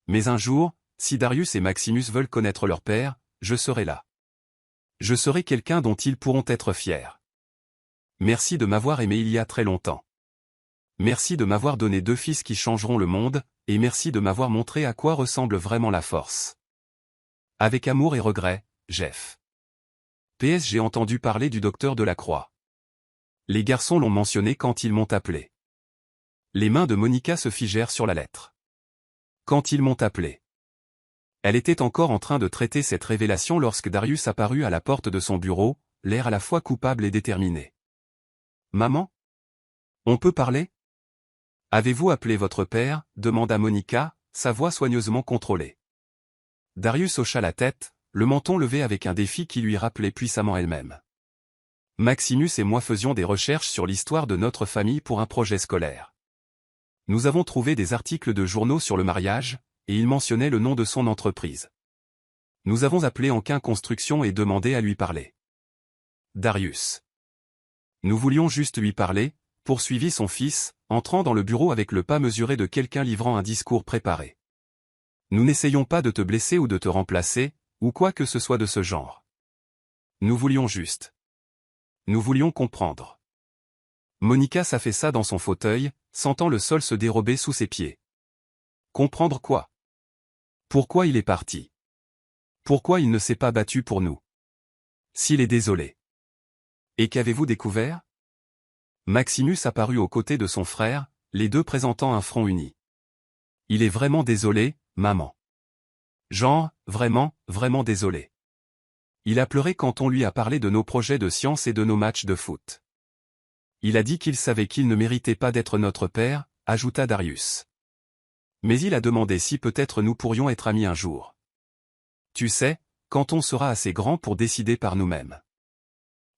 Mais un jour, si Darius et Maximus veulent connaître leur père, je serai là. Je serai quelqu'un dont ils pourront être fiers. Merci de m'avoir aimé il y a très longtemps. Merci de m'avoir donné 2 fils qui changeront le monde, et merci de m'avoir montré à quoi ressemble vraiment la force. Avec amour et regret, Jeff. PS, j'ai entendu parler du docteur Delacroix. Les garçons l'ont mentionné quand ils m'ont appelé. Les mains de Monica se figèrent sur la lettre. Quand ils m'ont appelé. Elle était encore en train de traiter cette révélation lorsque Darius apparut à la porte de son bureau, l'air à la fois coupable et déterminé. « Maman ? On peut parler ? Avez-vous appelé votre père » demanda Monica, sa voix soigneusement contrôlée. Darius hocha la tête, le menton levé avec un défi qui lui rappelait puissamment elle-même. Maximus et moi faisions des recherches sur l'histoire de notre famille pour un projet scolaire. Nous avons trouvé des articles de journaux sur le mariage, et il mentionnait le nom de son entreprise. Nous avons appelé Anquin Construction et demandé à lui parler. Darius. Nous voulions juste lui parler, poursuivit son fils, entrant dans le bureau avec le pas mesuré de quelqu'un livrant un discours préparé. Nous n'essayons pas de te blesser ou de te remplacer, ou quoi que ce soit de ce genre. Nous voulions juste. Nous voulions comprendre. Monica s'affaissa dans son fauteuil, sentant le sol se dérober sous ses pieds. Comprendre quoi ? Pourquoi il est parti ? Pourquoi il ne s'est pas battu pour nous ? S'il est désolé. Et qu'avez-vous découvert ? Maximus apparut aux côtés de son frère, les deux présentant un front uni. Il est vraiment désolé, maman. Genre, vraiment, vraiment désolé. Il a pleuré quand on lui a parlé de nos projets de science et de nos matchs de foot. Il a dit qu'il savait qu'il ne méritait pas d'être notre père, ajouta Darius. Mais il a demandé si peut-être nous pourrions être amis un jour. Tu sais, quand on sera assez grand pour décider par nous-mêmes.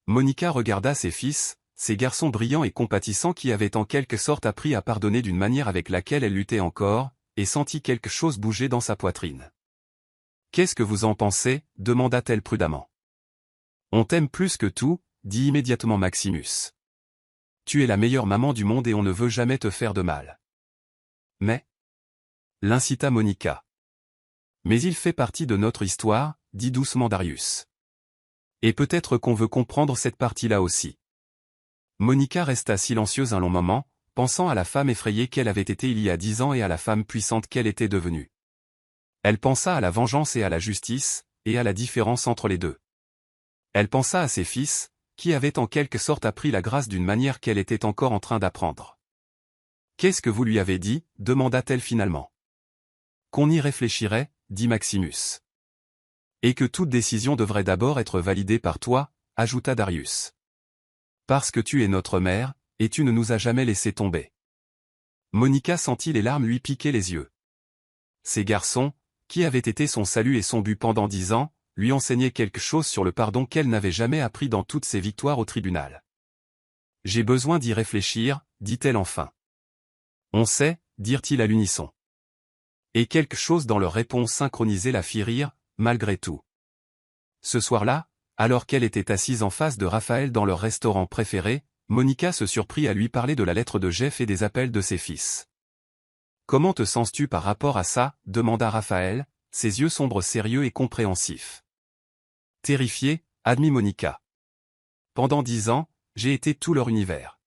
Monica regarda ses fils, ces garçons brillants et compatissants qui avaient en quelque sorte appris à pardonner d'une manière avec laquelle elle luttait encore, et sentit quelque chose bouger dans sa poitrine. « Qu'est-ce que vous en pensez » demanda-t-elle prudemment. « On t'aime plus que tout » dit immédiatement Maximus. « Tu es la meilleure maman du monde et on ne veut jamais te faire de mal. » Mais l'incita Monica. Mais il fait partie de notre histoire, dit doucement Darius. Et peut-être qu'on veut comprendre cette partie-là aussi. Monica resta silencieuse un long moment, pensant à la femme effrayée qu'elle avait été il y a 10 ans et à la femme puissante qu'elle était devenue. Elle pensa à la vengeance et à la justice, et à la différence entre les deux. Elle pensa à ses fils, qui avaient en quelque sorte appris la grâce d'une manière qu'elle était encore en train d'apprendre. « Qu'est-ce que vous lui avez dit » demanda-t-elle finalement. « Qu'on y réfléchirait, » dit Maximus. « Et que toute décision devrait d'abord être validée par toi, » ajouta Darius. « Parce que tu es notre mère, et tu ne nous as jamais laissé tomber. » Monica sentit les larmes lui piquer les yeux. Ces garçons, qui avaient été son salut et son but pendant 10 ans, lui enseignaient quelque chose sur le pardon qu'elle n'avait jamais appris dans toutes ses victoires au tribunal. « J'ai besoin d'y réfléchir, dit-elle enfin. « On sait, dirent-ils à l'unisson. Et quelque chose dans leur réponse synchronisée la fit rire, malgré tout. Ce soir-là, alors qu'elle était assise en face de Raphaël dans leur restaurant préféré, Monica se surprit à lui parler de la lettre de Jeff et des appels de ses fils. « Comment te sens-tu par rapport à ça » demanda Raphaël, ses yeux sombres sérieux et compréhensifs. Terrifié, admit Monica. Pendant 10 ans, j'ai été tout leur univers.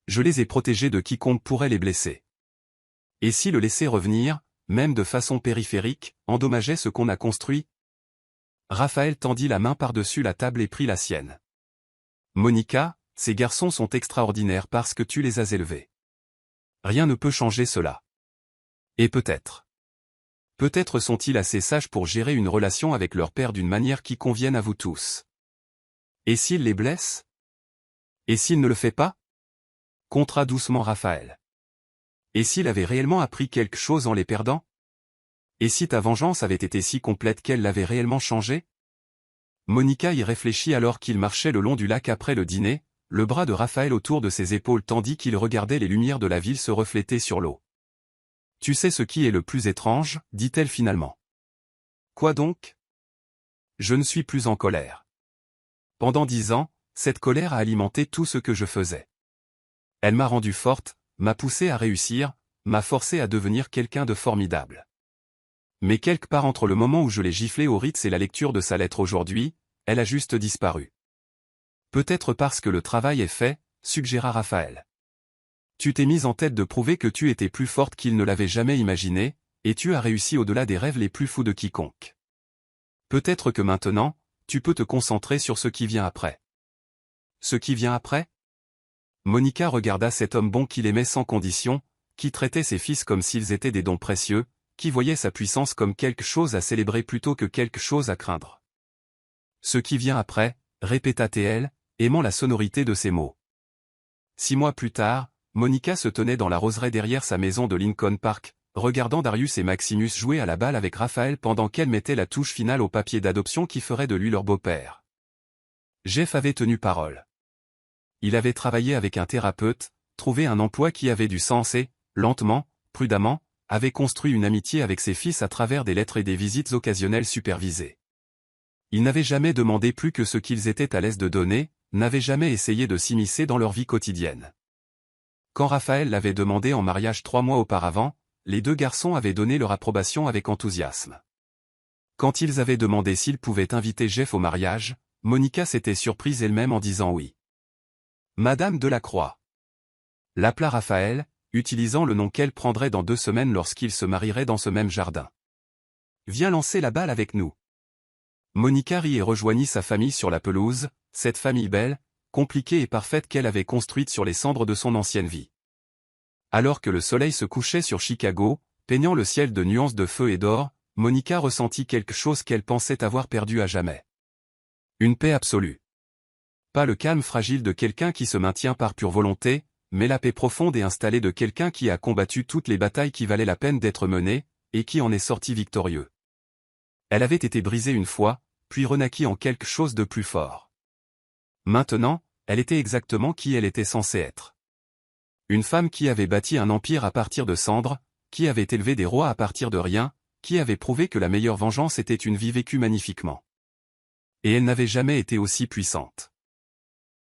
Je les ai protégés de quiconque pourrait les blesser. Et si le laisser revenir, même de façon périphérique, endommageait ce qu'on a construit? Raphaël tendit la main par-dessus la table et prit la sienne. Monica, ces garçons sont extraordinaires parce que tu les as élevés. Rien ne peut changer cela. Et peut-être sont-ils assez sages pour gérer une relation avec leur père d'une manière qui convienne à vous tous. Et s'il les blesse? Et s'il ne le fait pas? Contra doucement Raphaël. Et s'il avait réellement appris quelque chose en les perdant? Et si ta vengeance avait été si complète qu'elle l'avait réellement changé? Monica y réfléchit alors qu'il marchait le long du lac après le dîner, le bras de Raphaël autour de ses épaules tandis qu'il regardait les lumières de la ville se refléter sur l'eau. Tu sais ce qui est le plus étrange, dit-elle finalement. Quoi donc? Je ne suis plus en colère. Pendant 10 ans, cette colère a alimenté tout ce que je faisais. Elle m'a rendue forte, m'a poussé à réussir, m'a forcé à devenir quelqu'un de formidable. Mais quelque part entre le moment où je l'ai giflée au Ritz et la lecture de sa lettre aujourd'hui, elle a juste disparu. Peut-être parce que le travail est fait, suggéra Raphaël. Tu t'es mise en tête de prouver que tu étais plus forte qu'il ne l'avait jamais imaginé, et tu as réussi au-delà des rêves les plus fous de quiconque. Peut-être que maintenant, tu peux te concentrer sur ce qui vient après. Ce qui vient après? Monica regarda cet homme bon qu'il aimait sans condition, qui traitait ses fils comme s'ils étaient des dons précieux, qui voyait sa puissance comme quelque chose à célébrer plutôt que quelque chose à craindre. Ce qui vient après, répéta-t-elle, aimant la sonorité de ses mots. 6 mois plus tard, Monica se tenait dans la roseraie derrière sa maison de Lincoln Park, regardant Darius et Maximus jouer à la balle avec Raphaël pendant qu'elle mettait la touche finale au papier d'adoption qui ferait de lui leur beau-père. Jeff avait tenu parole. Il avait travaillé avec un thérapeute, trouvé un emploi qui avait du sens et, lentement, prudemment, avait construit une amitié avec ses fils à travers des lettres et des visites occasionnelles supervisées. Il n'avait jamais demandé plus que ce qu'ils étaient à l'aise de donner, n'avait jamais essayé de s'immiscer dans leur vie quotidienne. Quand Raphaël l'avait demandé en mariage 3 mois auparavant, les 2 garçons avaient donné leur approbation avec enthousiasme. Quand ils avaient demandé s'ils pouvaient inviter Jeff au mariage, Monica s'était surprise elle-même en disant oui. Madame Delacroix. L'appela Raphaël, utilisant le nom qu'elle prendrait dans 2 semaines lorsqu'ils se marieraient dans ce même jardin. Viens lancer la balle avec nous. Monica rit et rejoignit sa famille sur la pelouse, cette famille belle, compliquée et parfaite qu'elle avait construite sur les cendres de son ancienne vie. Alors que le soleil se couchait sur Chicago, peignant le ciel de nuances de feu et d'or, Monica ressentit quelque chose qu'elle pensait avoir perdu à jamais. Une paix absolue. Pas le calme fragile de quelqu'un qui se maintient par pure volonté, mais la paix profonde et installée de quelqu'un qui a combattu toutes les batailles qui valaient la peine d'être menées, et qui en est sorti victorieux. Elle avait été brisée une fois, puis renaquit en quelque chose de plus fort. Maintenant, elle était exactement qui elle était censée être. Une femme qui avait bâti un empire à partir de cendres, qui avait élevé des rois à partir de rien, qui avait prouvé que la meilleure vengeance était une vie vécue magnifiquement. Et elle n'avait jamais été aussi puissante.